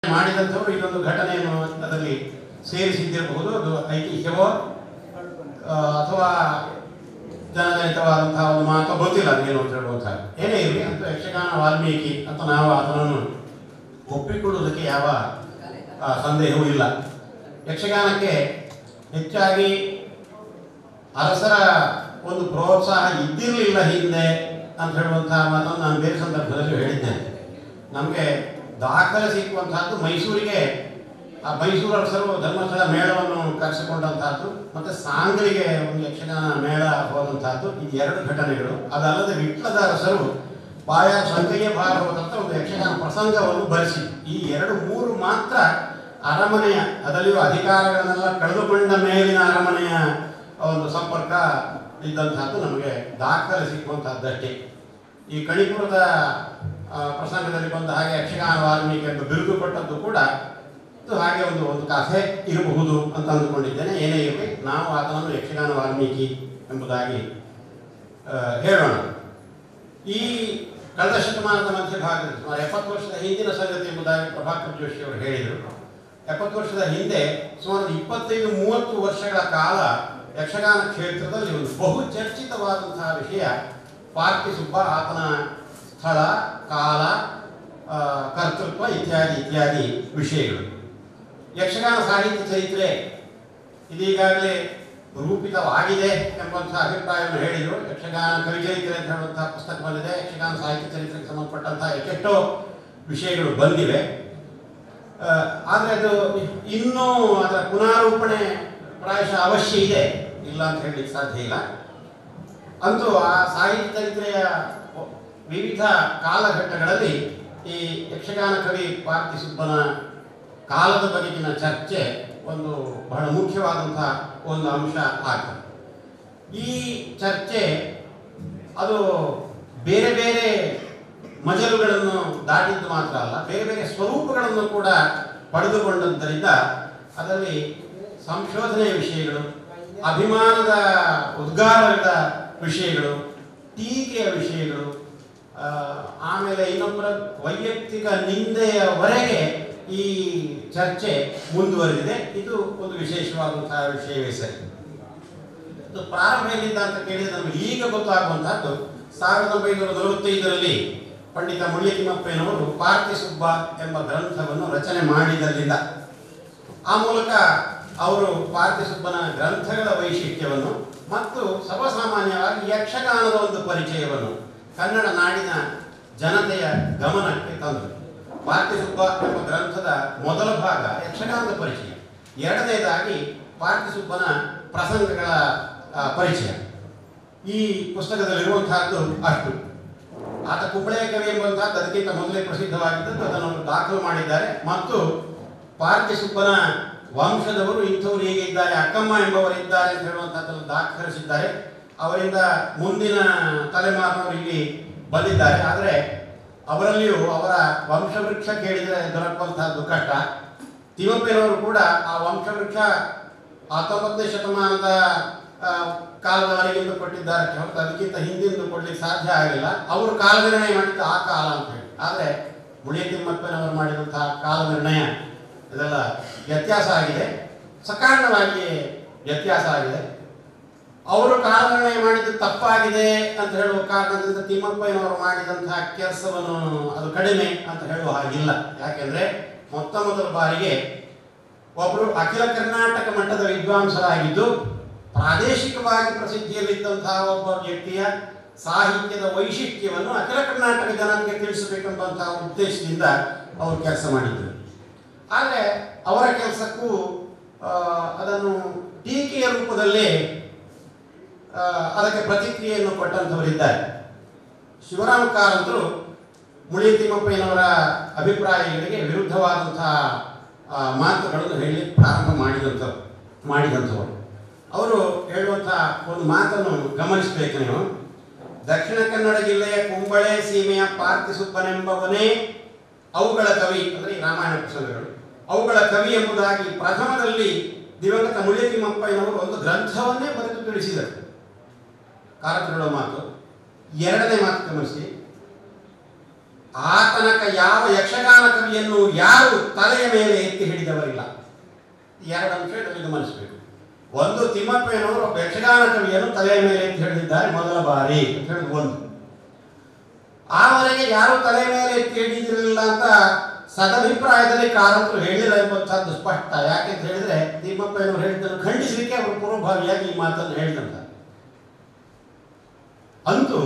ಮಾಡಿದಂಥವರು ಇದೊಂದು ಘಟನೆಯನ್ನು ಅದರಲ್ಲಿ ಸೇರಿಸಿದ್ದಿರಬಹುದು. ಅದು ಐತಿಹ್ಯವೋ ಅಥವಾ ಜನಜನಿತವಾದಂತಹ ಒಂದು ಮಾತು ಗೊತ್ತಿಲ್ಲ ಅದೇನು ಅಂತ ಹೇಳುವಂತಹ. ಏನೇ ಇರಲಿ ಅಂತ ಯಕ್ಷಗಾನ ವಾಲ್ಮೀಕಿ ಅಂತ ನಾವು ಅದನ್ನು ಒಪ್ಪಿಕೊಳ್ಳುವುದಕ್ಕೆ ಯಾವ ಸಂದೇಹವೂ ಇಲ್ಲ. ಯಕ್ಷಗಾನಕ್ಕೆ ಹೆಚ್ಚಾಗಿ ಅರಸರ ಒಂದು ಪ್ರೋತ್ಸಾಹ ಇದ್ದಿರಲಿಲ್ಲ ಹಿಂದೆ ಅಂತ ಹೇಳುವಂತಹ ಮಾತನ್ನು ನಾನು ಬೇರೆ ಸಂದರ್ಭದಲ್ಲಿ ಹೇಳಿದ್ದೇನೆ. ನಮಗೆ ದಾಖಲೆ ಸಿಕ್ಕುವಂತಹದ್ದು ಮೈಸೂರಿಗೆ ಆ ಮೈಸೂರು ಅರಸರು ಧರ್ಮಸ್ಥಳ ಮೇಳವನ್ನು ಕರೆಸಿಕೊಂಡಂತಹದ್ದು ಮತ್ತು ಸಾಂಗ್ಲಿಗೆ ಒಂದು ಯಕ್ಷಗಾನ ಮೇಳ ಹೋದಂತಹದ್ದು ಈ ಎರಡು ಘಟನೆಗಳು. ಅದಲ್ಲದೆ ವಿಟ್ಲದ ಅರಸರು ಬಾಯ ಸಂಖ್ಯೆಗೆ ಭಾಗವತಂತ ಒಂದು ಯಕ್ಷಗಾನ ಪ್ರಸಂಗವನ್ನು ಬರೆಸಿ ಈ ಎರಡು ಮೂರು ಮಾತ್ರ ಅರಮನೆಯ ಅದರಲ್ಲಿಯೂ ಅಧಿಕಾರಗಳನ್ನೆಲ್ಲ ಕಳೆದುಕೊಂಡ ಮೇಲಿನ ಅರಮನೆಯ ಒಂದು ಸಂಪರ್ಕ ಇದ್ದಂತಹದ್ದು ನಮಗೆ ದಾಖಲೆ ಸಿಕ್ಕುವಂತಹದ್ದಷ್ಟೇ. ಈ ಕಣಿಪುರದ ಪ್ರಸಂಗದಲ್ಲಿ ಬಂದ ಹಾಗೆ ಯಕ್ಷಗಾನ ವಾಲ್ಮೀಕಿ ಎಂದು ಬಿರುದು ಕೊಟ್ಟದ್ದು ಕೂಡ ಹಾಗೆ ಒಂದು ಕಥೆ ಇರಬಹುದು ಅಂತ ಅಂದುಕೊಂಡಿದ್ದೇನೆ. ಏನೇ ಇರಲಿ ನಾವು ಆತನನ್ನು ಯಕ್ಷಗಾನ ವಾಲ್ಮೀಕಿ ಎಂಬುದಾಗಿ ಹೇಳೋಣ. ಈ ಕಳೆದ ಶತಮಾನದ ಮಧ್ಯಭಾಗದಲ್ಲಿ ಸುಮಾರು 70 ವರ್ಷದ ಹಿಂದಿನ ಸಂಗತಿ ಎಂಬುದಾಗಿ ಪ್ರಭಾಕರ್ ಜೋಶಿ ಅವರು ಹೇಳಿದರು. 70 ವರ್ಷದ ಹಿಂದೆ ಸುಮಾರು 25-30 ವರ್ಷಗಳ ಕಾಲ ಯಕ್ಷಗಾನ ಕ್ಷೇತ್ರದಲ್ಲಿ ಒಂದು ಬಹು ಚರ್ಚಿತವಾದಂತಹ ವಿಷಯ ಪಾರ್ತಿ ಸುಬ್ಬ, ಆತನ ಸ್ಥಳ, ಕಾಲ, ಕರ್ತೃತ್ವ ಇತ್ಯಾದಿ ವಿಷಯಗಳು. ಯಕ್ಷಗಾನ ಸಾಹಿತ್ಯ ಚರಿತ್ರೆ ಇದೀಗಾಗಲೇ ರೂಪಿತವಾಗಿದೆ ಎಂಬಂತಹ ಅಭಿಪ್ರಾಯವನ್ನು ಹೇಳಿದರು. ಯಕ್ಷಗಾನ ಕವಿಚರಿತ್ರೆ ಅಂತ ಹೇಳುವಂತಹ ಪುಸ್ತಕ ಬಂದಿದೆ. ಯಕ್ಷಗಾನ ಸಾಹಿತ್ಯ ಚರಿತ್ರೆಗೆ ಸಂಬಂಧಪಟ್ಟಂತಹ ಎಷ್ಟೋ ವಿಷಯಗಳು ಬಂದಿವೆ. ಆದರೆ ಅದು ಇನ್ನೂ ಅದರ ಪುನಾರೂಪಣೆ ಪ್ರಾಯಶಃ ಅವಶ್ಯ ಇದೆ, ಇಲ್ಲ ಅಂತ ಹೇಳಲಿಕ್ಕೆ ಸಾಧ್ಯ ಇಲ್ಲ. ಅಂತೂ ಆ ಸಾಹಿತ್ಯ ಚರಿತ್ರೆಯ ವಿವಿಧ ಕಾಲಘಟ್ಟಗಳಲ್ಲಿ ಈ ಯಕ್ಷಗಾನ ಕವಿ ಪಾರ್ತಿ ಸುಬ್ಬನ ಕಾಲದ ಬಗೆಗಿನ ಚರ್ಚೆ ಒಂದು ಬಹಳ ಮುಖ್ಯವಾದಂತಹ ಒಂದು ಅಂಶ ಆಗ್ತದೆ. ಈ ಚರ್ಚೆ ಅದು ಬೇರೆ ಬೇರೆ ಮಜಲುಗಳನ್ನು ದಾಟಿದ್ದು ಮಾತ್ರ ಅಲ್ಲ, ಬೇರೆ ಬೇರೆ ಸ್ವರೂಪಗಳನ್ನು ಕೂಡ ಪಡೆದುಕೊಂಡದ್ದರಿಂದ ಅದರಲ್ಲಿ ಸಂಶೋಧನೆಯ ವಿಷಯಗಳು, ಅಭಿಮಾನದ ಉದ್ಗಾರಗಳ ವಿಷಯಗಳು, ಟೀಕೆಯ ವಿಷಯಗಳು, ಆಮೇಲೆ ಇನ್ನೊಬ್ಬರ ವೈಯಕ್ತಿಕ ನಿಂದೆಯವರೆಗೆ ಈ ಚರ್ಚೆ ಮುಂದುವರೆದಿದೆ. ಇದು ಒಂದು ವಿಶೇಷವಾದಂತಹ ವಿಷಯವೇ ಸರಿ. ಇದು ಪ್ರಾರಂಭ ಎಲ್ಲಿಂದ ಅಂತ ಕೇಳಿದರೆ ನಮಗೆ ಈಗ ಗೊತ್ತಾಗುವಂತಹದ್ದು 1945ರಲ್ಲಿ ಪಂಡಿತ ಮುಳಿಯ ತಿಮ್ಮಪ್ಪನವರು ಪಾರ್ತಿ ಸುಬ್ಬ ಎಂಬ ಗ್ರಂಥವನ್ನು ರಚನೆ ಮಾಡಿದಲ್ಲಿಂದ. ಆ ಮೂಲಕ ಅವರು ಪಾರ್ತಿ ಸುಬ್ಬನ ಗ್ರಂಥಗಳ ವೈಶಿಷ್ಟ್ಯವನ್ನು ಮತ್ತು ಸರ್ವಸಾಮಾನ್ಯವಾಗಿ ಯಕ್ಷಗಾನದ ಒಂದು ಪರಿಚಯವನ್ನು ಕನ್ನಡ ನಾಡಿನ ಜನತೆಯ ಗಮನಕ್ಕೆ ತಂದರು. ಪಾರ್ತಿ ಸುಬ್ಬ ಎಂಬ ಗ್ರಂಥದ ಮೊದಲ ಭಾಗ ಯಕ್ಷಗಾನದ ಪರಿಚಯ, ಎರಡನೇದಾಗಿ ಪಾರ್ತಿ ಸುಬ್ಬನ ಪ್ರಸಂಗಗಳ ಪರಿಚಯ. ಈ ಪುಸ್ತಕದಲ್ಲಿರುವಂತಹದ್ದು ಅಷ್ಟು. ಆತ ಕುಂಬಳೆಯ ಕವಿ ಎಂಬಂತಹದ್ದು ಅದಕ್ಕಿಂತ ಮೊದಲೇ ಪ್ರಸಿದ್ಧವಾಗಿದ್ದದ್ದು, ಅದನ್ನು ದಾಖಲು ಮಾಡಿದ್ದಾರೆ. ಮತ್ತು ಪಾರ್ತಿ ಸುಬ್ಬನ ವಂಶದವರು ಇಂಥವ್ರು ಹೀಗೆ ಇದ್ದಾರೆ, ಅಕ್ಕಮ್ಮ ಎಂಬವರಿದ್ದಾರೆ ಅಂತ ಹೇಳುವಂಥದ್ದನ್ನು ದಾಖಲಿಸಿದ್ದಾರೆ. ಅವರಿಂದ ಮುಂದಿನ ತಲೆಮಾರಿನವರು ಇಲ್ಲಿ ಬಂದಿದ್ದಾರೆ. ಆದರೆ ಅವರಲ್ಲಿಯೂ ಅವರ ವಂಶವೃಕ್ಷ ಕೇಳಿದರೆ ದೊರಕುವಂತಹದ್ದು ಕಷ್ಟ. ತಿಮ್ಮಪ್ಪನವರು ಕೂಡ ಆ ವಂಶವೃಕ್ಷ 19ನೇ ಶತಮಾನದ ಕಾಲದವರೆಗಿಂದು ಕೊಟ್ಟಿದ್ದಾರೆ ಹೊರತು ಅದಕ್ಕಿಂತ ಹಿಂದಿಂದು ಕೊಡ್ಲಿಕ್ಕೆ ಸಾಧ್ಯ ಆಗಲಿಲ್ಲ. ಅವರು ಕಾಲ ನಿರ್ಣಯ ಮಾಡಿದ್ದು ಆ ಕಾಲ ಅಂತ ಹೇಳಿ. ಆದರೆ ಮುಳಿಯ ತಿಮ್ಮಪ್ಪನವರು ಮಾಡಿದಂತಹ ಕಾಲ ನಿರ್ಣಯ ಇದೆಲ್ಲ ವ್ಯತ್ಯಾಸ ಆಗಿದೆ, ಸಕಾರಣವಾಗಿ ವ್ಯತ್ಯಾಸ ಆಗಿದೆ. ಅವರು ಕಾಲ ನಿರ್ಣಯ ಮಾಡಿದ್ದು ತಪ್ಪಾಗಿದೆ ಅಂತ ಹೇಳುವ ಕಾರಣದಿಂದ ತಿಮ್ಮಪ್ಪನವರು ಮಾಡಿದಂತಹ ಕೆಲಸವನ್ನು ಅದು ಕಡಿಮೆ ಅಂತ ಹೇಳುವ ಹಾಗಿಲ್ಲ. ಯಾಕೆಂದ್ರೆ ಮೊದಲ ಬಾರಿಗೆ ಒಬ್ಬರು ಅಖಿಲ ಕರ್ನಾಟಕ ಮಟ್ಟದ ವಿದ್ವಾಂಸರಾಗಿದ್ದು ಪ್ರಾದೇಶಿಕವಾಗಿ ಪ್ರಸಿದ್ಧಿಯಲ್ಲಿದ್ದಂತಹ ಒಬ್ಬ ವ್ಯಕ್ತಿಯ ಸಾಹಿತ್ಯದ ವೈಶಿಷ್ಟ್ಯವನ್ನು ಅಖಿಲ ಕರ್ನಾಟಕ ಜನತೆಗೆ ತಿಳಿಸಬೇಕೆಂಬಂತಹ ಉದ್ದೇಶದಿಂದ ಅವರು ಕೆಲಸ ಮಾಡಿದ್ದರು. ಆದರೆ ಅವರ ಕೆಲಸಕ್ಕೂ ಅದನ್ನು ಟೀಕೆಯ ರೂಪದಲ್ಲಿ ಅದಕ್ಕೆ ಪ್ರತಿಕ್ರಿಯೆಯನ್ನು ಕೊಟ್ಟಂಥವರಿದ್ದಾರೆ. ಶಿವರಾಮ ಕಾರಂತರು ಮುಳಿಯ ತಿಮ್ಮಪ್ಪನವರ ಅಭಿಪ್ರಾಯಗಳಿಗೆ ವಿರುದ್ಧವಾದಂತಹ ಮಾತುಗಳನ್ನು ಹೇಳಿ ಪ್ರಾರಂಭ ಮಾಡಿದಂಥವರು. ಅವರು ಹೇಳುವಂತಹ ಒಂದು ಮಾತನ್ನು ಗಮನಿಸಬೇಕು ನೀವು. ದಕ್ಷಿಣ ಕನ್ನಡ ಜಿಲ್ಲೆಯ ಕುಂಬಳೆ ಸೀಮೆಯ ಪಾರ್ತಿ ಸುಬ್ಬನೆಂಬವನೇ ಅವುಗಳ ಕವಿ, ಅಂದರೆ ಈ ರಾಮಾಯಣ ಪ್ರಸಂಗಗಳು, ಅವುಗಳ ಕವಿ ಎಂಬುದಾಗಿ ಪ್ರಥಮದಲ್ಲಿ ದಿವಂಗತ ಮುಳಿಯ ತಿಮ್ಮಪ್ಪನವರು ಒಂದು ಗ್ರಂಥವನ್ನೇ ಬರೆದು ತಿಳಿಸಿದರು. ಕಾರಂತರು ಹೇಳುವ ಮಾತು. ಎರಡನೇ ಮಾತು ಗಮನಿಸಿ, ಆ ತನಕ ಯಾವ ಯಕ್ಷಗಾನ ಕವಿಯನ್ನು ಯಾರು ತಲೆಯ ಮೇಲೆ ಎತ್ತಿ ಹಿಡಿದವರಿಲ್ಲ. ಎರಡು ಅಂಶಗಳನ್ನು ಗಮನಿಸಬೇಕು. ಒಂದು, ತಿಮ್ಮಪ್ಪಯ್ಯನವರು ಒಬ್ಬ ಯಕ್ಷಗಾನ ಕವಿಯನ್ನು ತಲೆಯ ಮೇಲೆ ಎತ್ತಿ ಹಿಡಿದಿದ್ದಾರೆ ಮೊದಲ ಬಾರಿ ಅಂತ ಹೇಳಿದ ಒಂದು. ಆವರೆಗೆ ಯಾರು ತಲೆಯ ಮೇಲೆ ಎತ್ತಿ ಹಿಡಿದಿರಲಿಲ್ಲ ಅಂತ ಸದಭಿಪ್ರಾಯದಲ್ಲಿ ಕಾರಂತರು ಹೇಳಿಲ್ಲ ಎಂಬಂಥದ್ದು ಸ್ಪಷ್ಟ. ಯಾಕೆಂತ ಹೇಳಿದ್ರೆ ತಿಮ್ಮಪ್ಪಯ್ಯನವರು ಹೇಳಿದ್ದನ್ನು ಖಂಡಿಸಲಿಕ್ಕೆ ಅವರು ಪೂರ್ವಭಾವಿಯಾಗಿ ಈ ಮಾತನ್ನು ಹೇಳಿದಂತ. ಅಂತೂ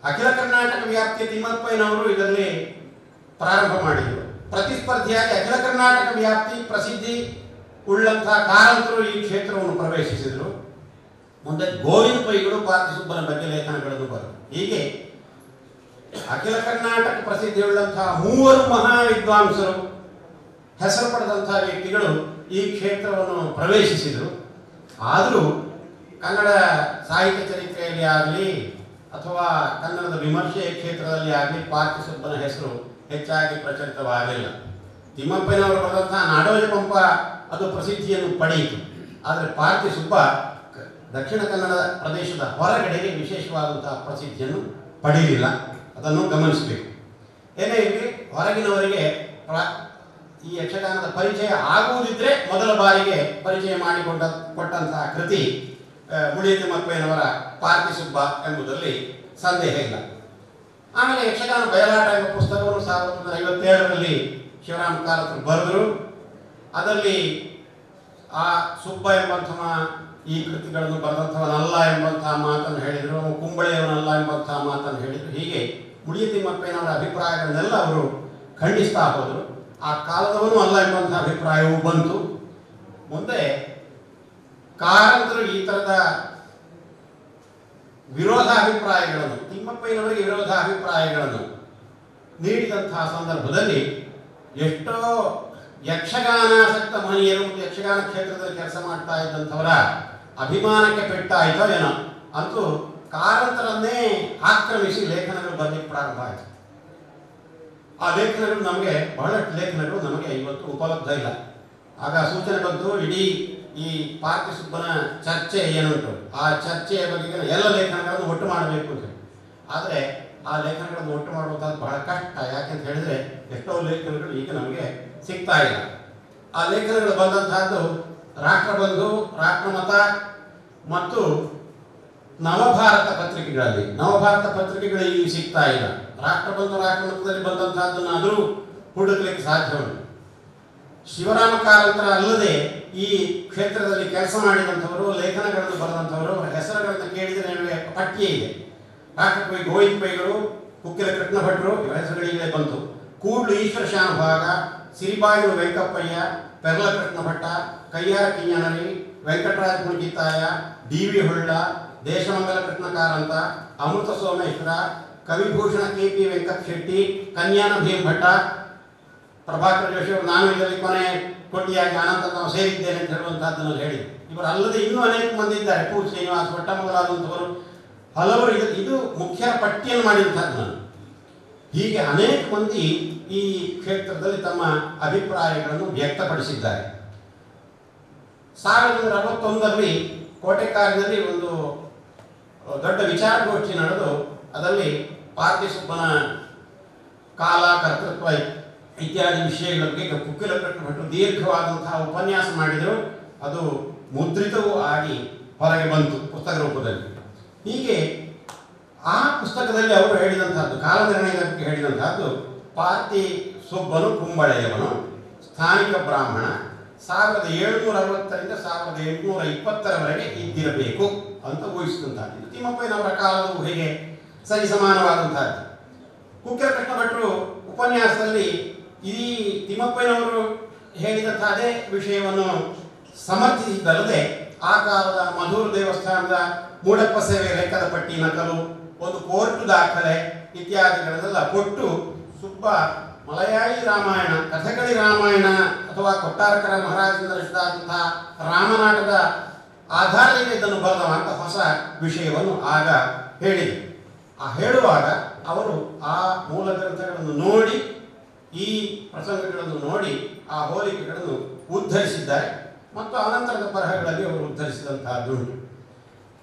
ಅಖಿಲ ಕರ್ನಾಟಕ ವ್ಯಾಪ್ತಿಯ ತಿಮ್ಮಪ್ಪಯ್ಯನವರು ಇದರಲ್ಲಿ ಪ್ರಾರಂಭ ಮಾಡಿದರು. ಪ್ರತಿಸ್ಪರ್ಧಿಯಾಗಿ ಅಖಿಲ ಕರ್ನಾಟಕ ವ್ಯಾಪ್ತಿ ಪ್ರಸಿದ್ಧಿ ಉಳ್ಳಂತಹ ಕಾರಂತರು ಈ ಕ್ಷೇತ್ರವನ್ನು ಪ್ರವೇಶಿಸಿದರು. ಮುಂದೆ ಗೋವಿಂದ ಪೈಗಳು ಪಾರ್ಥಿಸುಬ್ಬನ ಬಗ್ಗೆ ಲೇಖನಗಳನ್ನು ಬರೆದರು. ಹೀಗೆ ಅಖಿಲ ಕರ್ನಾಟಕ ಪ್ರಸಿದ್ಧಿಯುಳ್ಳಂತಹ ಮೂವರು ಮಹಾ ವಿದ್ವಾಂಸರು, ಹೆಸರು ಪಡೆದಂತಹ ವ್ಯಕ್ತಿಗಳು ಈ ಕ್ಷೇತ್ರವನ್ನು ಪ್ರವೇಶಿಸಿದರು. ಆದರೂ ಕನ್ನಡ ಸಾಹಿತ್ಯ ಚರಿತ್ರೆಯಲ್ಲಿ ಆಗಲಿ ಅಥವಾ ಕನ್ನಡದ ವಿಮರ್ಶೆಯ ಕ್ಷೇತ್ರದಲ್ಲಿ ಆಗಲಿ ಪಾರ್ಥಿಸುಬ್ಬನ ಹೆಸರು ಹೆಚ್ಚಾಗಿ ಪ್ರಚಲಿತವಾಗಲಿಲ್ಲ. ತಿಮ್ಮಪ್ಪನವರು ಬರೆದಂತಹ ನಾಡೋಜ ಪಂಪ ಅದು ಪ್ರಸಿದ್ಧಿಯನ್ನು ಪಡೆಯಿತು. ಆದರೆ ಪಾರ್ಥಿಸುಬ್ಬ ದಕ್ಷಿಣ ಕನ್ನಡ ಪ್ರದೇಶದ ಹೊರಗಡೆಗೆ ವಿಶೇಷವಾದಂತಹ ಪ್ರಸಿದ್ಧಿಯನ್ನು ಪಡೆಯಲಿಲ್ಲ. ಅದನ್ನು ಗಮನಿಸಬೇಕು. ಏನೇ ಇರಲಿ, ಹೊರಗಿನವರಿಗೆ ಈ ಯಕ್ಷಗಾನದ ಪರಿಚಯ ಆಗುವುದಿದ್ರೆ ಮೊದಲ ಬಾರಿಗೆ ಪರಿಚಯ ಕೊಟ್ಟಂತಹ ಕೃತಿ ಮುಳಿಯ ತಿಮ್ಮಪ್ಪಯ್ಯನವರ ಪಾರ್ಥಿಸುಬ್ಬ ಎಂಬುದರಲ್ಲಿ ಸಂದೇಹ ಇಲ್ಲ. ಆಮೇಲೆ ಯಕ್ಷಗಾನ ಬಯಲಾಟ ಎಂಬ ಪುಸ್ತಕವನ್ನು 1957ರಲ್ಲಿ ಶಿವರಾಮ ಕಾರಂತರು ಬರೆದರು. ಅದರಲ್ಲಿ ಆ ಸುಬ್ಬ ಎಂಬಂತಹ ಈ ಕೃತಿಗಳನ್ನು ಬರೆದಂಥವನಲ್ಲ ಎಂಬಂತಹ ಮಾತನ್ನು ಹೇಳಿದರು. ಕುಂಬಳೆಯವನಲ್ಲ ಎಂಬಂತಹ ಮಾತನ್ನು ಹೇಳಿದರು. ಹೀಗೆ ಮುಳಿಯ ತಿಮ್ಮಪ್ಪಯ್ಯನವರ ಅಭಿಪ್ರಾಯಗಳನ್ನೆಲ್ಲ ಅವರು ಖಂಡಿಸ್ತಾ ಹೋದರು. ಆ ಕಾಲದವನು ಅಲ್ಲ ಎಂಬಂತಹ ಅಭಿಪ್ರಾಯವೂ ಬಂತು. ಮುಂದೆ ಕಾರಂತರು ಈ ಥರದ ವಿರೋಧಾಭಿಪ್ರಾಯಗಳನ್ನು, ತಿಮ್ಮಪ್ಪಯ್ಯನವರಿಗೆ ವಿರೋಧಾಭಿಪ್ರಾಯಗಳನ್ನು ನೀಡಿದಂತಹ ಸಂದರ್ಭದಲ್ಲಿ ಎಷ್ಟೋ ಯಕ್ಷಗಾನಾಸಕ್ತ ಮಹನೀಯರು ಮತ್ತು ಯಕ್ಷಗಾನ ಕ್ಷೇತ್ರದಲ್ಲಿ ಕೆಲಸ ಮಾಡ್ತಾ ಇದ್ದಂಥವರ ಅಭಿಮಾನಕ್ಕೆ ಪೆಟ್ಟಾಯಿತೋ ಏನೋ, ಅಂತೂ ಕಾರಂತರನ್ನೇ ಆಕ್ರಮಿಸಿ ಲೇಖನಗಳು ಬರಲಿಕ್ಕೆ ಪ್ರಾರಂಭ ಆಯಿತು. ಆ ಲೇಖನಗಳು ನಮಗೆ ಬಹಳಷ್ಟು ಲೇಖನಗಳು ನಮಗೆ ಇವತ್ತು ಉಪಲಬ್ಧ ಇಲ್ಲ. ಆಗ ಸೂಚನೆ ಬಂತು, ಇಡೀ ಈ ಪಾರ್ಥಿಸುಬ್ಬನ ಚರ್ಚೆ ಏನುಂಟು ಆ ಚರ್ಚೆಯ ಬಗ್ಗೆ ಎಲ್ಲ ಲೇಖನಗಳನ್ನು ಒಟ್ಟು ಮಾಡಬೇಕು ಅಂತ ಹೇಳಿ. ಆದರೆ ಆ ಲೇಖನಗಳನ್ನು ಒಟ್ಟು ಮಾಡುವಂಥದ್ದು ಬಹಳ ಕಷ್ಟ. ಯಾಕೆಂತ ಹೇಳಿದ್ರೆ ಎಷ್ಟೋ ಲೇಖನಗಳು ಈಗ ನಮಗೆ ಸಿಗ್ತಾ ಇಲ್ಲ. ಆ ಲೇಖನಗಳು ಬಂದಂತಹದ್ದು ರಾಷ್ಟ್ರಬಂಧು, ರಾಷ್ಟ್ರಮತ ಮತ್ತು ನವಭಾರತ ಪತ್ರಿಕೆಗಳಲ್ಲಿ. ನವಭಾರತ ಪತ್ರಿಕೆಗಳು ಈಗ ಸಿಗ್ತಾ ಇಲ್ಲ. ರಾಷ್ಟ್ರಬಂಧು, ರಾಷ್ಟ್ರಮತದಲ್ಲಿ ಬಂದಂತಹದ್ದನ್ನಾದರೂ ಹುಡುಕಲಿಕ್ಕೆ ಸಾಧ್ಯ ಉಂಟು. ಶಿವರಾಮ ಕಾರಂತರ ಅಲ್ಲದೆ ಈ ಕ್ಷೇತ್ರದಲ್ಲಿ ಕೆಲಸ ಮಾಡಿದಂಥವರು, ಲೇಖನಗಳನ್ನು ಬರೆದಂಥವರು ಹೆಸರುಗಳನ್ನು ಕೇಳಿದರೆ ನಿಮಗೆ ಪಟ್ಟಿಯೇ ಇದೆ. ರಾಷ್ಟ್ರಕವಿ ಗೋವಿಂದ ಪೈಗಳು, ಕುಕ್ಕೆಲ ಕೃಷ್ಣ ಭಟ್ರು, ಇವರ ಹೆಸರುಗಳಿಗೆ ಬಂತು. ಕೂಡ್ಲು ಈಶ್ವರ ಶಾನುಭಾಗ, ಸಿರಿಬಾಗಿಲು ವೆಂಕಪ್ಪಯ್ಯ, ಪೆರ್ಲ ಕೃಷ್ಣ ಭಟ್ಟ, ಕಯ್ಯಾರ ಕಿಂಜನರಿ, ವೆಂಕಟರಾಜ ಕುಣಿತಾಯ, ಡಿ.ವಿ. ಹೊಳ್ಳ, ದೇಶಮಂಗಲ ಕೃಷ್ಣ ಕಾರಂತ, ಅಮೃತ ಸೋಮೇಶ್ವರ, ಕವಿಭೂಷಣ ಕೆ.ಪಿ. ವೆಂಕಟ ಶೆಟ್ಟಿ, ಕನ್ಯಾನ ಭೀಮ್ ಭಟ್ಟ, ಪ್ರಭಾಕರ ಜೋಶಿ ಅವರು ನಾನು ಇದರಲ್ಲಿ ಕೊನೆ ಕೊಟ್ಟಿಯಾಗಿ ಅನಂತ ನಾವು ಸೇರಿದ್ದೇನೆ ಅಂತ ಹೇಳುವಂತಹದ್ದನ್ನು ಹೇಳಿ. ಇವರು ಅಲ್ಲದೆ ಇನ್ನೂ ಅನೇಕ ಮಂದಿ ಇದ್ದಾರೆ. ಪೂರ್ ಶ್ರೀನಿವಾಸ ಭಟ್ಟ ಮೊದಲಾದಂಥವರು ಹಲವರು ಇದು ಮುಖ್ಯ ಪಟ್ಟಿಯನ್ನು ಮಾಡಿದಂಥದ್ದು ನಾನು. ಹೀಗೆ ಅನೇಕ ಮಂದಿ ಈ ಕ್ಷೇತ್ರದಲ್ಲಿ ತಮ್ಮ ಅಭಿಪ್ರಾಯಗಳನ್ನು ವ್ಯಕ್ತಪಡಿಸಿದ್ದಾರೆ. 1961ರಲ್ಲಿ ಕೋಟೆಕಾರಿನಲ್ಲಿ ಒಂದು ದೊಡ್ಡ ವಿಚಾರಗೋಷ್ಠಿ ನಡೆದು ಅದರಲ್ಲಿ ಪಾರ್ಥಿಸುಬ್ಬನ ಕಾಲ, ಕರ್ತೃತ್ವ ಇತ್ಯಾದಿ ವಿಷಯಗಳ ಬಗ್ಗೆ ಕುಕ್ಕೆಲ ಕೃಷ್ಣ ಭಟ್ರು ದೀರ್ಘವಾದಂತಹ ಉಪನ್ಯಾಸ ಮಾಡಿದರು. ಅದು ಮುದ್ರಿತವೂ ಆಗಿ ಹೊರಗೆ ಬಂತು ಪುಸ್ತಕ ರೂಪದಲ್ಲಿ. ಹೀಗೆ ಆ ಪುಸ್ತಕದಲ್ಲಿ ಅವರು ಹೇಳಿದಂತಹದ್ದು, ಕಾಲನಿರ್ಣಯದ ಬಗ್ಗೆ ಹೇಳಿದಂತಹದ್ದು, ಪಾರ್ಥಿಸುಬ್ಬನು ಕುಂಬಳೆಯವನು, ಸ್ಥಾನಿಕ ಬ್ರಾಹ್ಮಣ, 1760ರಿಂದ 1820ರವರೆಗೆ ಇದ್ದಿರಬೇಕು ಅಂತ ಊಹಿಸಿದಂತಹದ್ದು. ಇದು ತಿಮ್ಮಪ್ಪಯ್ಯನವರ ಕಾಲದ ಊಹೆಗೆ ಸರಿಸಮಾನವಾದಂತಹದ್ದು. ಕುಕ್ಕೆಲ ಕೃಷ್ಣ ಭಟ್ರು ಉಪನ್ಯಾಸದಲ್ಲಿ ಈ ತಿಮ್ಮಪ್ಪಯ್ಯನವರು ಹೇಳಿದಂತಹ ಅದೇ ವಿಷಯವನ್ನು ಸಮರ್ಥಿಸಿದ್ದಲ್ಲದೆ ಆ ಕಾಲದ ಮಧುರ ದೇವಸ್ಥಾನದ ಮೂಡಪ್ಪ ಸೇವೆ ಲೆಕ್ಕದ ಪಟ್ಟಿ ನಕಲು, ಒಂದು ಕೋರ್ಟ್ ದಾಖಲೆ ಇತ್ಯಾದಿಗಳನ್ನೆಲ್ಲ ಕೊಟ್ಟು ಸುಬ್ಬ ಮಲಯಾಳಿ ರಾಮಾಯಣ, ಕಥಕಳಿ ರಾಮಾಯಣ ಅಥವಾ ಕೊಟ್ಟಾರಕರ ಮಹಾರಾಜರಿಂದ ರಚಿಸಿದಂತಹ ರಾಮನಾಟದ ಆಧಾರದಿಂದ ಇದನ್ನು ಬರೆದವ ಅಂತ ಹೊಸ ವಿಷಯವನ್ನು ಆಗ ಹೇಳಿದರು. ಆ ಹೇಳುವಾಗ ಅವರು ಆ ಮೂಲ ಗ್ರಂಥಗಳನ್ನು ನೋಡಿ, ಈ ಪ್ರಸಂಗಗಳನ್ನು ನೋಡಿ ಆ ಹೋಲಿಕೆಗಳನ್ನು ಉದ್ಧರಿಸಿದ್ದಾರೆ ಮತ್ತು ಅನಂತರದ ಬರಹಗಳಲ್ಲಿ ಅವರು ಉದ್ಧರಿಸಿದಂತಹದ್ದುಂಟು.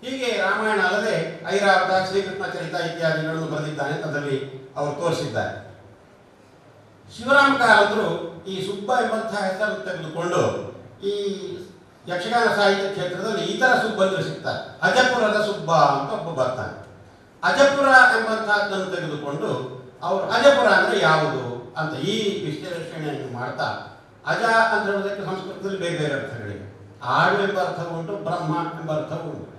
ಹೀಗೆ ರಾಮಾಯಣ ಅಲ್ಲದೆ ಐರಾವತ, ಶ್ರೀಕೃಷ್ಣ ಚರಿತ ಇತ್ಯಾದಿಗಳನ್ನು ಬರೆದಿದ್ದಾನೆ ಅಂತ ಅದರಲ್ಲಿ ಅವರು ತೋರಿಸಿದ್ದಾರೆ. ಶಿವರಾಮ ಕಾರಂತರು ಈ ಸುಬ್ಬ ಎಂಬಂತಹ ಹೆಸರನ್ನು ತೆಗೆದುಕೊಂಡು ಈ ಯಕ್ಷಗಾನ ಸಾಹಿತ್ಯ ಕ್ಷೇತ್ರದಲ್ಲಿ ಇತರ ಸುಬ್ಬಂದರು ಸಿಗ್ತಾರೆ. ಅಜಪುರದ ಸುಬ್ಬ ಅಂತ ಒಬ್ಬ ಬರ್ತಾನೆ. ಅಜಪುರ ಎಂಬಂತಹದ್ದನ್ನು ತೆಗೆದುಕೊಂಡು ಅವರು ಅಜಪುರ ಅಂದರೆ ಯಾವುದು ಅಂತ ಈ ವಿಶ್ಲೇಷಣೆಯನ್ನು ಮಾಡ್ತಾ, ಅಜ ಅಂತ ಹೇಳೋದಕ್ಕೆ ಸಂಸ್ಕೃತದಲ್ಲಿ ಬೇರೆ ಬೇರೆ ಅರ್ಥಗಳಿವೆ. ಆಡು ಎಂಬ ಅರ್ಥವೂ ಉಂಟು, ಬ್ರಹ್ಮ ಎಂಬ ಅರ್ಥವೂ ಉಂಟು.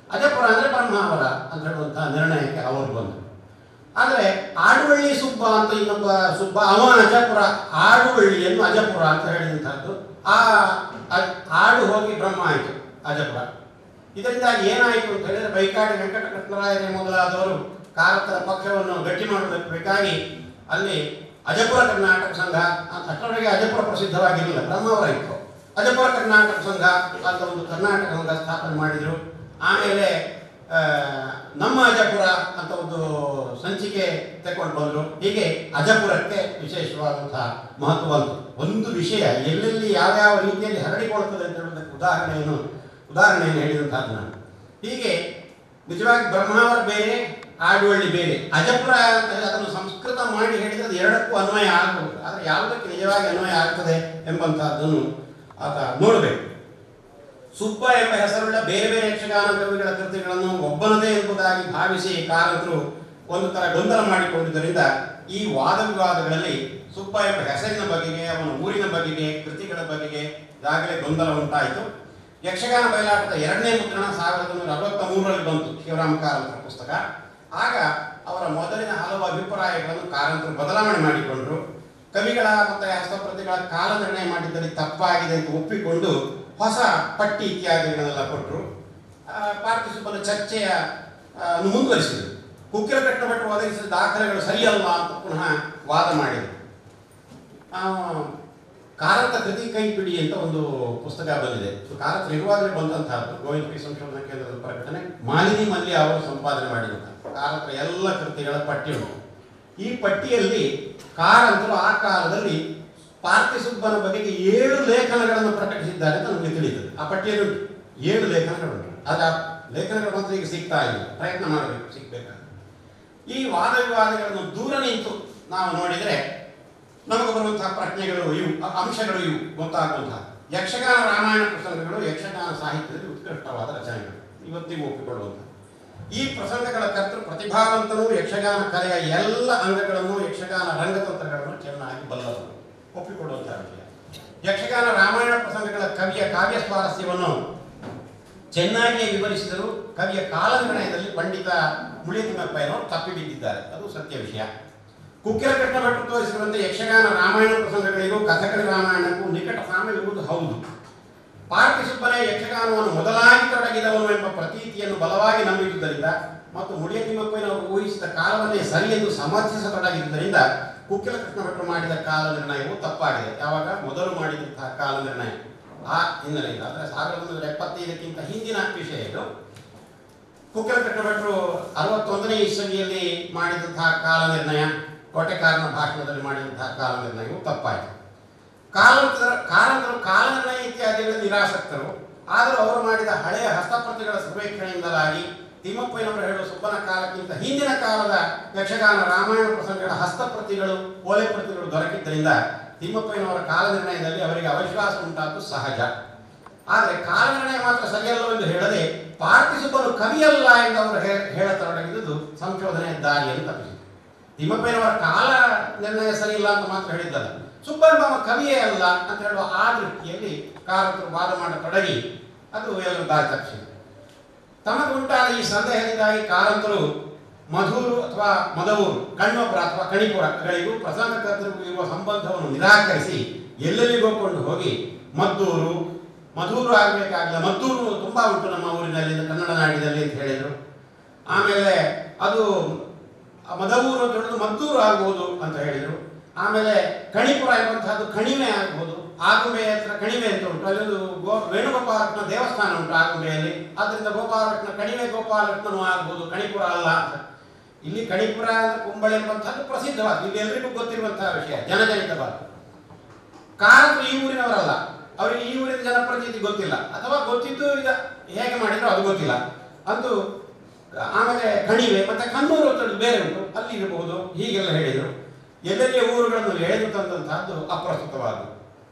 ಅಜಪುರ ಅಂದರೆ ಬ್ರಹ್ಮಾವರ ಅಂತ ಹೇಳುವಂತಹ ನಿರ್ಣಯಕ್ಕೆ ಅವರು ಬಂದರು. ಆದರೆ ಆಡುವಳ್ಳಿ ಸುಬ್ಬ ಅಂತ ಇನ್ನೊಬ್ಬ ಸುಬ್ಬ, ಅವ ಅಜಪುರ, ಆಡುವಳ್ಳಿಯನ್ನು ಅಜಪುರ ಅಂತ ಹೇಳಿದಂಥದ್ದು. ಆ ಆಡು ಹೋಗಿ ಬ್ರಹ್ಮ ಆಯಿತು ಅಜಪುರ. ಇದರಿಂದಾಗಿ ಏನಾಯಿತು ಅಂತ ಹೇಳಿದರೆ ಬೈಕಾಡಿ ವೆಂಕಟಕೃಷ್ಣರಾಯರೇ ಮೊದಲಾದವರು ಕಾರತರ ಪಕ್ಷವನ್ನು ಗಟ್ಟಿ ಮಾಡೋದಕ್ಕೆ ಬೇಕಾಗಿ ಅಲ್ಲಿ ಅಜಪುರ ಕರ್ನಾಟಕ ಸಂಘ ಅಂತ, ಅಷ್ಟರೊಳಗೆ ಅಜಪುರ ಪ್ರಸಿದ್ಧವಾಗಿರಲಿಲ್ಲ, ಬ್ರಹ್ಮಾವರ ಇತ್ತು. ಅಜಪುರ ಕರ್ನಾಟಕ ಸಂಘ ಅಂತ ಒಂದು ಕರ್ನಾಟಕ ಸಂಘ ಸ್ಥಾಪನೆ ಮಾಡಿದರು. ಆಮೇಲೆ ನಮ್ಮ ಅಜಪುರ ಅಂತ ಒಂದು ಸಂಚಿಕೆ ತಗೊಂಡು ಬಂದರು. ಹೀಗೆ ಅಜಪುರಕ್ಕೆ ವಿಶೇಷವಾದಂತಹ ಮಹತ್ವ ಬಂತು. ಒಂದು ವಿಷಯ ಎಲ್ಲೆಲ್ಲಿ ಯಾವ್ಯಾವ ರೀತಿಯಲ್ಲಿ ಹರಡಿಕೊಳ್ತದೆ ಅಂತ ಹೇಳೋದಕ್ಕೆ ಉದಾಹರಣೆಯನ್ನು ಹೇಳಿದಂಥದ್ದು ನಾನು. ಹೀಗೆ ನಿಜವಾಗಿ ಬ್ರಹ್ಮಾವರ ಬೇರೆ, ಆಡುವಳ್ಳಿ ಬೇರೆ. ಅಜಪುರ ಅಂತ ಹೇಳಿ ಅದನ್ನು ಸಂಸ್ಕೃತ ಮಾಡಿ ಹೇಳಿದರೆ ಅದು ಎರಡಕ್ಕೂ ಅನ್ವಯ ಆಗಬಹುದು. ಆದರೆ ಯಾವುದಕ್ಕೆ ನಿಜವಾಗಿ ಅನ್ವಯ ಆಗ್ತದೆ ಎಂಬಂತಹದ್ದನ್ನು ಆತ ನೋಡಬೇಕು. ಸುಬ್ಬ ಎಂಬ ಹೆಸರುಳ್ಳ ಬೇರೆ ಬೇರೆ ಯಕ್ಷಗಾನ ಕವಿಗಳ ಕೃತಿಗಳನ್ನು ಒಬ್ಬನದೇ ಎಂಬುದಾಗಿ ಭಾವಿಸಿ ಕಾರಂತರು ಒಂದು ಥರ ಗೊಂದಲ ಮಾಡಿಕೊಂಡಿದ್ದರಿಂದ ಈ ವಾದ ವಿವಾದಗಳಲ್ಲಿ ಸುಬ್ಬ ಎಂಬ ಹೆಸರಿನ ಬಗೆಗೆ, ಅವನ ಊರಿನ ಬಗೆಗೆ, ಕೃತಿಗಳ ಬಗೆಗೆ ಈಗಾಗಲೇ ಗೊಂದಲ ಉಂಟಾಯಿತು. ಯಕ್ಷಗಾನ ಬಯಲಾಟದ 2ನೇ ಮುದ್ರಣ 1963ರಲ್ಲಿ ಬಂತು, ಶಿವರಾಮ ಕಾರಂತರ ಪುಸ್ತಕ. ಆಗ ಅವರ ಮೊದಲಿನ ಹಲವು ಅಭಿಪ್ರಾಯಗಳನ್ನು ಕಾರಂತರು ಬದಲಾವಣೆ ಮಾಡಿಕೊಂಡರು. ಕವಿಗಳ ಮತ್ತು ಹಸ್ತಪ್ರತಿಗಳ ಕಾಲ ನಿರ್ಣಯ ಮಾಡಿದ್ದಲ್ಲಿ ತಪ್ಪಾಗಿದೆ ಅಂತ ಒಪ್ಪಿಕೊಂಡು ಹೊಸ ಪಟ್ಟಿ ಇತ್ಯಾದಿಗಳನ್ನೆಲ್ಲ ಕೊಟ್ಟರು. ಪಾರ್ಥಿಸುಬ್ಬನ ಚರ್ಚೆಯ ಮುಂದುವರಿಸಿದರು. ಕುಕ್ಕಿಲಕೃಷ್ಣ ಭಟ್ರು ಒದಗಿಸಿದ ದಾಖಲೆಗಳು ಸರಿಯಲ್ಲ ಅಂತ ಪುನಃ ವಾದ ಮಾಡಿದರು. ಕಾರಂತ ಕೃತಿ ಕೈಪಿಡಿ ಅಂತ ಒಂದು ಪುಸ್ತಕ ಬಂದಿದೆ. ಕಾರಂತ ಇರುವಾಗಲೇ ಬಂದಂತಹದ್ದು, ಗೋವಿಂದ ಪಿ ಸಂಶೋಧನಾ ಕೇಂದ್ರದ ಪ್ರಕಟಣೆ. ಮಾಲಿನಿ ಮಲ್ಲಿ ಅವರು ಸಂಪಾದನೆ ಮಾಡಿದಂಥ ಕಾರಂತರ ಎಲ್ಲ ಕೃತಿಗಳ ಪಟ್ಟಿ ಉಂಟು. ಈ ಪಟ್ಟಿಯಲ್ಲಿ ಕಾರಂತರು ಆ ಕಾಲದಲ್ಲಿ ಪಾರ್ಥಿಸುಬ್ಬನ ಬಗೆಗೆ 7 ಲೇಖನಗಳನ್ನು ಪ್ರಕಟಿಸಿದ್ದಾರೆ ಅಂತ ನಮಗೆ ತಿಳಿಯುತ್ತದೆ. ಆ ಪಟ್ಟಿಯಲ್ಲಿ 7 ಲೇಖನಗಳುಂಟು. ಆದರೆ ಆ ಲೇಖನಗಳು ಮಾತ್ರ ಈಗ ಸಿಗ್ತಾ ಇಲ್ಲ, ಪ್ರಯತ್ನ ಮಾಡಬೇಕು ಸಿಗ್ಬೇಕಾದ್ರೆ. ಈ ವಾದ ವಿವಾದಗಳನ್ನು ದೂರ ನಿಂತು ನಾವು ನೋಡಿದರೆ ನಮಗೆ ಬರುವಂತಹ ಪ್ರಶ್ನೆಗಳು ಇವು, ಅಂಶಗಳು ಇವು ಗೊತ್ತಾಗುವಂತಹ. ಯಕ್ಷಗಾನ ರಾಮಾಯಣ ಪ್ರಸಂಗಗಳು ಯಕ್ಷಗಾನ ಸಾಹಿತ್ಯದಲ್ಲಿ ಉತ್ಕೃಷ್ಟವಾದ ರಚನೆಗಳು, ಇವತ್ತಿಗೂ ಒಪ್ಪಿಕೊಳ್ಳುವಂತಹ. ಈ ಪ್ರಸಂಗಗಳ ಕರ್ತೃ ಪ್ರತಿಭಾವಂತನು, ಯಕ್ಷಗಾನ ಕಲೆಯ ಎಲ್ಲ ಅಂಗಗಳನ್ನು, ಯಕ್ಷಗಾನ ರಂಗತಂತ್ರಗಳನ್ನು ಚೆನ್ನಾಗಿ ಬಲ್ಲವರು, ಒಪ್ಪಿಕೊಳ್ಳುವಂತಹ ವಿಷಯ. ಯಕ್ಷಗಾನ ರಾಮಾಯಣ ಪ್ರಸಂಗಗಳ ಕವಿಯ ಕಾವ್ಯ ಸ್ವಾರಸ್ಯವನ್ನು ಚೆನ್ನಾಗಿಯೇ ವಿವರಿಸಿದರು. ಕವಿಯ ಕಾಲನಿರ್ಣಯದಲ್ಲಿ ಪಂಡಿತ ಮುಳಿತಿಮ್ಮಪ್ಪಯ್ಯನವರು ತಪ್ಪಿ ಬಿದ್ದಿದ್ದಾರೆ, ಅದು ಸತ್ಯ ವಿಷಯ. ಕುಕ್ಕಿಲಕೃಷ್ಣ ಭಟ್ರು ತೋರಿಸಿರುವಂತೆ ಯಕ್ಷಗಾನ ರಾಮಾಯಣ ಪ್ರಸಂಗಗಳಿಗೂ ಕಥಕಳಿ ರಾಮಾಯಣಕ್ಕೂ ನಿಕಟ ಸಾಮ್ಯವಿರುವುದು ಹೌದು. ಪಾರ್ಥಿಸುಬ್ಬನೇ ಯಕ್ಷಗಾನವನ್ನು ಮೊದಲಾಗಿ ತೊಡಗಿದವನು ಎಂಬ ಪ್ರತೀತಿಯನ್ನು ಬಲವಾಗಿ ನಂಬಿದ್ದುದರಿಂದ ಮತ್ತು ಮುಳಿಯತಿಮ್ಮಪ್ಪಯ್ಯನವರು ಊಹಿಸಿದ ಕಾಲವನ್ನೇ ಸರಿ ಎಂದು ಸಮರ್ಥಿಸತೊಡಗಿದ್ದರಿಂದ ಕುಕ್ಕಿಲಕೃಷ್ಣ ಭಟ್ರು ಮಾಡಿದ ಕಾಲ ನಿರ್ಣಯವು ತಪ್ಪಾಗಿದೆ. ಯಾವಾಗ ಮೊದಲು ಮಾಡಿದಂತಹ ಕಾಲ ನಿರ್ಣಯ ಆ ಹಿನ್ನೆಲೆಯಿಂದ, ಅಂದರೆ 1975ಕ್ಕಿಂತ ಹಿಂದಿನ ವಿಷಯ ಇದು. ಕುಕ್ಕಿಲಕೃಷ್ಣ ಭಟ್ರು 61ನೇ ಇಸವಿಯಲ್ಲಿ ಮಾಡಿದಂತಹ ಕಾಲ ನಿರ್ಣಯ, ಕೋಟೆಕಾರನ ಭಾಷಣದಲ್ಲಿ ಮಾಡಿದಂತಹ ಕಾಲ ನಿರ್ಣಯವು ತಪ್ಪಾಯಿತು. ಕಾರಂತರು ಕಾಲ ನಿರ್ಣಯ ಇತ್ಯಾದಿಗಳ ನಿರಾಸಕ್ತರು. ಆದರೂ ಅವರು ಮಾಡಿದ ಹಳೆಯ ಹಸ್ತಪ್ರತಿಗಳ ಸರ್ವೇಕ್ಷಣೆಯಿಂದಲಾಗಿ ತಿಮ್ಮಪ್ಪಯ್ಯನವರು ಹೇಳುವ ಸುಬ್ಬನ ಕಾಲಕ್ಕಿಂತ ಹಿಂದಿನ ಕಾಲದ ಯಕ್ಷಗಾನ ರಾಮಾಯಣ ಪ್ರಸಂಗಗಳ ಹಸ್ತಪ್ರತಿಗಳು, ಓಲೆ ಪ್ರತಿಗಳು ದೊರಕಿದ್ದರಿಂದ ತಿಮ್ಮಪ್ಪಯ್ಯನವರ ಕಾಲ ನಿರ್ಣಯದಲ್ಲಿ ಅವರಿಗೆ ಅವಿಶ್ವಾಸ ಉಂಟಾದ್ದು ಸಹಜ. ಆದರೆ ಕಾಲ ನಿರ್ಣಯ ಮಾತ್ರ ಸರಿಯಲ್ಲವೆಂದು ಹೇಳದೆ ಪಾರ್ಥಿಸುಬ್ಬನು ಕವಿಯಲ್ಲ ಎಂದು ಅವರು ಹೇಳತೊಡಗಿದುದು ಸಂಶೋಧನೆಯ ದಾರಿಯನ್ನು ತಪ್ಪಿಸಿತು. ತಿಮ್ಮಪ್ಪಯ್ಯನವರ ಕಾಲ ನಿರ್ಣಯ ಸರಿ ಇಲ್ಲ ಅಂತ ಮಾತ್ರ ಹೇಳಿದ್ದಲ್ಲ, ಸುಬ್ಬನ ಕವಿಯೇ ಅಲ್ಲ ಅಂತ ಹೇಳುವ ಆ ದೃಷ್ಟಿಯಲ್ಲಿ ಕಾರಂತರು ವಾದ ಮಾಡತೊಡಗಿ ಅದು ಎಲ್ಲರೂ ದಾರಿ ತಪ್ಪಿಸಿದರು. ತಮಗುಂಟಾದ ಈ ಸಂದೇಹದಿಂದಾಗಿ ಕಾರಂತರು ಮಧೂರು ಅಥವಾ ಮದವೂರು, ಕಣ್ವಪುರ ಅಥವಾ ಕಣಿಪುರಗಳಿಗೂ ಪ್ರಸಂಗಕರ್ತರಿಗೂ ಇರುವ ಸಂಬಂಧವನ್ನು ನಿರಾಕರಿಸಿ ಎಲ್ಲೆಲ್ಲಿಗೂ ಕೊಂಡು ಹೋಗಿ ಮಧೂರು ಆಗಬೇಕಾಗಿಲ್ಲ, ಮದ್ದೂರು ತುಂಬ ಉಂಟು ನಮ್ಮ ಊರಿನಲ್ಲಿ, ಕನ್ನಡ ನಾಡಿನಲ್ಲಿ ಅಂತ ಹೇಳಿದರು. ಆಮೇಲೆ ಅದು ಮದವೂರು ಅಂತ ಹೇಳಿದ್ರು ಮದ್ದೂರು ಆಗ್ಬೋದು ಅಂತ ಹೇಳಿದರು. ಆಮೇಲೆ ಕಣಿಪುರ ಎಂಬಂತಹದ್ದು ಕಣಿವೆ ಆಗ್ಬೋದು, ಆಗುಂಬೆ ಹತ್ರ ಕಣಿವೆ ಅಂತ ಉಂಟು, ಅಲ್ಲೊಂದು ವೇಣುಗೋಪಾಲಕೃಷ್ಣ ದೇವಸ್ಥಾನ ಉಂಟು ಆಗುಂಬೆಯಲ್ಲಿ, ಆದ್ದರಿಂದ ಗೋಪಾಲಕೃಷ್ಣ ಕಣಿವೆ ಗೋಪಾಲಕೃಷ್ಣನೂ ಆಗ್ಬೋದು, ಕಣಿಪುರ ಅಲ್ಲ ಅಂತ. ಇಲ್ಲಿ ಕಣಿಪುರ ಕುಂಬಳೆ ಎಂಬಂತಹದ್ದು ಪ್ರಸಿದ್ಧವಾದ, ಇಲ್ಲಿ ಎಲ್ಲರಿಗೂ ಗೊತ್ತಿರುವಂತಹ ವಿಷಯ, ಜನಜನಿತವಾದ. ಕಾರಂತರು ಈ ಊರಿನವರಲ್ಲ, ಅವರಿಗೆ ಈ ಊರಿನ ಜನಪ್ರತಿನಿಧಿ ಗೊತ್ತಿಲ್ಲ, ಅಥವಾ ಗೊತ್ತಿದ್ದು ಈಗ ಹೇಗೆ ಮಾಡಿದ್ರು ಅದು ಗೊತ್ತಿಲ್ಲ. ಅದು ಆಮೇಲೆ ಕಣಿವೆ ಮತ್ತು ಕಣ್ಣೂರು ಅಂತ ಬೇರೆ ಉಂಟು, ಅಲ್ಲಿ ಇರಬಹುದು, ಹೀಗೆಲ್ಲ ಹೇಳಿದರು. ಎಲ್ಲೆಲ್ಲಿಯ ಊರುಗಳನ್ನು ಎಳೆದು ತಂದಂತಹದ್ದು ಅಪ್ರಸ್ತುತವಾದದ್ದು.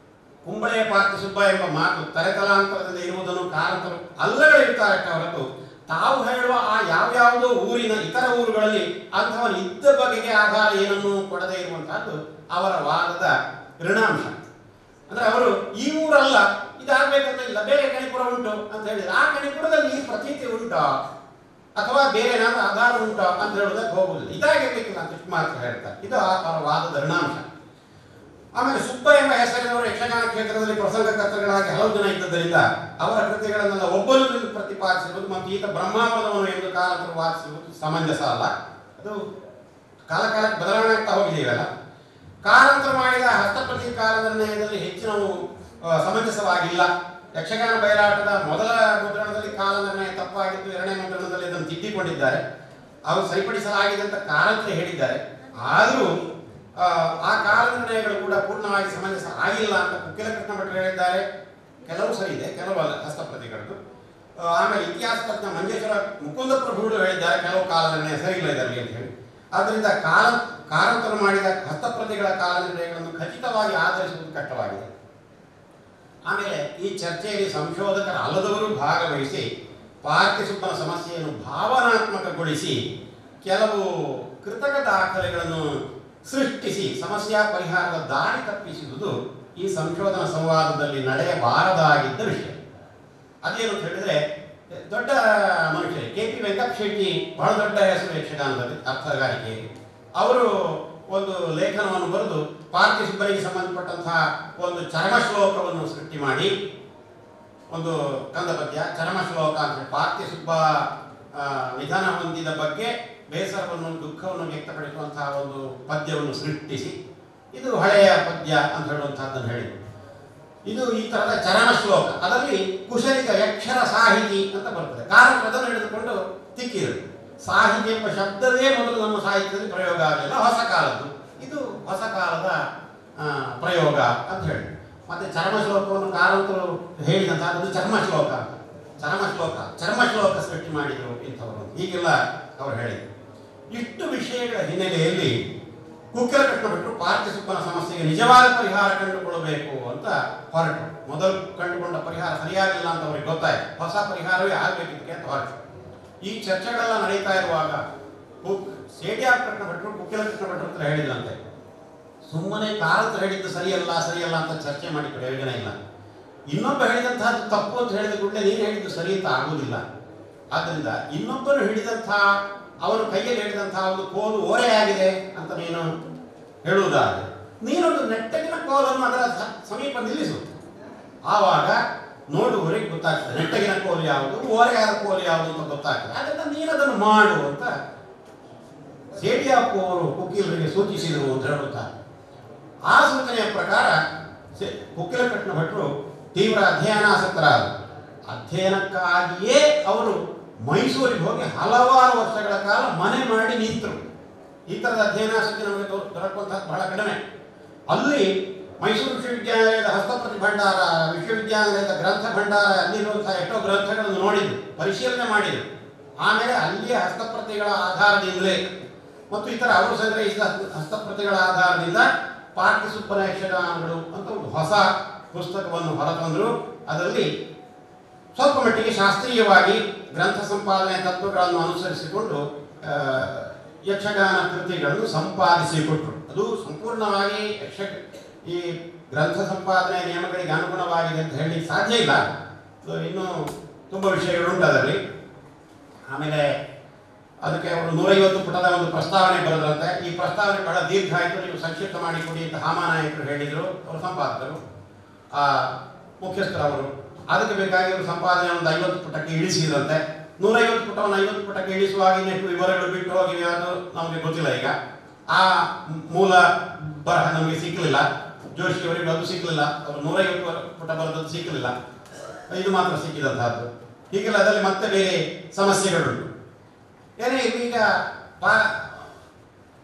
ಕುಂಬಳೆಯ ಪಾರ್ಥಿಸುಬ್ಬ ಎಂಬ ಮಾತು ತಲೆತಲಾಂತರದಿಂದ ಇರುವುದನ್ನು ಕಾರಂತರು ಅಲ್ಲಗಳಿರ್ತಾರೆ ಹೊರತು ತಾವು ಹೇಳುವ ಆ ಯಾವ್ಯಾವುದೋ ಊರಿನ ಇತರ ಊರುಗಳಲ್ಲಿ ಅಂಥವನು ಇದ್ದ ಬಗೆಗೆ ಆಧಾರ ಏನನ್ನೂ ಕೊಡದೇ ಇರುವಂತಹದ್ದು ಅವರ ವಾದದ ಋಣಾಂಶ. ಅಂದರೆ ಅವರು ಈ ಊರಲ್ಲ, ಇದಾಗಬೇಕಂತ ಇಲ್ಲ, ಬೇರೆ ಕಣಿಪುರ ಉಂಟು ಅಂತ ಹೇಳಿದ್ರೆ ಆ ಕಣಿಪುರದಲ್ಲಿ ಈ ಪ್ರತೀತಿ ಉಂಟಾ ಅಥವಾ ಬೇರೆ ಏನಾದರೂ ಆಧಾರ ಉಂಟಾ ಅಂತ ಹೇಳೋದಕ್ಕೆ ಹೋಗುವುದಿಲ್ಲ, ಇದಾಗಿರ್ಬೇಕಿಲ್ಲ ಅಂತ ಇಷ್ಟು ಮಾತ್ರ ಹೇಳ್ತಾರೆ. ಇದು ಅವರ ವಾದದ ಋಣಾಂಶ. ಆಮೇಲೆ ಸುಬ್ಬ ಎಂಬ ಹೆಸರಿನವರು ಯಕ್ಷಗಾನ ಕ್ಷೇತ್ರದಲ್ಲಿ ಪ್ರಸಂಗಕರ್ತಗಳಾಗಿ ಹಲವು ಜನ ಇದ್ದದರಿಂದ ಅವರ ಕೃತಿಗಳನ್ನೆಲ್ಲ ಒಬ್ಬನು ಪ್ರತಿಪಾದಿಸಿರುವುದು ಮತ್ತು ಈತ ಬ್ರಹ್ಮಾವರದವನು ಎಂದು ಕಾಲಂತರು ವಾದಿಸಿರುವುದು ಸಮಂಜಸ ಅಲ್ಲ. ಅದು ಕಾಲಕ್ಕೆ ಬದಲಾವಣೆ ಆಗ್ತಾ ಹೋಗಿದೆಯಲ್ಲ. ಕಾಲಾಂತರ ಮಾಡಿದ ಹಸ್ತಪ್ರತಿ ಕಾಲ ನಿರ್ಣಯದಲ್ಲಿ ಹೆಚ್ಚಿನವು ಸಮಂಜಸವಾಗಿಲ್ಲ. ಯಕ್ಷಗಾನ ಬಯಲಾಟದ ಮೊದಲ ಮುದ್ರಣದಲ್ಲಿ ಕಾಲ ನಿರ್ಣಯ ತಪ್ಪಾಗಿದ್ದು, ಎರಡನೇ ಮುದ್ರಣದಲ್ಲಿ ಅದನ್ನು ತಿದ್ದಿಕೊಂಡಿದ್ದಾರೆ. ಅವು ಸರಿಪಡಿಸಲಾಗಿದೆ ಅಂತ ಕಾರಂತರೇ ಹೇಳಿದ್ದಾರೆ. ಆದರೂ ಆ ಕಾಲ ನಿರ್ಣಯಗಳು ಕೂಡ ಪೂರ್ಣವಾಗಿ ಸಮಂಜಸ ಆಗಿಲ್ಲ ಅಂತ ಕುಕ್ಕೆಲಕೃಷ್ಣ ಭಟ್ರು ಹೇಳಿದ್ದಾರೆ. ಕೆಲವು ಸರಿ ಇದೆ, ಕೆಲವಲ್ಲ ಹಸ್ತಪ್ರತಿಗಳದ್ದು. ಆಮೇಲೆ ಇತಿಹಾಸ ತಜ್ಞ ಮಂಜೇಶ್ವರ ಮುಕುಂದ ಪ್ರಭುಗಳು ಹೇಳಿದ್ದಾರೆ ಕೆಲವು ಕಾಲ ನಿರ್ಣಯ ಸರಿ ಇಲ್ಲ ಇದರಲ್ಲಿ ಅಂತ ಹೇಳಿ. ಆದ್ದರಿಂದ ಕಾರಂತರು ಮಾಡಿದ ಹಸ್ತಪ್ರತಿಗಳ ಕಾಲ ನಿರ್ಣಯಗಳನ್ನು ಖಚಿತವಾಗಿ ಆಧರಿಸುವುದು ಕಷ್ಟವಾಗಿದೆ. ಆಮೇಲೆ ಈ ಚರ್ಚೆಯಲ್ಲಿ ಸಂಶೋಧಕರ ಅಲ್ಲದವರು ಭಾಗವಹಿಸಿ ಪಾರ್ಥಿಸುಬ್ಬನ ಸಮಸ್ಯೆಯನ್ನು ಭಾವನಾತ್ಮಕಗೊಳಿಸಿ ಕೆಲವು ಕೃತಕ ದಾಖಲೆಗಳನ್ನು ಸೃಷ್ಟಿಸಿ ಸಮಸ್ಯಾ ಪರಿಹಾರದ ದಾರಿ ತಪ್ಪಿಸುವುದು ಈ ಸಂಶೋಧನಾ ಸಂವಾದದಲ್ಲಿ ನಡೆಯಬಾರದಾಗಿದ್ದ ವಿಷಯ. ಅದೇನು ಅಂತ ಹೇಳಿದ್ರೆ, ದೊಡ್ಡ ಮನುಷ್ಯ KP ವೆಂಕಟ ಶೆಟ್ಟಿ ಬಹಳ ದೊಡ್ಡ ಹೆಸರು ಯಕ್ಷಗಾನದಲ್ಲಿ ಅರ್ಥಗಾರಿಕೆ. ಅವರು ಒಂದು ಲೇಖನವನ್ನು ಬರೆದು ಪಾರ್ಥಿಸುಬ್ಬನಿಗೆ ಸಂಬಂಧಪಟ್ಟಂತಹ ಒಂದು ಚರಮ ಶ್ಲೋಕವನ್ನು ಸೃಷ್ಟಿ ಮಾಡಿ, ಒಂದು ಕಂದ ಪದ್ಯ ಚರಮ ಶ್ಲೋಕ ಅಂತ ಪಾರ್ಥಿಸುಬ್ಬ ನಿಧನ ಹೊಂದಿದ ಬಗ್ಗೆ ಬೇಸರವನ್ನು ದುಃಖವನ್ನು ವ್ಯಕ್ತಪಡಿಸುವಂತಹ ಒಂದು ಪದ್ಯವನ್ನು ಸೃಷ್ಟಿಸಿ, ಇದು ಹಳೆಯ ಪದ್ಯ ಅಂತ ಹೇಳುವಂತಹದ್ದನ್ನು ಹೇಳಿದರು. ಇದು ಈ ತರದ ಚರಮ ಶ್ಲೋಕ. ಅದರಲ್ಲಿ ಕುಶಲಿಕ ಯಕ್ಷರ ಸಾಹಿತಿ ಅಂತ ಬರ್ತದೆ. ಕಾರಣ ಅದನ್ನು ಹಿಡಿದುಕೊಂಡು ತಿಕ್ಕಿದರು. ಸಾಹಿತಿ ಎಂಬ ಶಬ್ದವೇ ಮೊದಲು ನಮ್ಮ ಸಾಹಿತ್ಯದಲ್ಲಿ ಪ್ರಯೋಗ ಆಗಲಿಲ್ಲ, ಹೊಸ ಕಾಲದ್ದು. ಇದು ಹೊಸ ಕಾಲದ ಪ್ರಯೋಗ ಅಂತ ಹೇಳಿ. ಮತ್ತೆ ಚರ್ಮ ಶ್ಲೋಕವನ್ನು ಕಾರಂತರು ಹೇಳಿದಂತಹ ಚರ್ಮ ಶ್ಲೋಕ ಅಂತ, ಚರ್ಮ ಶ್ಲೋಕ ಸೃಷ್ಟಿ ಮಾಡಿದರು ಇಂಥವರು, ಹೀಗೆಲ್ಲ ಅವರು ಹೇಳಿದರು. ಇಷ್ಟು ವಿಷಯಗಳ ಹಿನ್ನೆಲೆಯಲ್ಲಿ ಕುಕ್ಕೆಲಕೃಷ್ಣ ಭಟ್ರು ಪಾರ್ಥಿಸುಬ್ಬನ ಸಮಸ್ಯೆಗೆ ನಿಜವಾದ ಪರಿಹಾರ ಕಂಡುಕೊಳ್ಳಬೇಕು ಅಂತ ಹೊರಟು. ಮೊದಲು ಕಂಡುಕೊಂಡ ಪರಿಹಾರ ಸರಿಯಾಗಿಲ್ಲ ಅಂತ ಅವ್ರಿಗೆ ಗೊತ್ತಾಯ್ತು, ಹೊಸ ಪರಿಹಾರವೇ ಆಗಬೇಕಿದ್ದಕ್ಕೆ ಅಂತ ಹೊರಟು. ಈ ಚರ್ಚೆಗಳೆಲ್ಲ ನಡೀತಾ ಇರುವಾಗ ಸೇಡ್ಯಾಕೃಷ್ಣ ಭಟ್ರು ಕುಕ್ಕೆಲಕೃಷ್ಣ ಭಟ್ರು ಅಂತ ಹೇಳಿದ್ರಂತೆ, ಸುಮ್ಮನೆ ಕಾರಂತರು ಹೇಳಿದ್ದು ಸರಿಯಲ್ಲ ಅಂತ ಚರ್ಚೆ ಮಾಡಿ ಪ್ರಯೋಜನ ಇಲ್ಲ. ಇನ್ನೊಬ್ಬ ಹೇಳಿದಂತಹದ್ದು ತಪ್ಪು ಅಂತ ಹೇಳಿದ ಕೂಡಲೇ ನೀನು ಹೇಳಿದ್ದು ಸರಿ ಅಂತ ಆಗುವುದಿಲ್ಲ. ಆದ್ದರಿಂದ ಇನ್ನೊಬ್ಬರು ಹಿಡಿದಂತಹ, ಅವನು ಕೈಯಲ್ಲಿ ಹಿಡಿದಂತಹ ಒಂದು ಕೋಲು ಓರೆಯಾಗಿದೆ ಅಂತ ನೀನು ಹೇಳುವುದಾದರೆ ನೀನೊಂದು ನೆಟ್ಟಗಿನ ಕೋಲನ್ನು ಅದರ ಸಮೀಪ ನಿಲ್ಲಿಸು. ಆವಾಗ ನೋಡುವವರಿಗೆ ಗೊತ್ತಾಗ್ತದೆ ನೆಟ್ಟಗಿನ ಕೋಲು ಯಾವುದು, ಓರೆಯಾದ ಕೋಲು ಯಾವುದು ಅಂತ ಗೊತ್ತಾಗ್ತದೆ. ಅದರಿಂದ ನೀನು ಅದನ್ನು ಮಾಡು ಅಂತ ಸೇಡಿಯಾಪು ಅವರು ಕುಕ್ಕಿಲರಿಗೆ ಸೂಚಿಸಿದರು ಅಂತ ಹೇಳುತ್ತಾರೆ. ಆ ಸೂಚನೆಯ ಪ್ರಕಾರ ಕುಕ್ಕೆಲಕೃಷ್ಣ ಭಟ್ರು ತೀವ್ರ ಅಧ್ಯಯನಾಸಕ್ತರಾದರು. ಅಧ್ಯಯನಕ್ಕಾಗಿಯೇ ಅವರು ಮೈಸೂರಿಗೆ ಹೋಗಿ ಹಲವಾರು ವರ್ಷಗಳ ಕಾಲ ಮನೆ ಮಾಡಿ ನಿಂತರು. ಈ ಥರದ ಅಧ್ಯಯನಾಸಕ್ತಿ ನಮಗೆ ದೊರಕುವಂತಹ ಬಹಳ ಕಡಿಮೆ. ಅಲ್ಲಿ ಮೈಸೂರು ವಿಶ್ವವಿದ್ಯಾಲಯದ ಹಸ್ತಪ್ರತಿ ಭಂಡಾರ, ವಿಶ್ವವಿದ್ಯಾಲಯದ ಗ್ರಂಥ ಭಂಡಾರ, ಅಲ್ಲಿರುವಂತಹ ಎಷ್ಟೋ ಗ್ರಂಥಗಳನ್ನು ನೋಡಿದ್ರು, ಪರಿಶೀಲನೆ ಮಾಡಿದರು. ಆಮೇಲೆ ಅಲ್ಲಿಯ ಹಸ್ತಪ್ರತಿಗಳ ಆಧಾರದಿಂದಲೇ ಮತ್ತು ಇತರ ಅವರು ಸಂಗ್ರಹಿಸಿದ ಹಸ್ತಪ್ರತಿಗಳ ಆಧಾರದಿಂದ ಪಾರ್ಥಿಸುಬ್ಬನ ಯಕ್ಷಗಾನಗಳು ಅಂತ ಒಂದು ಹೊಸ ಪುಸ್ತಕವನ್ನು ಹೊರತಂದರು. ಅದರಲ್ಲಿ ಸ್ವಲ್ಪ ಮಟ್ಟಿಗೆ ಶಾಸ್ತ್ರೀಯವಾಗಿ ಗ್ರಂಥ ಸಂಪಾದನೆ ತತ್ವಗಳನ್ನು ಅನುಸರಿಸಿಕೊಂಡು ಯಕ್ಷಗಾನ ಕೃತಿಗಳನ್ನು ಸಂಪಾದಿಸಿಕೊಟ್ರು. ಅದು ಸಂಪೂರ್ಣವಾಗಿ ಈ ಗ್ರಂಥ ಸಂಪಾದನೆ ನಿಯಮಗಳಿಗೆ ಅನುಗುಣವಾಗಿದೆ ಅಂತ ಹೇಳಿ ಸಾಧ್ಯ ಇಲ್ಲ. ಇನ್ನೂ ತುಂಬ ವಿಷಯಗಳುಂಟು ಅದರಲ್ಲಿ. ಆಮೇಲೆ ಅದಕ್ಕೆ ಅವರು 150 ಪುಟದ ಒಂದು ಪ್ರಸ್ತಾವನೆ ಬರೆದ್ರಂತೆ. ಈ ಪ್ರಸ್ತಾವನೆ ಬಹಳ ದೀರ್ಘ ಆಯಿತು, ನೀವು ಸಂಕ್ಷಿಪ್ತ ಮಾಡಿಕೊಡಿ ಅಂತ ಹಾಮಾನಾಯಕರು ಹೇಳಿದರು. ಅವರು ಸಂಪಾದಕರು, ಆ ಮುಖ್ಯಸ್ಥರವರು. ಅದಕ್ಕೆ ಬೇಕಾಗಿ ಅವರು ಸಂಪಾದನೆ ಒಂದು 50 ಪುಟಕ್ಕೆ ಇಳಿಸಿದ್ರಂತೆ. 150 ಪುಟವನ್ನು 50 ಪುಟಕ್ಕೆ ಇಳಿಸುವಾಗ ಇನ್ನೆಷ್ಟು ವಿವರಗಳು ಬಿಟ್ಟು ಹೋಗಿವೆ ಅದು ನಮಗೆ ಗೊತ್ತಿಲ್ಲ. ಈಗ ಆ ಮೂಲ ಬರಹ ನಮಗೆ ಸಿಕ್ಕಲಿಲ್ಲ, ಜೋಶಿಯವರಿಗೆ ಅದು ಸಿಕ್ಕಲಿಲ್ಲ. ಅವರು 150 ಪುಟ ಬರೆದದ್ದು ಸಿಕ್ಕಲಿಲ್ಲ, ಇದು ಮಾತ್ರ ಸಿಕ್ಕಿದಂತಹದ್ದು. ಹೀಗೆಲ್ಲ ಅದರಲ್ಲಿ ಮತ್ತೆ ಬೇರೆ ಸಮಸ್ಯೆಗಳುಂಟು. ಏನೇ ಈಗ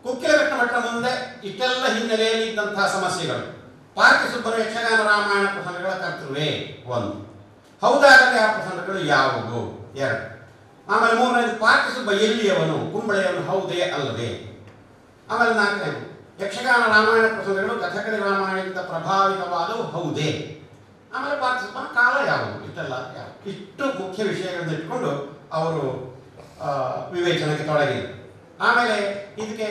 ಕುಕ್ಕೆಲಕೃಷ್ಣ ಭಟ್ರ ಮುಂದೆ ಇಷ್ಟೆಲ್ಲ ಹಿನ್ನೆಲೆಯಲ್ಲಿ ಇದ್ದಂತಹ ಸಮಸ್ಯೆಗಳು. ಪಾರ್ಥಿಸುಬ್ಬನ ಯಕ್ಷಗಾನ ರಾಮಾಯಣ ಪ್ರಸಂಗಗಳ ಕರ್ತೃವೇ ಒಂದು, ಹೌದಾಗಲೇ ಆ ಪ್ರಸಂಗಗಳು ಯಾವುವು? ಎರಡು, ಆಮೇಲೆ ಮೂರನೇದು ಪಾರ್ಥಿಸುಬ್ಬ ಎಲ್ಲಿಯವನು, ಕುಂಬಳೆಯವನು ಹೌದೇ ಅಲ್ಲವೇ. ಆಮೇಲೆ ನಾಲ್ಕನೇದು ಯಕ್ಷಗಾನ ರಾಮಾಯಣ ಪ್ರಸಂಗಗಳು ಕಥಕಳಿ ರಾಮಾಯಣದಿಂದ ಪ್ರಭಾವಿತವಾದವು ಹೌದೇ. ಆಮೇಲೆ ಪಾರ್ಥಿಸುಬ್ಬನ ಕಾಲ ಯಾವುದು, ಇಷ್ಟೆಲ್ಲ ಇಷ್ಟು ಮುಖ್ಯ ವಿಷಯಗಳನ್ನು ಇಟ್ಕೊಂಡು ಅವರು ವಿವೇಚನೆಗೆ ತೊಡಗಿದರು. ಆಮೇಲೆ ಇದಕ್ಕೆ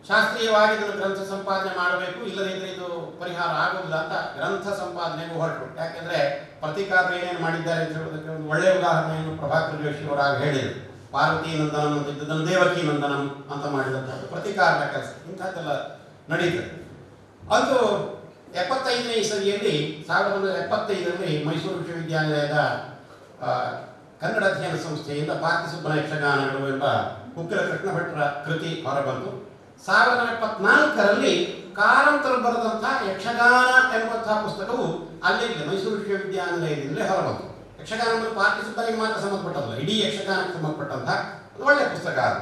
ಶಾಸ್ತ್ರೀಯವಾಗಿ ಇದನ್ನು ಗ್ರಂಥ ಸಂಪಾದನೆ ಮಾಡಬೇಕು, ಇಲ್ಲದಿದ್ದರೆ ಇದು ಪರಿಹಾರ ಆಗುವುದಿಲ್ಲ ಅಂತ ಗ್ರಂಥ ಸಂಪಾದನೆಗೂ ಹೊರಟರು. ಯಾಕೆಂದರೆ ಪ್ರತಿಕಾರರು ಏನೇನು ಮಾಡಿದ್ದಾರೆ ಅಂತ ಹೇಳೋದಕ್ಕೆ ಒಂದು ಒಳ್ಳೆಯ ಉದಾಹರಣೆಯನ್ನು ಪ್ರಭಾಕರ್ ಜೋಶಿ ಅವರಾಗ ಹೇಳಿದರು. ಪಾರ್ವತಿ ನಂದನಂ ಅಂತ ಇದ್ದದನ್ನು ದೇವಕಿ ನಂದನಂ ಅಂತ ಮಾಡಿದಂಥದ್ದು ಪ್ರತಿಕಾರದ ಕೆಲಸ. ಇಂಥದ್ದೆಲ್ಲ ನಡೀತದೆ. ಅದು 75ನೇ ಇಸವಿಯಲ್ಲಿ 1975ರಲ್ಲಿ ಮೈಸೂರು ವಿಶ್ವವಿದ್ಯಾಲಯದ ಕನ್ನಡ ಅಧ್ಯಯನ ಸಂಸ್ಥೆಯಿಂದ ಪಾರ್ಥಿಸುಬ್ಬನ ಯಕ್ಷಗಾನಗಳು ಎಂಬ ಉಕ್ಕಿಲ ಕೃಷ್ಣ ಭಟ್ರ ಕೃತಿ ಹೊರಬಂತು. 1974ರಲ್ಲಿ ಕಾರಂತರು ಬರೆದಂಥ ಯಕ್ಷಗಾನ ಎಂಬಂತಹ ಪುಸ್ತಕವು ಅಲ್ಲಿಗೆ ಮೈಸೂರು ವಿಶ್ವವಿದ್ಯಾನಿಲಯದಿಂದಲೇ ಹೊರಬಂತು. ಯಕ್ಷಗಾನ ಮತ್ತು ಪಾರ್ಥಿಸುಬ್ಬನಿಗೆ ಮಾತ್ರ ಸಂಬಂಧಪಟ್ಟಲ್ಲ, ಇಡೀ ಯಕ್ಷಗಾನಕ್ಕೆ ಸಂಬಂಧಪಟ್ಟಂತಹ ಒಂದು ಒಳ್ಳೆಯ ಪುಸ್ತಕ ಅದು.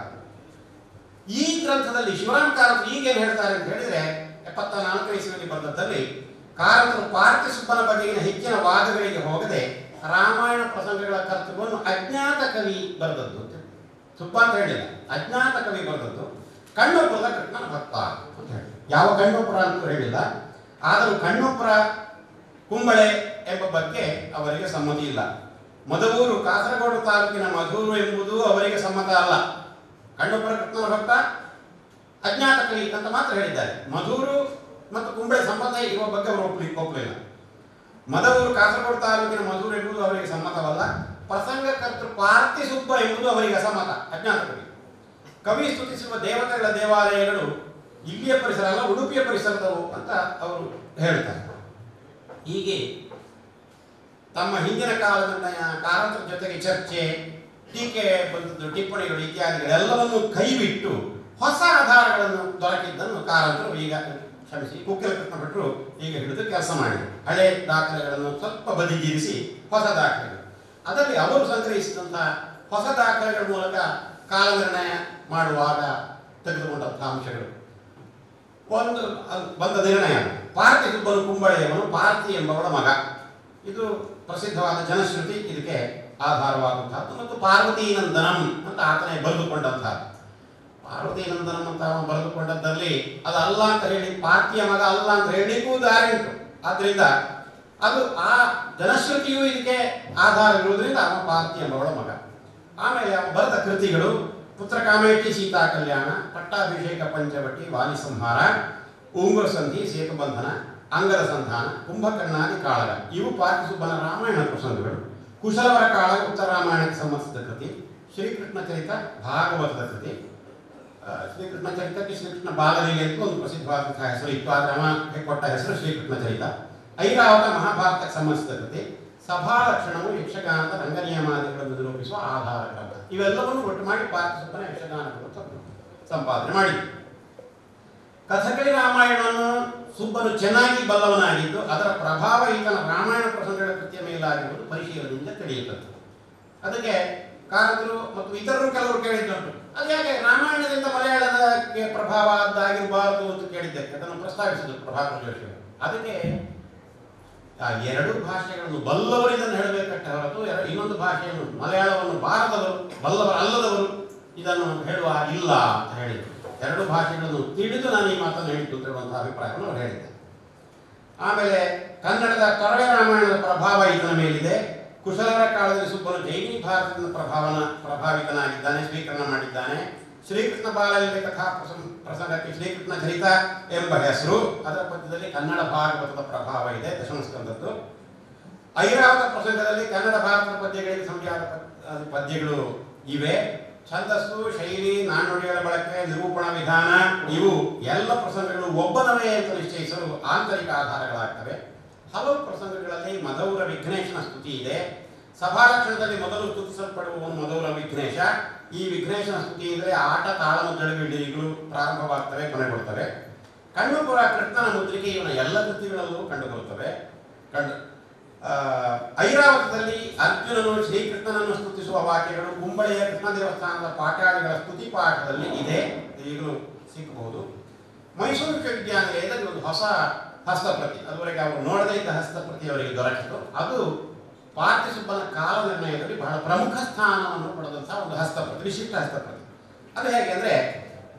ಈ ಗ್ರಂಥದಲ್ಲಿ ಶಿವರಾಮ್ ಕಾರಂತರು ಈಗೇನು ಹೇಳ್ತಾರೆ ಅಂತ ಹೇಳಿದರೆ 74ನೇ ಇಸವಿಯಲ್ಲಿ ಬಂದದ್ದಲ್ಲಿ ಕಾರಂತರು ಪಾರ್ಥಿಸುಬ್ಬನ ಬಗೆಗಿನ ಹೆಚ್ಚಿನ ವಾದಗಳಿಗೆ ಹೋಗದೆ ರಾಮಾಯಣ ಪ್ರಸಂಗಗಳ ಕರ್ತೃತ್ವವನ್ನು ಅಜ್ಞಾತ ಕವಿ ಬರೆದದ್ದು ಅಂತ. ಸುಬ್ಬ ಅಂತ ಹೇಳಿಲ್ಲ, ಅಜ್ಞಾತ ಕವಿ ಬರೆದದ್ದು. ಕಣ್ಣೊಪ್ಪುರದ ಕೃಷ್ಣನ ಭಕ್ತ ಅಂತ ಹೇಳಿ, ಯಾವ ಕಣ್ಣೊಪ್ಪುರ ಅಂತ ಹೇಳಿಲ್ಲ. ಆದರೂ ಕಣ್ಣೊಪ್ಪುರ ಕುಂಬಳೆ ಎಂಬ ಬಗ್ಗೆ ಅವರಿಗೆ ಸಮ್ಮತಿ ಇಲ್ಲ. ಮದವೂರು ಕಾಸರಗೋಡು ತಾಲೂಕಿನ ಮಧೂರು ಎಂಬುದು ಅವರಿಗೆ ಸಮ್ಮತ ಅಲ್ಲ. ಕಣ್ಣೊಪ್ಪುರ ಕೃಷ್ಣನ ಭಕ್ತ ಅಜ್ಞಾತ ಕವಿ ಅಂತ ಮಾತ್ರ ಹೇಳಿದ್ದಾರೆ. ಮಧೂರು ಮತ್ತು ಕುಂಬಳೆ ಸಂಬಂಧ ಇರುವ ಬಗ್ಗೆ ಅವರು ಒಪ್ಪಲಿಲ್ಲ. ಮದವೂರು ಕಾಸರಗೋಡು ತಾಲೂಕಿನ ಮಧೂರು ಎಂಬುದು ಅವರಿಗೆ ಸಮ್ಮತವಲ್ಲ. ಪ್ರಸಂಗಕರ್ತೃ ಪಾರ್ಥಿಸುಬ್ಬ ಎಂಬುದು ಅವರಿಗೆ ಅಸಮ್ಮತ, ಅಜ್ಞಾತ ಕವಿ. ಕವಿ ಸ್ತುತಿಸುವ ದೇವತೆಗಳ ದೇವಾಲಯಗಳು ಇಲ್ಲಿಯ ಪರಿಸರ ಅಲ್ಲ, ಉಡುಪಿಯ ಪರಿಸರದವು ಅಂತ ಅವರು ಹೇಳ್ತಾರೆ. ಹೀಗೆ ತಮ್ಮ ಹಿಂದಿನ ಕಾಲದ ಕಾರಂತರ ಜೊತೆಗೆ ಚರ್ಚೆ, ಟೀಕೆ ಬಂದದ್ದು, ಟಿಪ್ಪಣಿಗಳು ಇತ್ಯಾದಿಗಳೆಲ್ಲವನ್ನು ಕೈಬಿಟ್ಟು ಹೊಸ ಆಧಾರಗಳನ್ನು ದೊರಕಿದ್ದನ್ನು ಕಾರಂತರು ಈಗ ಉಕ್ಕಿಲ ಕೃಷ್ಣ ಭಟ್ರು ಈಗ ಹಿಡಿದು ಕೆಲಸ ಮಾಡಿದರು. ಹಳೆ ದಾಖಲೆಗಳನ್ನು ಸ್ವಲ್ಪ ಬದಿಗಿರಿಸಿ ಹೊಸ ದಾಖಲೆಗಳು, ಅದರಲ್ಲಿ ಅವರು ಸಂಗ್ರಹಿಸಿದಂತಹ ಹೊಸ ದಾಖಲೆಗಳ ಮೂಲಕ ಕಾಲ ನಿರ್ಣಯ ಮಾಡುವಾಗ ತೆಗೆದುಕೊಂಡಂತಹ ಅಂಶಗಳು. ಒಂದು ಬಂದ ನಿರ್ಣಯ, ಪಾರ್ಥಿಸುಬ್ಬನು ಕುಂಬಳೆಯವನು ಪಾರ್ಥಿ ಎಂಬವಳ ಮಗ. ಇದು ಪ್ರಸಿದ್ಧವಾದ ಜನಶ್ರುತಿ, ಇದಕ್ಕೆ ಆಧಾರವಾದಂತಹದ್ದು. ಮತ್ತು ಪಾರ್ವತಿ ನಂದನಂ ಅಂತ ಆತನೇ ಬರೆದುಕೊಂಡಂತಹದ್ದು. ಪಾರ್ವತಿ ನಂದನಂ ಅಂತ ಬರೆದುಕೊಂಡದ್ದಲ್ಲಿ ಅದು ಅಲ್ಲ ಅಂತ ಹೇಳಿ, ಪಾರ್ಥಿಯ ಮಗ ಅಲ್ಲ ಅಂತ ಹೇಳಿಗೂ ದಾರಿ ಉಂಟು. ಆದ್ದರಿಂದ ಅದು ಆ ಜನಶ್ರುತಿಯು ಇದಕ್ಕೆ ಆಧಾರವಿರುವುದರಿಂದ ಅವ ಪಾರ್ಥಿ ಎಂಬವಳ ಮಗ. ಆಮೇಲೆ ಅವ ಬರೆದ ಕೃತಿಗಳು ಪುತ್ರಕಾಮೇಟಿ, ಸೀತಾ ಕಲ್ಯಾಣ, ಪಟ್ಟಾಭಿಷೇಕ ಪಂಚವಟಿ, ವಾಲಿ ಸಂಹಾರ, ಉಂಗುರ ಸಂಧಿ, ಸೇತುಬಂಧನ, ಅಂಗದ ಸಂಧಾನ, ಕುಂಭಕರ್ಣಾದಿ ಕಾಳಗ ಇವು ಪಾರ್ಥಿಸುಬ್ಬನ ರಾಮಾಯಣ ಪ್ರಸಂಗಗಳು. ಕುಶಲವರ ಕಾಳಗ ಉತ್ತರ ರಾಮಾಯಣಕ್ಕೆ ಸಂಬಂಧಿಸಿದ ಕೃತಿ. ಶ್ರೀಕೃಷ್ಣ ಚರಿತ ಭಾಗವತದ ಕೃತಿ. ಶ್ರೀಕೃಷ್ಣ ಚರಿತಕ್ಕೆ ಶ್ರೀಕೃಷ್ಣ ಬಾಲಲೀಲೆ ಅಂತ ಒಂದು ಪ್ರಸಿದ್ಧವಾದಂತಹ ಹೆಸರು ಇತ್ತು, ಆದರೆ ಅವನಿಗೆ ಕೊಟ್ಟ ಹೆಸರು ಶ್ರೀಕೃಷ್ಣ ಚರಿತ. ಐರಾವತ ಮಹಾಭಾರತಕ್ಕೆ ಸಂಬಂಧಿಸಿದ ಕೃತಿ. ಸಭಾಲಕ್ಷಣವು ಯಕ್ಷಗಾನದ ರಂಗನಿಯಮಾದಿಗಳನ್ನು ನಿರೂಪಿಸುವ ಆಧಾರ ಗ್ರಂಥ. ಇವೆಲ್ಲವನ್ನು ಒಟ್ಟು ಮಾಡಿ ಪಾರ್ಥಿಸುಬ್ಬನ ಯಕ್ಷಗಾನವನ್ನು ಸಂಪಾದನೆ ಮಾಡಿದರು. ಕಥಕಳಿ ರಾಮಾಯಣವನ್ನು ಸುಬ್ಬನು ಚೆನ್ನಾಗಿ ಬಲ್ಲವನಾಗಿದ್ದು ಅದರ ಪ್ರಭಾವ ಈತನ ರಾಮಾಯಣ ಪ್ರಸಂಗಗಳ ಕೃತಿಯ ಮೇಲಾಗಿರುವುದು ಪರಿಶೀಲನೆಯಿಂದ ತಿಳಿಯುತ್ತದೆ. ಅದಕ್ಕೆ ಕಾರಂತರು ಮತ್ತು ಇತರರು ಕೆಲವರು ಕೇಳಿದ್ದುಂಟು, ಅದು ಯಾಕೆ ರಾಮಾಯಣದಿಂದ ಮಲಯಾಳದಕ್ಕೆ ಪ್ರಭಾವ ಅದಾಗಿರಬಾರದು ಅಂತ ಕೇಳಿದ್ದಕ್ಕೆ ಅದನ್ನು ಪ್ರಸ್ತಾವಿಸಿದರು ಪ್ರಭಾಕರ್ ಜೋಶಿ. ಅದಕ್ಕೆ ಆ ಎರಡು ಭಾಷೆಗಳನ್ನು ಬಲ್ಲವರು ಇದನ್ನು ಹೇಳಬೇಕಷ್ಟೇ ಹೊರತು ಇನ್ನೊಂದು ಭಾಷೆಯನ್ನು, ಮಲಯಾಳವನ್ನು ಬಾರದವರು, ಬಲ್ಲವರಲ್ಲದವರು ಇದನ್ನು ಹೇಳುವ ಇಲ್ಲ ಅಂತ ಹೇಳಿದರು. ಎರಡು ಭಾಷೆಗಳನ್ನು ತಿಳಿದು ನಾನು ಈ ಮಾತನ್ನು ಹೇಳಿದ್ದು ಅಂತೇಳುವಂತಹ ಅಭಿಪ್ರಾಯವನ್ನು ಅವರು ಹೇಳಿದ್ದಾರೆ. ಆಮೇಲೆ ಕನ್ನಡದ ತೊರವೆ ರಾಮಾಯಣದ ಪ್ರಭಾವ ಈತನ ಮೇಲಿದೆ. ಕುಶಲರ ಕಾಲದಲ್ಲಿ ಸುಬ್ಬನು ಜೈನಿ ಭಾರತದ ಪ್ರಭಾವಿತನಾಗಿದ್ದಾನೆ, ಸ್ವೀಕರಣ ಮಾಡಿದ್ದಾನೆ. ಶ್ರೀಕೃಷ್ಣ ಬಾಲಲೀಲೆ ಕಥಾ ಪ್ರಸಂಗಕ್ಕೆ ಶ್ರೀಕೃಷ್ಣ ಚರಿತ ಎಂಬ ಹೆಸರು. ಅದರ ಪದ್ಯದಲ್ಲಿ ಕನ್ನಡ ಭಾಗವತದ ಪ್ರಭಾವ ಇದೆ, ದಶಮಸ್ಕಂದದ್ದು. ಐರಾವತ ಪ್ರಸಂಗದಲ್ಲಿ ಕನ್ನಡ ಭಾರತದ ಪದ್ಯಗಳಿಗೆ ಸಂಖ್ಯಾತ ಪದ್ಯಗಳು ಇವೆ. ಛಂದಸ್ಸು, ಶೈಲಿ, ನಾಣ್ಣುಡಿಗಳ ಬಳಕೆ, ನಿರೂಪಣಾ ವಿಧಾನ ಇವು ಎಲ್ಲ ಪ್ರಸಂಗಗಳು ಒಬ್ಬನವೇ ಅಂತ ನಿಶ್ಚಯಿಸಲು ಆಂತರಿಕ ಆಧಾರಗಳಾಗ್ತವೆ. ಹಲವು ಪ್ರಸಂಗಗಳಲ್ಲಿ ಮದೌರ ವಿಘ್ನೇಶನ ಸ್ತುತಿ ಇದೆ. ಸಭಾಲಕ್ಷಣದಲ್ಲಿ ಮೊದಲು ಸ್ತುತಿಸಲ್ಪಡುವವನು ಮದೌರ ವಿಘ್ನೇಶ. ಈ ವಿಘ್ನೇಶನ ಸ್ತುತಿ ಅಂದರೆ ಆಟ, ತಾಳಮ, ಜಳಗಿಳಿಗಳು ಪ್ರಾರಂಭವಾಗ್ತವೆ, ಕೊನೆಗೊಳ್ತವೆ. ಕಣ್ಣುಪುರ ಕೃಷ್ಣನ ಮುದ್ರಿಕೆ ಇವನ ಎಲ್ಲ ಕೃತಿಗಳಲ್ಲೂ ಕಂಡುಬರುತ್ತವೆ. ಐರಾವತದಲ್ಲಿ ಅರ್ಜುನನು ಶ್ರೀಕೃಷ್ಣನನ್ನು ಸ್ತುತಿಸುವ ವಾಕ್ಯಗಳು ಕುಂಬಳೆಯ ಕೃಷ್ಣ ದೇವಸ್ಥಾನದ ಪಾಠಾದಿಗಳ ಸ್ತುತಿ ಪಾಠದಲ್ಲಿ ಇದೆ, ಈಗಲೂ ಸಿಕ್ಕಬಹುದು. ಮೈಸೂರು ವಿಶ್ವವಿದ್ಯಾನಿಲಯದಲ್ಲಿ ಒಂದು ಹೊಸ ಹಸ್ತಪ್ರತಿ, ಅದುವರೆಗೆ ಅವರು ನೋಡದೇ ಇದ್ದ ಹಸ್ತಪ್ರತಿ ಅವರಿಗೆ ದೊರಕಿತು. ಅದು ಪಾರ್ಥಿಸುಬ್ಬನ ಕಾಲ ನಿರ್ಣಯದಲ್ಲಿ ಬಹಳ ಪ್ರಮುಖ ಸ್ಥಾನವನ್ನು ಪಡೆದಂತಹ ಒಂದು ಹಸ್ತಪ್ರತಿ, ವಿಶಿಷ್ಟ ಹಸ್ತಪ್ರತಿ. ಅದು ಹೇಗೆ ಅಂದರೆ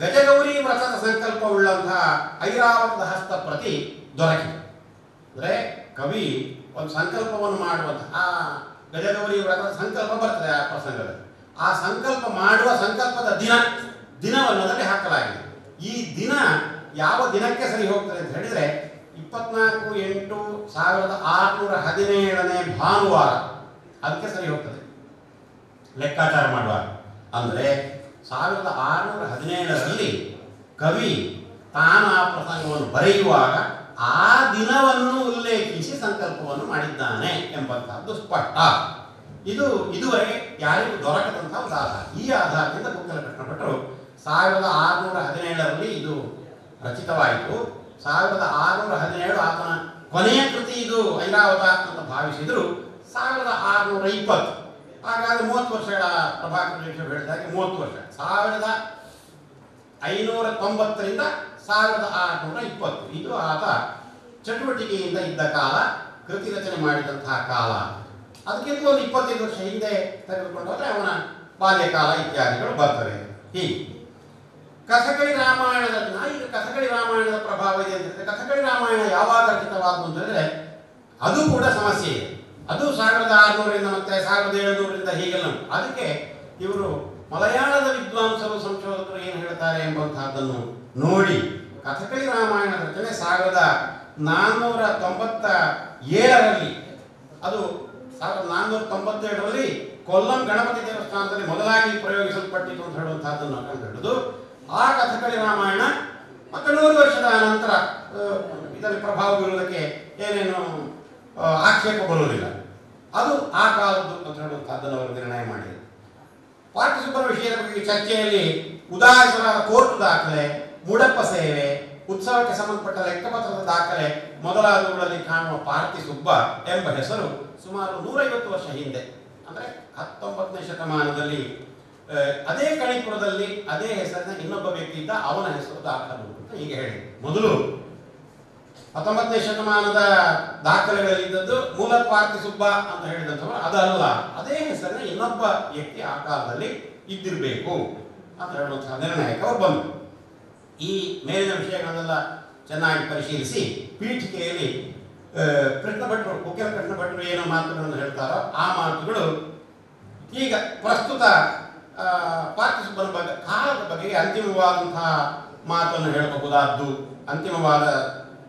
ಗಜಗೌರಿ ವ್ರತದ ಸಂಕಲ್ಪವುಳ್ಳಂತಹ ಐರಾವತದ ಹಸ್ತಪ್ರತಿ ದೊರಕಿತು. ಅಂದರೆ ಕವಿ ಒಂದು ಸಂಕಲ್ಪವನ್ನು ಮಾಡುವಂತಹ ಆ ಗಜಗೌರಿ ವ್ರತದ ಸಂಕಲ್ಪ ಬರ್ತದೆ ಆ ಪ್ರಸಂಗದಲ್ಲಿ. ಆ ಸಂಕಲ್ಪ ಮಾಡುವ ಸಂಕಲ್ಪದ ದಿನವನ್ನು ಅದರಲ್ಲಿ ಹಾಕಲಾಗಿದೆ. ಈ ದಿನ ಯಾವ ದಿನಕ್ಕೆ ಸರಿ ಹೋಗ್ತದೆ ಅಂತ ಹೇಳಿದರೆ 24/8/1617 ಭಾನುವಾರ ಅದಕ್ಕೆ ಸರಿ ಹೋಗ್ತದೆ ಲೆಕ್ಕಾಚಾರ ಮಾಡುವಾಗ. ಅಂದರೆ 1617ರಲ್ಲಿ ಕವಿ ತಾನು ಆ ಪ್ರಸಂಗವನ್ನು ಬರೆಯುವಾಗ ಆ ದಿನವನ್ನು ಉಲ್ಲೇಖಿಸಿ ಸಂಕಲ್ಪವನ್ನು ಮಾಡಿದ್ದಾನೆ ಎಂಬಂತಹದ್ದು ಸ್ಪಷ್ಟ. ಇದು ಇದುವರೆಗೆ ಯಾರಿಗೂ ದೊರಕದಂತಹ ಒಂದು ಆಧಾರ. ಈ ಆಧಾರದಿಂದ ಕುಕ್ಕಲ ಕೃಷ್ಣ ಭಟ್ರು 1617ರಲ್ಲಿ ಇದು ರಚಿತವಾಯಿತು. 1617 ಆತನ ಕೊನೆಯ ಕೃತಿ ಇದು ಐರಾವತ ಅಂತ ಭಾವಿಸಿದರು. 1620 ಹಾಗಾದರೆ 30 ವರ್ಷಗಳ ಪ್ರಭಾಕರ ಜೋಶಿ ಹೇಳಿದಾಗೆ 30 ವರ್ಷ 1590ರಿಂದ 1620 ಇದು ಆತ ಚಟುವಟಿಕೆಯಿಂದ ಇದ್ದ ಕಾಲ, ಕೃತಿ ರಚನೆ ಮಾಡಿದಂತಹ ಕಾಲ. ಅದಕ್ಕಿಂತ ಒಂದು 25 ವರ್ಷ ಹಿಂದೆ ತೆಗೆದುಕೊಂಡಾದ್ರೆ ಅವನ ಬಾಲ್ಯಕಾಲ ಇತ್ಯಾದಿಗಳು ಬರ್ತವೆ. ಹೀಗೆ ಕಥಕಳಿ ರಾಮಾಯಣದ ಈಗ ಕಥಕಳಿ ರಾಮಾಯಣದ ಪ್ರಭಾವ ಇದೆ ಅಂತ ಹೇಳಿದ್ರೆ, ಕಥಕಳಿ ರಾಮಾಯಣ ಯಾವಾಗ ರಚಿತವಾದ್ದು ಅಂತ ಹೇಳಿದ್ರೆ ಅದು ಕೂಡ ಸಮಸ್ಯೆ ಇದೆ. ಅದು 1600ರಿಂದ ಮತ್ತೆ 1700ರಿಂದ ಹೀಗೆಲ್ಲ. ಅದಕ್ಕೆ ಇವರು ಮಲಯಾಳದ ವಿದ್ವಾಂಸರು ಸಂಶೋಧಕರು ಏನು ಹೇಳ್ತಾರೆ ಎಂಬಂತಹದ್ದನ್ನು ನೋಡಿ ಕಥಕಳಿ ರಾಮಾಯಣದ ರಚನೆ 1497ರಲ್ಲಿ, ಅದು 1497ರಲ್ಲಿ ಕೊಲ್ಲಂ ಗಣಪತಿ ದೇವಸ್ಥಾನದಲ್ಲಿ ಮೊದಲಾಗಿ ಪ್ರಯೋಗಿಸಲ್ಪಟ್ಟಿತು ಅಂತ ಹೇಳುವಂತಹದ್ದನ್ನು ಕಂಡುಹಿಡಿದು ಆ ಕಥಕಳಿ ರಾಮಾಯಣ ಮತ್ತೆ 100 ವರ್ಷದ ನಂತರ ಇದರಲ್ಲಿ ಪ್ರಭಾವ ಬೀರುವುದಕ್ಕೆ ಏನೇನು ಆಕ್ಷೇಪ ಬರುವುದಿಲ್ಲ. ಅದು ಆ ಕಾಲದ್ದು ಅಂತ ಹೇಳುವಂತಹದ್ದನ್ನು ಅವರು ನಿರ್ಣಯ ಮಾಡಿದರು. ಪಾರ್ಥಿಸುಬ್ಬನ ವಿಷಯದ ಬಗ್ಗೆ ಚರ್ಚೆಯಲ್ಲಿ ಉದಾಹರಿಸಲಾದ ಕೋರ್ಟ್ ದಾಖಲೆ, ಮುಡಪ್ಪ ಸೇವೆ, ಉತ್ಸವಕ್ಕೆ ಸಂಬಂಧಪಟ್ಟ ಲೆಕ್ಕಪತ್ರದ ದಾಖಲೆ ಮೊದಲಾದವುಗಳಲ್ಲಿ ಕಾಣುವ ಪಾರ್ಥಿಸುಬ್ಬ ಎಂಬ ಹೆಸರು ಸುಮಾರು 150 ವರ್ಷ ಹಿಂದೆ, ಅಂದರೆ 19ನೇ ಶತಮಾನದಲ್ಲಿ ಅದೇ ಕಣಿಪುರದಲ್ಲಿ ಅದೇ ಹೆಸರಿನ ಇನ್ನೊಬ್ಬ ವ್ಯಕ್ತಿ ಇದ್ದ, ಅವನ ಹೆಸರು ದಾಖಲು ಅಂತ ಹೀಗೆ ಹೇಳಿ. ಮೊದಲು 19ನೇ ಶತಮಾನದ ದಾಖಲೆಗಳಲ್ಲಿದ್ದದ್ದು ಮೂಲ ಪಾರ್ಥಿಸುಬ್ಬ ಅಂತ ಹೇಳಿದಂಥವರು ಅದಲ್ಲ, ಅದೇ ಹೆಸರಿನ ಇನ್ನೊಬ್ಬ ವ್ಯಕ್ತಿ ಆ ಕಾಲದಲ್ಲಿ ಇದ್ದಿರಬೇಕು ಅಂತ ಹೇಳುವಂತಹ ನಿರ್ಣಯಕ್ಕೆ ಅವರು ಬಂದರು. ಈ ಮೇಲಿನ ವಿಷಯಗಳನ್ನೆಲ್ಲ ಚೆನ್ನಾಗಿ ಪರಿಶೀಲಿಸಿ ಪೀಠಿಕೆಯಲ್ಲಿ ಕೃಷ್ಣ ಭಟ್ರು, ಕುಕ್ಕಲ ಕೃಷ್ಣ ಭಟ್ರು ಏನೋ ಮಾತುಗಳನ್ನು ಹೇಳ್ತಾರೋ ಆ ಮಾತುಗಳು ಈಗ ಪ್ರಸ್ತುತ ಪಾರ್ಥಿಸುಬ್ಬನ ಬಗ್ಗೆ ಕಾಲದ ಬಗ್ಗೆ ಅಂತಿಮವಾದಂತಹ ಮಾತನ್ನು ಹೇಳಬಹುದಾದ್ದು, ಅಂತಿಮವಾದ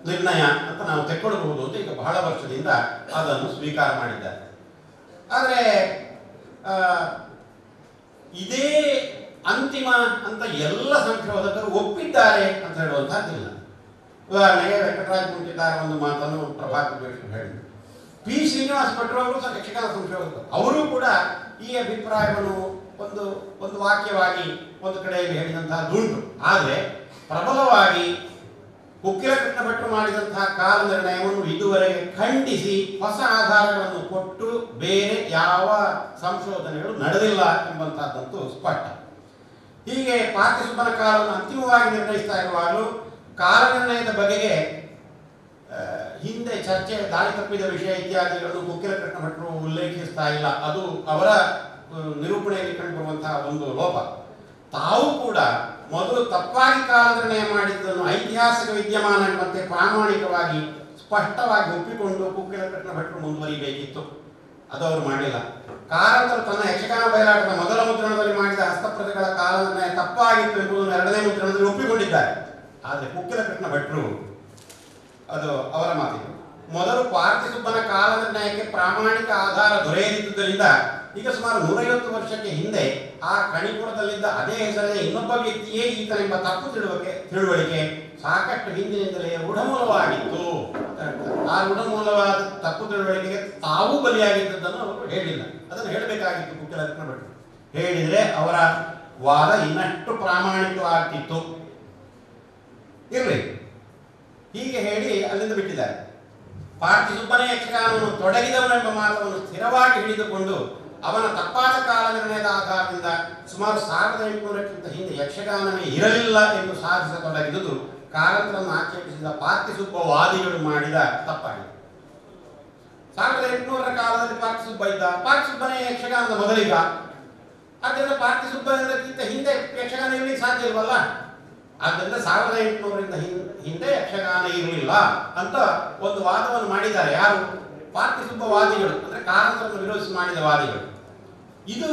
ನಿರ್ಣಯ ಅಂತ ನಾವು ತೆಕ್ಕೊಳ್ಬಹುದು ಅಂತ ಈಗ ಬಹಳ ವರ್ಷದಿಂದ ಅದನ್ನು ಸ್ವೀಕಾರ ಮಾಡಿದ್ದಾರೆ. ಆದರೆ ಇದೇ ಅಂತಿಮ ಅಂತ ಎಲ್ಲ ಸಂಶೋಧಕರು ಒಪ್ಪಿದ್ದಾರೆ ಅಂತ ಹೇಳುವಂತಹದ್ದಿಲ್ಲ. ಉದಾಹರಣೆಗೆ ವೆಂಕಟರಾಜ ಕುಂಟಿದಾರ ಒಂದು ಮಾತನ್ನು ಪ್ರಭಾಕರ ಜೋಶಿ ಹೇಳಿದರು. ಪಿ ಶ್ರೀನಿವಾಸ ಭಟ್ರು ಅವರು ಸಹ ಯಕ್ಷಗಾನ ಸಂಶೋಧಕರು, ಅವರು ಕೂಡ ಈ ಅಭಿಪ್ರಾಯವನ್ನು ಒಂದು ವಾಕ್ಯವಾಗಿ ಒಂದು ಕಡೆಯಲ್ಲಿ ಹೇಳಿದಂತಹದ್ದುಂಟು. ಆದರೆ ಪ್ರಬಲವಾಗಿ ಕುಕ್ಕಲ ಕೃಷ್ಣ ಭಟ್ರು ಮಾಡಿದಂತಹ ಕಾಲ ನಿರ್ಣಯವನ್ನು ಇದುವರೆಗೆ ಖಂಡಿಸಿ ಹೊಸ ಆಧಾರಗಳನ್ನು ಕೊಟ್ಟು ಬೇರೆ ಯಾವ ಸಂಶೋಧನೆಗಳು ನಡೆದಿಲ್ಲ ಎಂಬಂತಹದ್ದಂತೂ ಸ್ಪಷ್ಟ. ಹೀಗೆ ಪಾರ್ಥಿಸುಬ್ಬನ ಕಾಲವನ್ನು ಅಂತಿಮವಾಗಿ ನಿರ್ಣಯಿಸ್ತಾ ಇರುವಾಗಲೂ ಕಾಲ ನಿರ್ಣಯದ ಬಗೆಗೆ ಹಿಂದೆ ಚರ್ಚೆ ದಾರಿ ತಪ್ಪಿದ ವಿಷಯ ಇತ್ಯಾದಿಗಳನ್ನು ಕುಕ್ಕಲ ಕೃಷ್ಣ ಭಟ್ರು ಉಲ್ಲೇಖಿಸ್ತಾ ಇಲ್ಲ. ಅದು ಅವರ ನಿರೂಪಣೆಯಲ್ಲಿ ಕಂಡುಬರುವಂತಹ ಒಂದು ಲೋಪ. ತಾವು ಕೂಡ ಮೊದಲು ತಪ್ಪಾಗಿ ಕಾಲ ನಿರ್ಣಯ ಮಾಡಿದ್ದನ್ನು ಐತಿಹಾಸಿಕ ವಿದ್ಯಮಾನ ಎಂಬಂತೆ ಪ್ರಾಮಾಣಿಕವಾಗಿ ಸ್ಪಷ್ಟವಾಗಿ ಒಪ್ಪಿಕೊಂಡು ಕುಕ್ಕಲ ಕೃಷ್ಣ ಭಟ್ರು ಮುಂದುವರಿಬೇಕಿತ್ತು. ಅದು ಅವರು ಮಾಡಲಿಲ್ಲ. ಕಾರಂತರು ತನ್ನ ಯಕ್ಷಗಾನ ಬಯಲಾಟದ ಮೊದಲ ಮುದ್ರಣದಲ್ಲಿ ಮಾಡಿದ ಹಸ್ತಪ್ರತಿಗಳ ಕಾಲ ನಿರ್ಣಯ ತಪ್ಪಾಗಿತ್ತು ಎಂಬುದನ್ನು 2ನೇ ಮುದ್ರಣದಲ್ಲಿ ಒಪ್ಪಿಕೊಂಡಿದ್ದಾರೆ. ಆದರೆ ಕುಕ್ಕಲ ಕೃಷ್ಣ ಭಟ್ರು ಅದು ಅವರ ಮಾತಿಗೆ ಮೊದಲು ಪಾರ್ಥಿಸುಬ್ಬನ ಕಾಲ ನಿರ್ಣಯಕ್ಕೆ ಪ್ರಾಮಾಣಿಕ ಆಧಾರ ದೊರೆಯದಿದ್ದುದರಿಂದ ಈಗ ಸುಮಾರು 150 ವರ್ಷಕ್ಕೆ ಹಿಂದೆ ಆ ಕಣಿಪುರದಲ್ಲಿದ್ದ ಅದೇ ಹೆಸರಿನ ಇನ್ನೊಬ್ಬ ವ್ಯಕ್ತಿಯೇ ಈತನೆಂಬ ತಪ್ಪು ತಿಳುವಳಿಕೆ ಸಾಕಷ್ಟು ಹಿಂದಿನಿಂದಲೇ ರೂಢಮೂಲವಾಗಿತ್ತು ಅಂತ ಹೇಳ್ತಾರೆ. ಆ ರೂಢಮೂಲವಾದ ತಪ್ಪು ತಿಳುವಳಿಕೆಗೆ ತಾವು ಬಲಿಯಾಗಿದ್ದದ್ದನ್ನು ಅವರು ಹೇಳಿಲ್ಲ. ಅದನ್ನು ಹೇಳಬೇಕಾಗಿತ್ತು ಕುಕ್ಕಲ ಕೃಷ್ಣ ಭಟ್ರು. ಹೇಳಿದರೆ ಅವರ ವಾದ ಇನ್ನಷ್ಟು ಪ್ರಾಮಾಣಿಕವಾಗ್ತಿತ್ತು. ಇರಲಿ, ಹೀಗೆ ಹೇಳಿ ಅಲ್ಲಿಂದ ಬಿಟ್ಟಿದ್ದಾರೆ. ಪಾರ್ಥಿಸುಬ್ಬನೇ ಯಕ್ಷಗಾನವನ್ನು ತೊಡಗಿದವನೆಂಬ ಮಾತನ್ನು ಸ್ಥಿರವಾಗಿ ಹಿಡಿದುಕೊಂಡು ಅವನ ತಪ್ಪಾದ ಕಾಲ ನಿರ್ಣಯದ ಆಧಾರದಿಂದ ಸುಮಾರು 1800ಕ್ಕಿಂತ ಹಿಂದೆ ಯಕ್ಷಗಾನವೇ ಇರಲಿಲ್ಲ ಎಂದು ಸಾಧಿಸತೊಡಗಿದುದು ಕಾರಂತರನ್ನು ಆಕ್ಷೇಪಿಸಿದ ಪಾರ್ಥಿಸುಬ್ಬ ವಾದಿಗಳು ಮಾಡಿದ ತಪ್ಪಾಗಿದೆ. 1800ರ ಕಾಲದಲ್ಲಿ ಪಾರ್ಥಿಸುಬ್ಬ ಇದ್ದ. ಪಾರ್ಥಿಸುಬ್ಬನೇ ಯಕ್ಷಗಾನದ ಮೊದಲಿಗ. ಆದ್ದರಿಂದ ಪಾರ್ಥಿಸುಬ್ಬಕ್ಕಿಂತ ಹಿಂದೆ ಯಕ್ಷಗಾನ ಇರಲಿಕ್ಕೆ ಸಾಧ್ಯ ಇಲ್ವಲ್ಲ. ಆದ್ದರಿಂದ 1800ರಿಂದ ಹಿಂದೆ ಯಕ್ಷಗಾನ ಇರಲಿಲ್ಲ ಅಂತ ಒಂದು ವಾದವನ್ನು ಮಾಡಿದ್ದಾರೆ. ಯಾರು? ಪಾರ್ಥಿಸುಬ್ಬ ವಾದಿಗಳು, ಅಂದರೆ ಕಾರಂತರನ್ನು ವಿರೋಧಿಸಿ ಮಾಡಿದ ವಾದಿಗಳು. ಇದು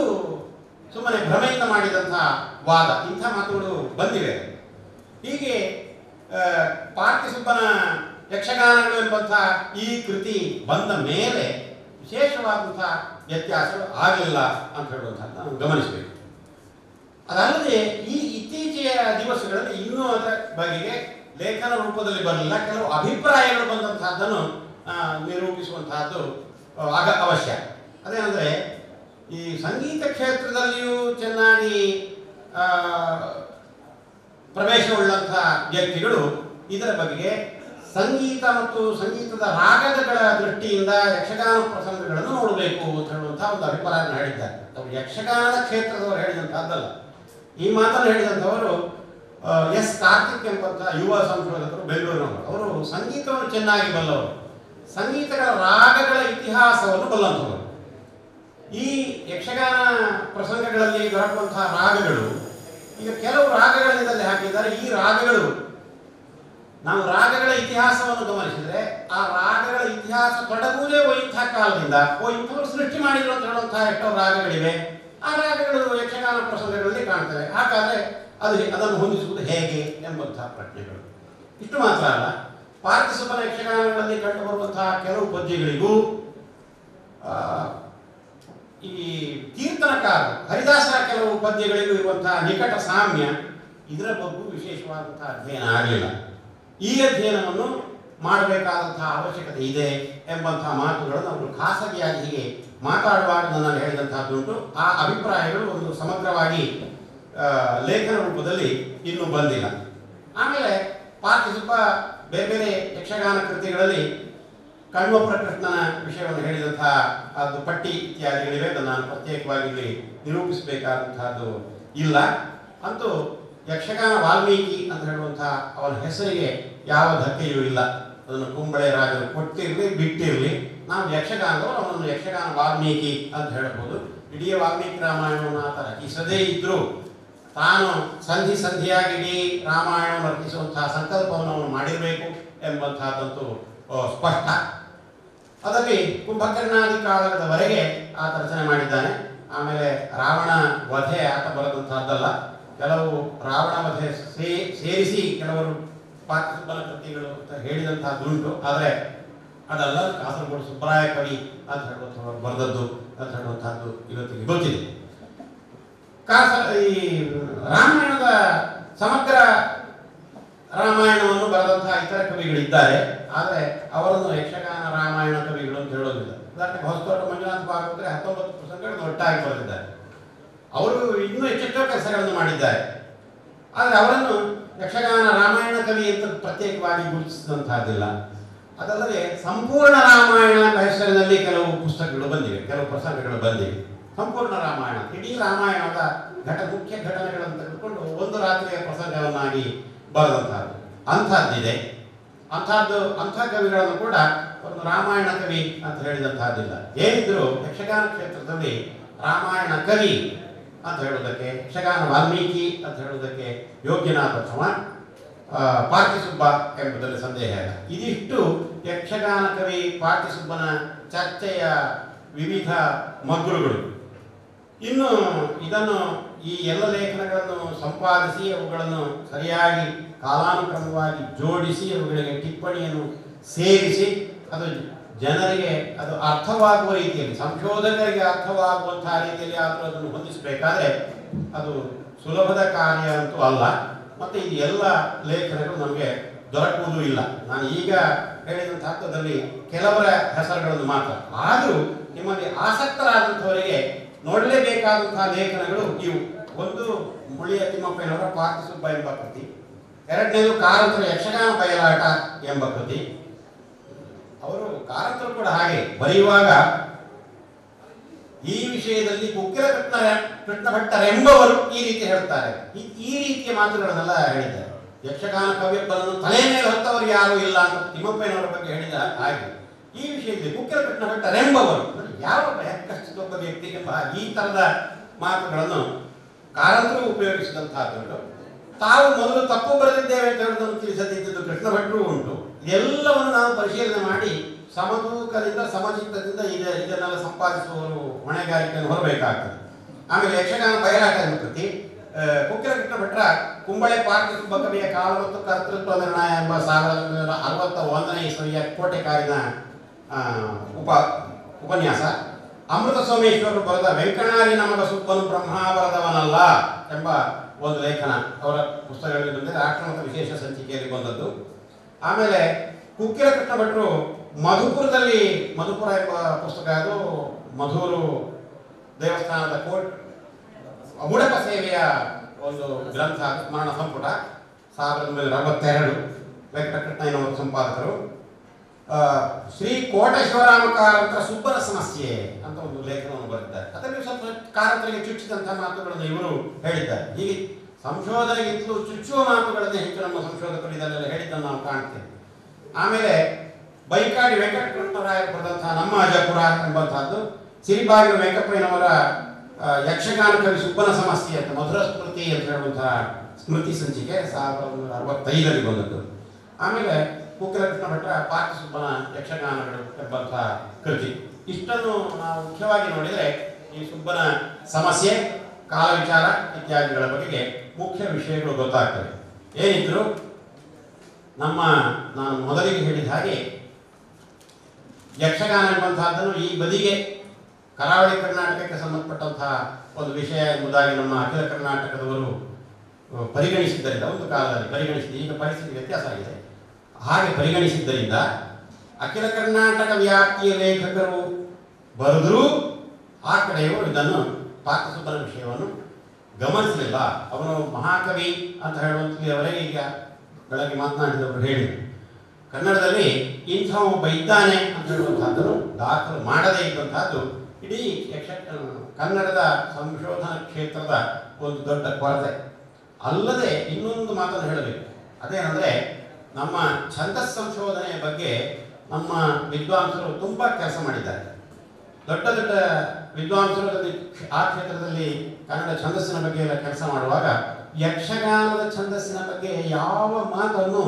ಸುಮ್ಮನೆ ಭ್ರಮೆಯಿಂದ ಮಾಡಿದಂತಹ ವಾದ. ಇಂಥ ಮಾತುಗಳು ಬಂದಿವೆ. ಹೀಗೆ ಪಾರ್ಥಿಸುಬ್ಬನ ಯಕ್ಷಗಾನಗಳು ಎಂಬಂತಹ ಈ ಕೃತಿ ಬಂದ ಮೇಲೆ ವಿಶೇಷವಾದಂತಹ ವ್ಯತ್ಯಾಸಗಳು ಆಗಲಿಲ್ಲ ಅಂತ ಹೇಳುವಂಥದ್ದು ನಾವು ಗಮನಿಸಬೇಕು. ಅದಲ್ಲದೆ ಈ ಇತ್ತೀಚೆಯ ದಿವಸಗಳಲ್ಲಿ ಇನ್ನೂ ಅದರ ಬಗೆಗೆ ಲೇಖನ ರೂಪದಲ್ಲಿ ಬರಲಿಲ್ಲ. ಕೆಲವು ಅಭಿಪ್ರಾಯಗಳು ಬಂದಂತಹದ್ದನ್ನು ನಿರೂಪಿಸುವಂತಹದ್ದು ಅವಶ್ಯ. ಅದೇನೆಂದರೆ, ಈ ಸಂಗೀತ ಕ್ಷೇತ್ರದಲ್ಲಿಯೂ ಚೆನ್ನಾಗಿ ಪ್ರವೇಶವುಳ್ಳಂತಹ ವ್ಯಕ್ತಿಗಳು ಇದರ ಬಗೆಗೆ ಸಂಗೀತ ಮತ್ತು ಸಂಗೀತದ ರಾಗಗಳ ದೃಷ್ಟಿಯಿಂದ ಯಕ್ಷಗಾನ ಪ್ರಸಂಗಗಳನ್ನು ನೋಡಬೇಕು ಅಂತ ಹೇಳುವಂತಹ ಒಂದು ಅಭಿಪ್ರಾಯವನ್ನು ಹೇಳಿದ್ದಾರೆ. ಅವರು ಯಕ್ಷಗಾನದ ಕ್ಷೇತ್ರದವರು ಹೇಳಿದಂತಹದ್ದಲ್ಲ. ಈ ಮಾತನ್ನು ಹೇಳಿದಂಥವರು ಎಸ್ ಕಾರ್ತಿಕ್ ಎಂಬಂತಹ ಯುವ ಸಂಶೋಧಕರು, ಬೆಂಗಳೂರಿನವರು. ಅವರು ಸಂಗೀತವನ್ನು ಚೆನ್ನಾಗಿ ಬಲ್ಲವರು, ಸಂಗೀತಗಳ ರಾಗಗಳ ಇತಿಹಾಸವನ್ನು ಬಲ್ಲಂಥವರು. ಈ ಯಕ್ಷಗಾನ ಪ್ರಸಂಗಗಳಲ್ಲಿ ದೊರಕುವಂತಹ ರಾಗಗಳು, ಈಗ ಕೆಲವು ರಾಗಗಳಿಂದಲೇ ಹಾಕಿದ್ದಾರೆ. ಈ ರಾಗಗಳು, ನಾವು ರಾಗಗಳ ಇತಿಹಾಸವನ್ನು ಗಮನಿಸಿದರೆ ಆ ರಾಗಗಳ ಇತಿಹಾಸ ತೊಡಗುವುದೇ ಇಂಥ ಕಾಲದಿಂದ. ಇಂಥವರು ಸೃಷ್ಟಿ ಮಾಡಿದ್ರು ಅಂತ ಹೇಳುವಂತಹ ಎಷ್ಟೋ ರಾಗಗಳಿವೆ. ಆ ರಾಗಗಳು ಯಕ್ಷಗಾನ ಪ್ರಸಂಗಗಳಲ್ಲಿ ಕಾಣ್ತವೆ. ಹಾಗಾದರೆ ಅದನ್ನು ಹೊಂದಿಸುವುದು ಹೇಗೆ ಎಂಬಂತಹ ಪ್ರಶ್ನೆಗಳು. ಇಷ್ಟು ಮಾತ್ರ ಅಲ್ಲ, ಪಾರ್ಥಿಸುಬ್ಬನ ಯಕ್ಷಗಾನಗಳಲ್ಲಿ ಕಂಡುಬರುವಂತಹ ಕೆಲವು ಪದ್ಯಗಳಿಗೂ ಈ ಕೀರ್ತನಕಾರ ಹರಿದಾಸರ ಕೆಲವು ಪದ್ಯಗಳಿಗೂ ಇರುವಂತಹ ನಿಕಟ ಸಾಮ್ಯ, ಇದರ ಬಗ್ಗೆ ವಿಶೇಷವಾದಂತಹ ಅಧ್ಯಯನ ಆಗಲಿಲ್ಲ. ಈ ಅಧ್ಯಯನವನ್ನು ಮಾಡಬೇಕಾದಂತಹ ಅವಶ್ಯಕತೆ ಇದೆ ಎಂಬಂತಹ ಮಾತುಗಳನ್ನು ಅವರು ಖಾಸಗಿಯಾಗಿ ಹೀಗೆ ಮಾತಾಡುವಾಗ ನನ್ನಲ್ಲಿ ಹೇಳಿದಂತಹದ್ದುಂಟು. ಆ ಅಭಿಪ್ರಾಯಗಳು ಒಂದು ಸಮಗ್ರವಾಗಿ ಲೇಖನ ರೂಪದಲ್ಲಿ ಇನ್ನೂ ಬಂದಿಲ್ಲ. ಆಮೇಲೆ ಪಾರ್ಥಿಸುಬ್ಬ ಬೇರೆ ಬೇರೆ ಯಕ್ಷಗಾನ ಕೃತಿಗಳಲ್ಲಿ ಕಣ್ವ ಪ್ರಕೃಷ್ಣನ ವಿಷಯವನ್ನು ಹೇಳಿದಂತಹ ಅದು ಪಟ್ಟಿ ಇತ್ಯಾದಿಗಳಿವೆ. ಅದನ್ನು ನಾನು ಪ್ರತ್ಯೇಕವಾಗಿ ಇಲ್ಲಿ ನಿರೂಪಿಸಬೇಕಾದಂತಹದ್ದು ಇಲ್ಲ. ಅಂತೂ ಯಕ್ಷಗಾನ ವಾಲ್ಮೀಕಿ ಅಂತ ಹೇಳುವಂತಹ ಅವನ ಹೆಸರಿಗೆ ಯಾವ ಧಕ್ಕೆಯೂ ಇಲ್ಲ. ಅದನ್ನು ಕುಂಬಳೆ ರಾಜರು ಕೊಟ್ಟಿರಲಿ ಬಿಟ್ಟಿರಲಿ, ನಾವು ಯಕ್ಷಗಾನದವರು ಅವನನ್ನು ಯಕ್ಷಗಾನ ವಾಲ್ಮೀಕಿ ಅಂತ ಹೇಳ್ಬೋದು. ಇಡೀ ವಾಲ್ಮೀಕಿ ರಾಮಾಯಣವನ್ನು ಆತ ರಚಿಸದೇ ಇದ್ದರೂ ತಾನು ಸಂಧಿಯಾಗಿ ಇಡೀ ರಾಮಾಯಣವನ್ನು ರಚಿಸುವಂತಹ ಸಂಕಲ್ಪವನ್ನು ಅವನು ಮಾಡಿರಬೇಕು ಎಂಬಂತಹದ್ದಂತೂ ಸ್ಪಷ್ಟ. ಅದರಲ್ಲಿ ಕುಂಭಕರ್ಣಾದಿ ಕಾಲದವರೆಗೆ ಆತ ರಚನೆ ಮಾಡಿದ್ದಾನೆ. ಆಮೇಲೆ ರಾವಣ ವಧೆ ಆತ ಬರೆದಂತಹದ್ದಲ್ಲ. ಕೆಲವು ರಾವಣ ವಧೆ ಸೇರಿಸಿ ಕೆಲವರು ಪಾರ್ಥಿಸುಬ್ಬನ ಕೃತಿಗಳು ಅಂತ ಹೇಳಿದಂತಹದ್ದುಂಟು. ಆದರೆ ಅದಲ್ಲ, ಕಾಸರಗೋಡು ಸುಬ್ರಾಯ ಕವಿ ಅಂತ ಹೇಳುವಂಥವ್ರು ಬರೆದದ್ದು ಅಂತ ಹೇಳುವಂತಹದ್ದು ಇವತ್ತಿಗೆ ಗೊತ್ತಿದೆ. ಈ ರಾಮಾಯಣದ ಸಮಗ್ರ ರಾಮಾಯಣವನ್ನು ಬರೆದಂತಹ ಇತರ ಕವಿಗಳಿದ್ದಾರೆ. ಆದರೆ ಅವರನ್ನು ಯಕ್ಷಗಾನ ರಾಮಾಯಣ ಕವಿಗಳು ಅಂತ ಹೇಳೋದಿಲ್ಲ. ಉದಾಹರಣೆಗೆ ಹೊಸಕೋಟ ಮಂಜುನಾಥ ಭಾಗವತರೆ 19 ಪ್ರಸಂಗಗಳನ್ನು ಒಟ್ಟಾಗಿ ಬರೆದಿದ್ದಾರೆ. ಅವರು ಇನ್ನೂ ಹೆಚ್ಚೆಷ್ಟೋ ಕೆಲಸಗಳನ್ನು ಮಾಡಿದ್ದಾರೆ. ಆದರೆ ಅವರನ್ನು ಯಕ್ಷಗಾನ ರಾಮಾಯಣ ಕವಿ ಅಂತ ಪ್ರತ್ಯೇಕವಾಗಿ ಗುರುತಿಸಿದಂತಹದ್ದಿಲ್ಲ. ಅದಲ್ಲದೆ ಸಂಪೂರ್ಣ ರಾಮಾಯಣ ಎಂಬ ಹೆಸರಿನಲ್ಲಿ ಕೆಲವು ಪುಸ್ತಕಗಳು ಬಂದಿವೆ, ಕೆಲವು ಪ್ರಸಂಗಗಳು ಬಂದಿವೆ. ಸಂಪೂರ್ಣ ರಾಮಾಯಣ, ಇಡೀ ರಾಮಾಯಣದ ಮುಖ್ಯ ಘಟನೆಗಳನ್ನು ತೆಗೆದುಕೊಂಡು ಒಂದು ರಾತ್ರಿಯ ಪ್ರಸಂಗವನ್ನಾಗಿ ಬರೆದಂತಹದ್ದು ಅಂಥದ್ದಿದೆ. ಅಂಥ ಕವಿಗಳನ್ನು ಕೂಡ ಒಂದು ರಾಮಾಯಣ ಕವಿ ಅಂತ ಹೇಳಿದಂತಹದ್ದಿಲ್ಲ. ಏನಿದ್ರು ಯಕ್ಷಗಾನ ಕ್ಷೇತ್ರದಲ್ಲಿ ರಾಮಾಯಣ ಕವಿ ಅಂತ ಹೇಳುವುದಕ್ಕೆ, ಯಕ್ಷಗಾನ ವಾಲ್ಮೀಕಿ ಅಂತ ಹೇಳುವುದಕ್ಕೆ ಯೋಗ್ಯನಾದವ ಪಾರ್ಥಿಸುಬ್ಬ ಎಂಬುದರಲ್ಲಿ ಸಂದೇಹ ಇಲ್ಲ. ಇದಿಷ್ಟು ಯಕ್ಷಗಾನ ಕವಿ ಪಾರ್ಥಿಸುಬ್ಬನ ಚರ್ಚೆಯ ವಿವಿಧ ಮಗ್ಗುರುಗಳು. ಇನ್ನು ಇದನ್ನು ಈ ಎಲ್ಲ ಲೇಖನಗಳನ್ನು ಸಂಪಾದಿಸಿ ಅವುಗಳನ್ನು ಸರಿಯಾಗಿ ಕಾಲಾನುಕ್ರಮವಾಗಿ ಜೋಡಿಸಿ ಅವುಗಳಿಗೆ ಟಿಪ್ಪಣಿಯನ್ನು ಸೇರಿಸಿ ಅದು ಜನರಿಗೆ ಅದು ಅರ್ಥವಾಗುವ ರೀತಿಯಲ್ಲಿ, ಸಂಶೋಧಕರಿಗೆ ಅರ್ಥವಾಗುವಂತಹ ರೀತಿಯಲ್ಲಿ ಆದರೂ ಅದನ್ನು ಹೊಂದಿಸಬೇಕಾದ್ರೆ ಅದು ಸುಲಭದ ಕಾರ್ಯ ಅಂತೂ ಅಲ್ಲ. ಮತ್ತು ಇದು ಎಲ್ಲ ಲೇಖನಗಳು ನಮಗೆ ದೊರಕುವುದೂ ಇಲ್ಲ. ನಾನು ಈಗ ಹೇಳಿದಂತಹದ್ದಲ್ಲಿ ಕೆಲವರ ಹೆಸರುಗಳನ್ನು ಮಾತ್ರ. ಆದರೂ ನಿಮ್ಮಲ್ಲಿ ಆಸಕ್ತರಾದಂಥವರಿಗೆ ನೋಡಲೇಬೇಕಾದಂತಹ ಲೇಖನಗಳು ಇವು. ಒಂದು ಮುಳಿಯ ತಿಮ್ಮಪ್ಪನವರ ಪಾರ್ಥಿಸುಬ್ಬ ಎಂಬ ಕೃತಿ, ಎರಡನೇದು ಕಾರಂತರ ಯಕ್ಷಗಾನ ಬಯಲಾಟ ಎಂಬ ಕೃತಿ. ಅವರು ಕಾರಂತರು ಕೂಡ ಹಾಗೆ ಬರೆಯುವಾಗ ಈ ವಿಷಯದಲ್ಲಿ ಕುಕ್ಕಿಲ ಕೃಷ್ಣ ಭಟ್ಟರೆಂಬವರು ಈ ರೀತಿ ಹೇಳ್ತಾರೆ, ಈ ರೀತಿಯ ಮಾತುಗಳನ್ನೆಲ್ಲ ಹೇಳಿದ್ದಾರೆ. ಯಕ್ಷಗಾನ ಕವಿಯೊಬ್ಬನನ್ನು ತಲೆ ಮೇಲೆ ಹೊತ್ತವರು ಯಾರೂ ಇಲ್ಲ ಅಂತ ತಿಮ್ಮಪ್ಪನವರ ಬಗ್ಗೆ ಹೇಳಿದ ಹಾಗೆ ಈ ವಿಷಯದಲ್ಲಿ ಕುಕ್ಕೆಲಕೃಷ್ಣ ಭಟ್ಟರೆಂಬವರು ಯಾವ ಯಾಕಷ್ಟೊಬ್ಬ ವ್ಯಕ್ತಿ ಎಂಬ ಈ ಥರದ ಮಾತುಗಳನ್ನು ಕಾರಂತರು ಉಪಯೋಗಿಸಿದಂತಹದ್ದು. ತಾವು ಮೊದಲು ತಪ್ಪು ಬರೆದಿದ್ದೇವೆ ಅಂತ ಹೇಳೋದನ್ನು ತಿಳಿಸದಿದ್ದು ಕೃಷ್ಣ ಭಟ್ರು ಉಂಟು. ಎಲ್ಲವನ್ನು ನಾವು ಪರಿಶೀಲನೆ ಮಾಡಿ ಸಮತೂಕದಿಂದ ಸಮಚಿತ್ತದಿಂದ ಇದನ್ನೆಲ್ಲ ಸಂಪಾದಿಸುವವರು ಹೊಣೆಗಾರಿಕೆಯನ್ನು ಹೊರಬೇಕಾಗ್ತದೆ. ಆಮೇಲೆ ಯಕ್ಷಗಾನ ಬಯಲಾಟ ಎಂಬ ಕೃತಿ ಕುಕ್ಕೆಲಕೃಷ್ಣ ಭಟ್ರ ಕುಂಬಳೆ ಪಾರ್ಕ ಸುಬ್ಬ ಕವಿಯ ಕಾಲ ಮತ್ತು ಕರ್ತೃತ್ವ ನಿರ್ಣಯ ಎಂಬ 1961ನೇ ಇಸವಿಯ ಕೋಟೆಕಾರಿನ ಉಪನ್ಯಾಸ. ಅಮೃತ ಸೋಮೇಶ್ವರರು ಬರೆದ ವೆಂಕಣಾರಿ ನಮಗ ಸುಬ್ಬನು ಬ್ರಹ್ಮಾವರದವನಲ್ಲ ಎಂಬ ಒಂದು ಲೇಖನ ಅವರ ಪುಸ್ತಕಗಳಲ್ಲಿ ಬಂದಿದೆ. ರಾಷ್ಟ್ರಮತ ವಿಶೇಷ ಸಂಚಿಕೆಯಲ್ಲಿ ಬಂದದ್ದು. ಆಮೇಲೆ ಕುಕ್ಕೆಲಕೃಷ್ಣ ಭಟ್ರು ಮಧುಪುರದಲ್ಲಿ, ಮಧುಪುರ ಎಂಬ ಪುಸ್ತಕ, ಅದು ಮಧೂರು ದೇವಸ್ಥಾನದ ಮುಡಪ ಸೇವೆಯ ಒಂದು ಗ್ರಂಥ, ಸ್ಮರಣ ಸಂಪುಟ, 1962, ವೆಂಕಟಕೃಷ್ಣಯ್ಯನವರು ಸಂಪಾದಕರು. ಶ್ರೀ ಕೋಟ ಶಿವರಾಮ ಕಾರಂತರ ಸುಬ್ಬನ ಸಮಸ್ಯೆ ಅಂತ ಒಂದು ಲೇಖನವನ್ನು ಬರೆದಿದ್ದಾರೆ. ಅದರಲ್ಲಿ ಸ್ವಲ್ಪ ಕಾರಂತರಿಗೆ ಚುಚ್ಚಿದಂತಹ ಮಾತುಗಳನ್ನು ಇವರು ಹೇಳಿದ್ದಾರೆ. ಹೀಗೆ ಸಂಶೋಧನೆಗಿಂತಲೂ ಚುಚ್ಚುವ ಮಾತುಗಳನ್ನೇ ಹೆಚ್ಚು ನಮ್ಮ ಸಂಶೋಧಕರು ಇದನ್ನೆಲ್ಲ ಹೇಳಿದ್ದನ್ನು ನಾವು ಕಾಣ್ತೇವೆ. ಆಮೇಲೆ ಬೈಕಾಡಿ ವೆಂಕಟಕೃಷ್ಣರಾಯರು ಬರೆದಂತಹ ನಮ್ಮ ಅಜಪುರ ಎಂಬಂತಹದ್ದು, ಸಿರಿಬಾಗಿಲು ವೆಂಕಪ್ಪಯ್ಯನವರ ಯಕ್ಷಗಾನ ಕವಿ ಸುಬ್ಬನ ಸಮಸ್ಯೆ ಅಂತ ಮಧುರ ಸ್ಮೃತಿ ಅಂತ ಹೇಳುವಂತಹ ಸ್ಮೃತಿ ಸಂಚಿಕೆ 1965ರಲ್ಲಿ ಬಂದದ್ದು. ಆಮೇಲೆ ಕುಕ್ಕೆಲಕೃಷ್ಣ ಭಟ್ರ ಪಾರ್ಕ ಸುಬ್ಬನ ಯಕ್ಷಗಾನಗಳು ಎಂಬಂತಹ ಕೃತಿ. ಇಷ್ಟನ್ನು ನಾವು ಮುಖ್ಯವಾಗಿ ನೋಡಿದರೆ ಈ ಸುಬ್ಬನ ಸಮಸ್ಯೆ, ಕಾಲ ವಿಚಾರ ಇತ್ಯಾದಿಗಳ ಬಗೆಗೆ ಮುಖ್ಯ ವಿಷಯಗಳು ಗೊತ್ತಾಗ್ತವೆ. ಏನಿದ್ರು ನಾನು ಮೊದಲಿಗೆ ಹೇಳಿದ ಹಾಗೆ ಯಕ್ಷಗಾನ ಎಂಬಂತಹದ್ದನ್ನು ಈ ಬದಿಗೆ ಕರಾವಳಿ ಕರ್ನಾಟಕಕ್ಕೆ ಸಂಬಂಧಪಟ್ಟಂತಹ ಒಂದು ವಿಷಯ ಎಂಬುದಾಗಿ ನಮ್ಮ ಅಖಿಲ ಕರ್ನಾಟಕದವರು ಪರಿಗಣಿಸಿದ್ದರಿಂದ, ಒಂದು ಕಾಲದಲ್ಲಿ ಪರಿಗಣಿಸಿದ, ಈಗ ಪರಿಸ್ಥಿತಿ ವ್ಯತ್ಯಾಸ ಆಗಿದೆ, ಹಾಗೆ ಪರಿಗಣಿಸಿದ್ದರಿಂದ ಅಖಿಲ ಕರ್ನಾಟಕ ವ್ಯಾಪ್ತಿಯ ಲೇಖಕರು ಬರೆದರೂ ಆ ಕಡೆಯವರು ಇದನ್ನು ಪಾರ್ಕ ಸುಬ್ಬನ ವಿಷಯವನ್ನು ಗಮನಿಸಲಿಲ್ಲ. ಅವನು ಮಹಾಕವಿ ಅಂತ ಹೇಳುವಂಥದ್ದು ಅವರೇ ಈಗ ಬೆಳಗ್ಗೆ ಮಾತನಾಡಿದವರು ಹೇಳಿದರು. ಕನ್ನಡದಲ್ಲಿ ಇಂಥ ಒಬ್ಬ ಇದ್ದಾನೆ ಅಂತ ಹೇಳುವಂಥದ್ದನ್ನು ದಾಖಲು ಮಾಡದೇ ಇದ್ದಂಥದ್ದು ಇಡೀ ಕನ್ನಡದ ಸಂಶೋಧನಾ ಕ್ಷೇತ್ರದ ಒಂದು ದೊಡ್ಡ ಕೊರತೆ. ಅಲ್ಲದೆ ಇನ್ನೊಂದು ಮಾತನ್ನು ಹೇಳಬೇಕು, ಅದೇನೆಂದರೆ ನಮ್ಮ ಛಂದಸ್ ಸಂಶೋಧನೆಯ ಬಗ್ಗೆ ನಮ್ಮ ವಿದ್ವಾಂಸರು ತುಂಬ ಕೆಲಸ ಮಾಡಿದ್ದಾರೆ. ದೊಡ್ಡ ದೊಡ್ಡ ವಿದ್ವಾಂಸರು ಆ ಕ್ಷೇತ್ರದಲ್ಲಿ ಕನ್ನಡ ಛಂದಸ್ಸಿನ ಬಗ್ಗೆ ಎಲ್ಲ ಕೆಲಸ ಮಾಡುವಾಗ ಯಕ್ಷಗಾನದ ಛಂದಸ್ಸಿನ ಬಗ್ಗೆ ಯಾವ ಮಾತನ್ನು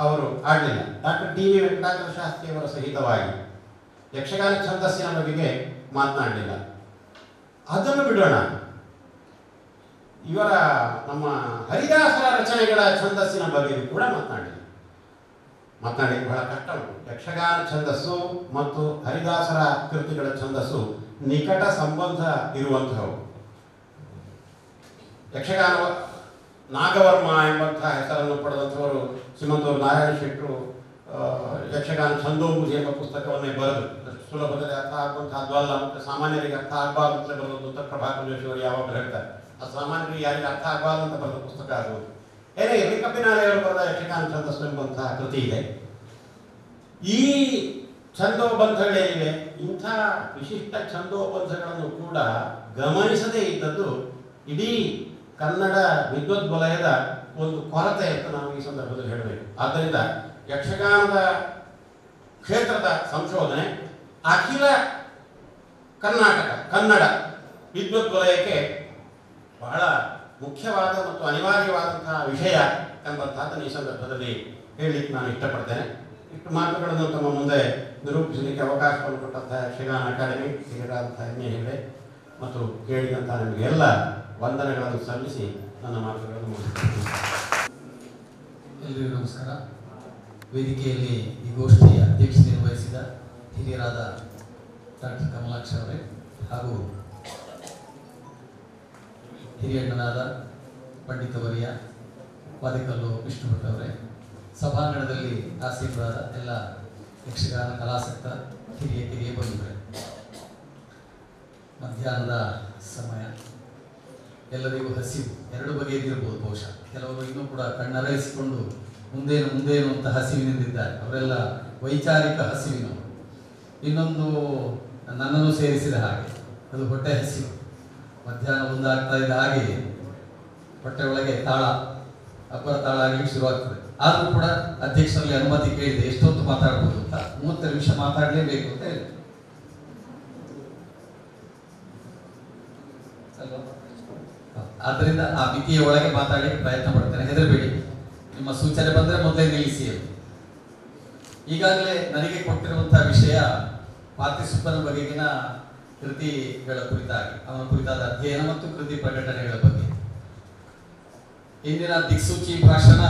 ಅವರು ಆಡಲಿಲ್ಲ. ಡಾಕ್ಟರ್ ಡಿ ವಿ ವೆಂಕಟಾಚಲ ಶಾಸ್ತ್ರಿಯವರ ಸಹಿತವಾಗಿ ಯಕ್ಷಗಾನ ಛಂದಸ್ಸಿನ ಬಗೆಗೆ ಮಾತನಾಡಲಿಲ್ಲ. ಅದನ್ನು ಬಿಡೋಣ, ಇವರ ನಮ್ಮ ಹರಿದಾಸರ ರಚನೆಗಳ ಛಂದಸ್ಸಿನ ಬಗ್ಗೆ ಕೂಡ ಮಾತನಾಡಿ ಬಹಳ ಕಷ್ಟ ಉಂಟು. ಯಕ್ಷಗಾನ ಛಂದಸ್ಸು ಮತ್ತು ಹರಿದಾಸರ ಕೃತಿಗಳ ಛಂದಸ್ಸು ನಿಕಟ ಸಂಬಂಧ ಇರುವಂಥವು. ಯಕ್ಷಗಾನ ನಾಗವರ್ಮ ಎಂಬಂತಹ ಹೆಸರನ್ನು ಪಡೆದಂಥವರು ಶ್ರೀಮಂತವರು ನಾರಾಯಣ ಶೆಟ್ಟರು ಯಕ್ಷಗಾನ ಛಂದೋಮುಖಿ ಎಂಬ ಪುಸ್ತಕವನ್ನೇ ಬರೆದು ಸುಲಭದಲ್ಲಿ ಅರ್ಥ ಆಗುವಂತಹದ್ದು ಅಲ್ಲ, ಮತ್ತು ಸಾಮಾನ್ಯರಿಗೆ ಅರ್ಥ ಆಗಬಾರ್ದು ಬರೋದು ಅಂತ ಪ್ರಭಾಕರ್ ಜೋಶಿಯವರು ಯಾವಾಗಲೂ ಹೇಳ್ತಾರೆ. ಆ ಸಾಮಾನ್ಯರಿಗೆ ಯಾರಿಗೆ ಅರ್ಥ ಆಗಬಾರ್ದು ಅಂತ ಬರೆದ ಪುಸ್ತಕ ಆಗುವುದು. ಏನೇ ಇರಲಿ, ಕಬ್ಬಿನಾಲೆಯವರು ಬರೆದ ಯಕ್ಷಗಾನ ಛಂದಸ್ಸು ಎಂಬಂತಹ ಕೃತಿ ಇದೆ. ಈ ಛಂದೋಬಂಧಗಳೇನಿವೆ, ಇಂಥ ವಿಶಿಷ್ಟ ಛಂದೋಬಂಧಗಳನ್ನು ಕೂಡ ಗಮನಿಸದೇ ಇದ್ದದ್ದು ಇಡೀ ಕನ್ನಡ ವಿದ್ವತ್ ವಲಯದ ಒಂದು ಕೊರತೆ ಅಂತ ನಾವು ಈ ಸಂದರ್ಭದಲ್ಲಿ ಹೇಳಬೇಕು. ಆದ್ದರಿಂದ ಯಕ್ಷಗಾನದ ಕ್ಷೇತ್ರದ ಸಂಶೋಧನೆ ಅಖಿಲ ಕರ್ನಾಟಕ ಕನ್ನಡ ವಿದ್ವತ್ ವಲಯಕ್ಕೆ ಬಹಳ ಮುಖ್ಯವಾದ ಮತ್ತು ಅನಿವಾರ್ಯವಾದಂತಹ ವಿಷಯ ಎಂಬಂತಹದ್ದನ್ನು ಈ ಸಂದರ್ಭದಲ್ಲಿ ಹೇಳಲಿಕ್ಕೆ ನಾನು ಇಷ್ಟಪಡ್ತೇನೆ. ಇಷ್ಟು ಮಾತುಗಳನ್ನು ತಮ್ಮ ಮುಂದೆ ನಿರೂಪಿಸಲಿಕ್ಕೆ ಅವಕಾಶವನ್ನು ಕೊಟ್ಟಂತಹ ಯಕ್ಷಗಾನ ಅಕಾಡೆಮಿ ಹಿರಿಯರಾದಂತಹ ಹೆಮ್ಮೆ ಮತ್ತು ಕೇಳಿದಂತಹ ನಿಮಗೆಲ್ಲ ವಂದನೆಗಳನ್ನು ಸಲ್ಲಿಸಿ ನನ್ನ ಮಾತುಗಳನ್ನು ಮುಗಿಸುತ್ತೇನೆ. ಎಲ್ಲರಿಗೂ ನಮಸ್ಕಾರ. ವೇದಿಕೆಯಲ್ಲಿ ಈ ಗೋಷ್ಠಿಯ ಅಧ್ಯಕ್ಷತೆ ವಹಿಸಿದ ಹಿರಿಯರಾದ ಡಾಕ್ಟರ್ ಕಮಲಾಕ್ಷ ಅವರೇ ಹಾಗೂ ಹಿರಿಯಣ್ಣನಾದ ಪಂಡಿತವರ್ಯ ವಾದಿಕಲ್ಲು ವಿಷ್ಣು ಭಟ್ ಅವರೇ, ಸಭಾಂಗಣದಲ್ಲಿ ಆಸೀನರಾದ ಎಲ್ಲ ಯಕ್ಷಗಾನ ಕಲಾಸಕ್ತ ಹಿರಿಯ ಬಂಧುಗಳೇ, ಮಧ್ಯಾಹ್ನದ ಸಮಯ, ಎಲ್ಲರಿಗೂ ಹಸಿವು ಎರಡು ಬಗೆಯದಿರ್ಬೋದು. ಬಹುಶಃ ಕೆಲವರು ಇನ್ನೂ ಕೂಡ ಕಣ್ಣರಳಿಸಿಕೊಂಡು ಮುಂದೇನು ಅಂತ ಹಸಿವಿನಿಂದಿದ್ದಾರೆ. ಅವರೆಲ್ಲ ವೈಚಾರಿಕ ಹಸಿವಿನವರು. ಇನ್ನೊಂದು ನನ್ನನ್ನು ಸೇರಿಸಿದ ಹಾಗೆ ಅದು ಹೊಟ್ಟೆ ಹಸಿವು. ಮಧ್ಯಾಹ್ನ ಮುಂದಾಗ್ತಾ ಇದ್ದ ಹಾಗೆ ಹೊಟ್ಟೆ ಒಳಗೆ ತಾಳ ಅಬ್ಬರ ತಾಳ ಆಗಲಿಕ್ಕೆ ಶುರುವಾಗ್ತದೆ. ಆದರೂ ಕೂಡ ಅಧ್ಯಕ್ಷರಲ್ಲಿ ಅನುಮತಿ ಕೇಳಿದೆ ಎಷ್ಟೊತ್ತು ಮಾತಾಡ್ಬೋದು ಅಂತ. 30 ನಿಮಿಷ ಮಾತಾಡಲೇಬೇಕು ಅಂತ ಹೇಳಿ. ಆದ್ದರಿಂದ ಆ ಮಿತಿಯ ಒಳಗೆ ಮಾತಾಡಲಿಕ್ಕೆ ಪ್ರಯತ್ನ ಪಡ್ತೇನೆ, ಹೆದರಬೇಡಿ. ನಿಮ್ಮ ಸೂಚನೆ ಬಂದರೆ ಮೊದಲೇ ನಿಲ್ಲಿಸಿ. ಈಗಾಗಲೇ ನನಗೆ ಕೊಟ್ಟಿರುವಂತಹ ವಿಷಯ ಪಾರ್ಥಿಸುಬ್ಬನ ಬಗೆಗಿನ ಕೃತಿಗಳ ಕುರಿತಾಗಿ, ಅವನ ಕುರಿತಾದ ಅಧ್ಯಯನ ಮತ್ತು ಕೃತಿ ಪ್ರಕಟಣೆಗಳ ಬಗ್ಗೆ. ಇಂದಿನ ದಿಕ್ಸೂಚಿ ಭಾಷಣ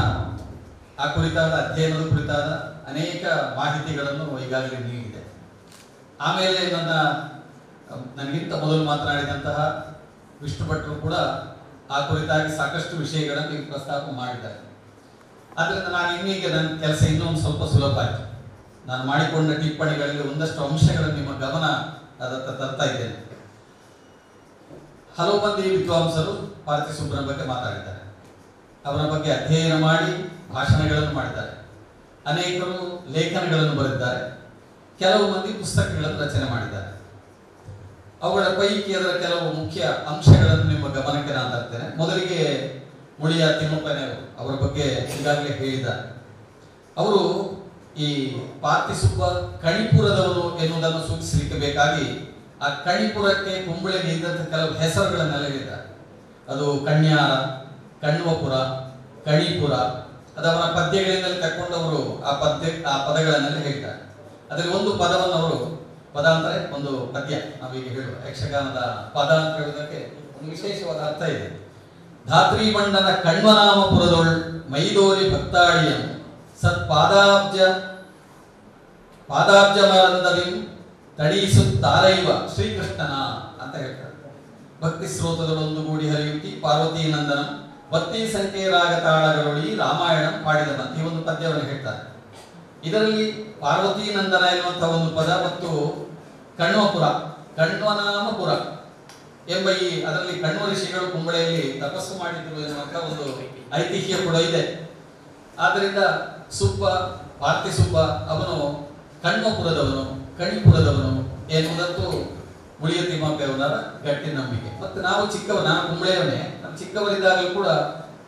ಆ ಕುರಿತಾದ ಅಧ್ಯಯನದ ಕುರಿತಾದ ಅನೇಕ ಮಾಹಿತಿಗಳನ್ನು ಈಗಾಗಲೇ ನೀಡಿದೆ. ಆಮೇಲೆ ನನಗಿಂತ ಮೊದಲು ಮಾತನಾಡಿದಂತಹ ವಿಷ್ಣು ಭಟ್ರು ಕೂಡ ಆ ಕುರಿತಾಗಿ ಸಾಕಷ್ಟು ವಿಷಯಗಳನ್ನು ಪ್ರಸ್ತಾಪ ಮಾಡಿದ್ದಾರೆ. ಆದ್ದರಿಂದ ನಾನು ಇನ್ನೀಗ ನನ್ನ ಕೆಲಸ ಇನ್ನೊಂದು ಸ್ವಲ್ಪ ಸುಲಭ ಆಯಿತು. ನಾನು ಮಾಡಿಕೊಂಡ ಟಿಪ್ಪಣಿಗಳಲ್ಲಿ ಒಂದಷ್ಟು ಅಂಶಗಳನ್ನು ನಿಮ್ಮ ಗಮನ ಅದತ್ತ ತರ್ತಾ ಇದ್ದೇನೆ. ಹಲವು ಮಂದಿ ವಿದ್ವಾಂಸರು ಪಾರ್ಥಿಸುಬ್ಬನ ಬಗ್ಗೆ ಮಾತಾಡಿದ್ದಾರೆ, ಅವರ ಬಗ್ಗೆ ಅಧ್ಯಯನ ಮಾಡಿ ಭಾಷಣಗಳನ್ನು ಮಾಡಿದ್ದಾರೆ, ಅನೇಕರು ಲೇಖನಗಳನ್ನು ಬರೆದಿದ್ದಾರೆ, ಕೆಲವು ಮಂದಿ ಪುಸ್ತಕಗಳನ್ನು ರಚನೆ ಮಾಡಿದ್ದಾರೆ. ಅವುಗಳ ಪೈಕಿ ಅದರ ಕೆಲವು ಮುಖ್ಯ ಅಂಶಗಳನ್ನು ನಿಮ್ಮ ಗಮನಕ್ಕೆ ನಾನು ತರ್ತೇನೆ. ಮೊದಲಿಗೆ ಮುಳಿಯ ತಿಮ್ಮಪ್ಪನವರು ಅವರ ಬಗ್ಗೆ ಈಗಾಗಲೇ ಹೇಳಿದ್ದಾರೆ. ಅವರು ಈ ಪಾರ್ಥಿಸುಬ್ಬ ಕಣಿಪುರದವರು ಎನ್ನುವುದನ್ನು ಸೂಚಿಸಲಿಕ್ಕೆ ಬೇಕಾಗಿ ಆ ಕಣಿಪುರಕ್ಕೆ ಕುಂಬಳೆಗೆ ಇದ್ದಂಥ ಕೆಲವು ಹೆಸರುಗಳನ್ನೆಲ್ಲ ಹೇಳಿದ್ದಾರೆ. ಅದು ಕಣ್ಯಾರ, ಕಣ್ವಪುರ, ಕಣಿಪುರ, ಅದವರ ಪದ್ಯಗಳಿಂದಲೇ ತಕ್ಕೊಂಡವರು ಆ ಪದಗಳನ್ನೆಲ್ಲ ಹೇಳ್ತಾರೆ. ಅದರಲ್ಲಿ ಒಂದು ಪದವನ್ನು ಅವರು, ಪದ ಅಂದರೆ ಒಂದು ಪದ್ಯ, ನಾವೀಗ ಹೇಳುವ ಯಕ್ಷಗಾನದ ಪದ ಅಂತ ಹೇಳುವುದಕ್ಕೆ ಒಂದು ವಿಶೇಷವಾದ ಅರ್ಥ ಇದೆ. ಧಾತ್ರಿ ಮಂಡನ ಕಣ್ವನಾಮಪುರದೊಳ್ ಮೈದೋರಿ ಭಕ್ತಾಳಿಯಂ ಸತ್ ಪಾದಾಬ್ಜ ಮರಂದದಿ ತಡೀಸುತ್ತಾರೈವ ಶ್ರೀಕೃಷ್ಣನ ಅಂತ ಹೇಳ್ತಾರೆ. ಭಕ್ತಿ ಸ್ರೋತದಲ್ಲೊಂದು ಗೂಡಿ ಹರಿಯುತ್ತಿ ಪಾರ್ವತೀ ನಂದನ ಭಕ್ತಿ ಸಂಖ್ಯೆ ರಾಗ ತಾಳಗಳೊಳಿ ರಾಮಾಯಣ ಪಾಡಿದವಂತ ಈ ಒಂದು ಪದ್ಯವನ್ನು ಹೇಳ್ತಾರೆ. ಇದರಲ್ಲಿ ಪಾರ್ವತೀ ನಂದನ ಎನ್ನುವಂತಹ ಒಂದು ಪದ ಮತ್ತು ಕಣ್ವಪುರ, ಕಣ್ವನಾಮಪುರ ಎಂಬ ಅದರಲ್ಲಿ ಕಣ್ವ ಋಷಿಗಳು ಕುಂಬಳೆಯಲ್ಲಿ ತಪಸ್ಸು ಮಾಡಿದ್ರು ಎನ್ನುವಂತ ಒಂದು ಐತಿಹ್ಯ ಕೂಡ ಇದೆ. ಆದ್ದರಿಂದ ಪಾರ್ಥಿಸುಬ್ಬ ಅವನು ಕಣ್ವಪುರದವನು, ಕಣಿಪುರದವನು ಎನ್ನುವುದಂತೂ ಮುಳಿಯ ತಿಮ್ಮಪ್ಪನವರ ಗಟ್ಟಿ ನಂಬಿಕೆ. ಮತ್ತು ನಾನು ಕುಂಬಳೆಯವನೇ, ನಾವು ಚಿಕ್ಕವರಿದ್ದಾಗಲೂ ಕೂಡ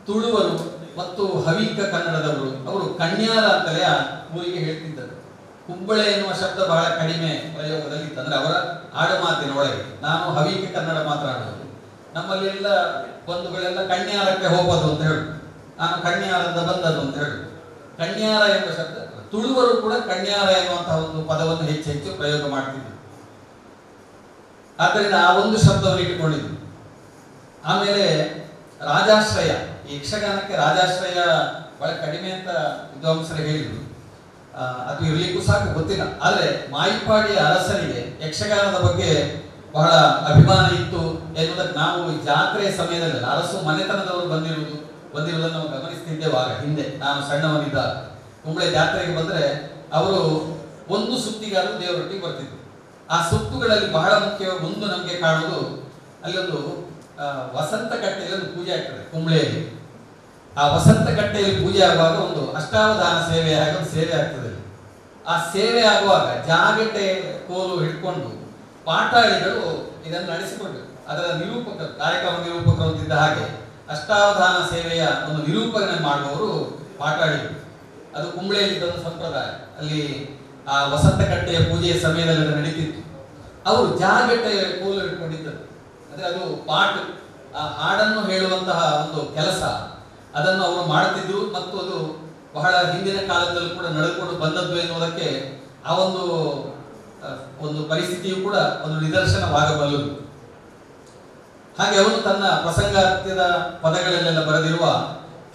ತುಳುವರು ಮತ್ತು ಹವಿಕ ಕನ್ನಡದವರು ಅವರು ಕಣ್ಯಾರ ಅಂತಲೇ ಆ ಊರಿಗೆ ಹೇಳ್ತಿದ್ದರು. ಕುಂಬಳೆ ಎನ್ನುವ ಶಬ್ದ ಬಹಳ ಕಡಿಮೆ ಪ್ರಯೋಗದಲ್ಲಿ ಇತ್ತು, ಅಂದ್ರೆ ಅವರ ಆಡುಮಾತಿನ ಒಳಗೆ. ನಾನು ಹವಿಕ ಕನ್ನಡ ಮಾತನಾಡುವುದು, ನಮ್ಮಲ್ಲಿ ಎಲ್ಲ ಬಂಧುಗಳೆಲ್ಲ ಕಣ್ಯಾರಕ್ಕೆ ಹೋಗೋದು ಅಂತ ಹೇಳು, ನಾನು ಕಣ್ಯಾರದಿಂದ ಬಂದದ್ದು ಅಂತ ಹೇಳು. ಕಣ್ಯಾರ ಎಂಬ ಶಬ್ದ, ತುಳುವರು ಕೂಡ ಕಣ್ಯಾರ ಎನ್ನುವಂತಹ ಒಂದು ಪದವನ್ನು ಹೆಚ್ಚು ಪ್ರಯೋಗ ಮಾಡ್ತಿದ್ರು. ಆದ್ದರಿಂದ ಆ ಒಂದು ಶಬ್ದವನ್ನು ಇಟ್ಟುಕೊಂಡಿದ್ರು. ಆಮೇಲೆ ರಾಜಾಶ್ರಯ, ಈ ಯಕ್ಷಗಾನಕ್ಕೆ ರಾಜಾಶ್ರಯ ಬಹಳ ಕಡಿಮೆ ಅಂತ ವಿದ್ವಾಂಸರು ಹೇಳಿದ್ರು. ಅದು ಇರಲಿಕ್ಕೂ ಸಾಕು, ಗೊತ್ತಿಲ್ಲ. ಆದರೆ ಮಾಯಿಪಾಡಿಯ ಅರಸರಿಗೆ ಯಕ್ಷಗಾನದ ಬಗ್ಗೆ ಬಹಳ ಅಭಿಮಾನ ಇತ್ತು ಎನ್ನುವುದಕ್ಕೆ ನಾವು ಜಾತ್ರೆಯ ಸಮಯದಲ್ಲಿ ಅರಸು ಮನೆತನದವರು ಬಂದಿರುವುದನ್ನು ನಾವು ಗಮನಿಸ್ತಿದ್ದೇವೆ. ಆಗ ಹಿಂದೆ ನಾನು ಸಣ್ಣವನಿದ್ದಾಗ ಕುಂಬಳೆ ಜಾತ್ರೆಗೆ ಬಂದರೆ ಅವರು ಒಂದು ಸುತ್ತಿಗಾರು ದೇವರೊಟ್ಟಿಗೆ ಬರ್ತಿದ್ರು. ಆ ಸುತ್ತುಗಳಲ್ಲಿ ಬಹಳ ಮುಖ್ಯವಾಗಿ ಒಂದು ನಮಗೆ ಕಾಣುವುದು, ಅಲ್ಲೊಂದು ವಸಂತ ಕಟ್ಟೆಯಲ್ಲಿ ಒಂದು ಪೂಜೆ ಆಗ್ತದೆ ಕುಂಬಳೆಯಲ್ಲಿ. ಆ ವಸಂತ ಕಟ್ಟೆಯಲ್ಲಿ ಪೂಜೆ ಆಗುವಾಗ ಒಂದು ಅಷ್ಟಾವಧಾನ ಸೇವೆ ಆಗಿ ಒಂದು ಸೇವೆ ಆಗ್ತದೆ. ಆ ಸೇವೆ ಆಗುವಾಗ ಜಾಗಟೆ ಕೋಲು ಹಿಡ್ಕೊಂಡು ಪಾಠಾಳಿಗಳು ಇದನ್ನು ನಡೆಸಿಕೊಂಡು ಅದರ ನಿರೂಪಕರು, ಕಾರ್ಯಕ್ರಮ ನಿರೂಪಕರು ಅಂತಿದ್ದ ಹಾಗೆ ಅಷ್ಟಾವಧಾನ ಸೇವೆಯ ಒಂದು ನಿರೂಪಣೆ ಮಾಡುವವರು ಪಾಠಾಳಿಗಳು. ಅದು ಕುಂಬಳೆಯಲ್ಲಿ ಒಂದು ಸಂಪ್ರದಾಯ. ಅಲ್ಲಿ ಆ ವಸಂತ ಕಟ್ಟೆಯ ಪೂಜೆಯ ಸಮಯದಲ್ಲಿ ನಡೀತಿತ್ತು. ಅವರು ಜಾಗಟೆ ಕೋಲು ಹಿಡ್ಕೊಂಡಿದ್ದರು. ಅಂದ್ರೆ ಅದು ಪಾಠ, ಆ ಹಾಡನ್ನು ಹೇಳುವಂತಹ ಒಂದು ಕೆಲಸ, ಅದನ್ನು ಅವರು ಮಾಡುತ್ತಿದ್ರು. ಮತ್ತು ಅದು ಬಹಳ ಹಿಂದಿನ ಕಾಲದಲ್ಲೂ ಕೂಡ ನಡೆದುಕೊಂಡು ಬಂದದ್ದು ಎನ್ನುವುದಕ್ಕೆ ಆ ಒಂದು ಪರಿಸ್ಥಿತಿಯು ಕೂಡ ಒಂದು ನಿದರ್ಶನವಾಗಬಲ್ಲದು. ಹಾಗೆ ಅವನು ತನ್ನ ಪ್ರಸಂಗಾತ್ಯದ ಪದಗಳಲ್ಲೆಲ್ಲ ಬರೆದಿರುವ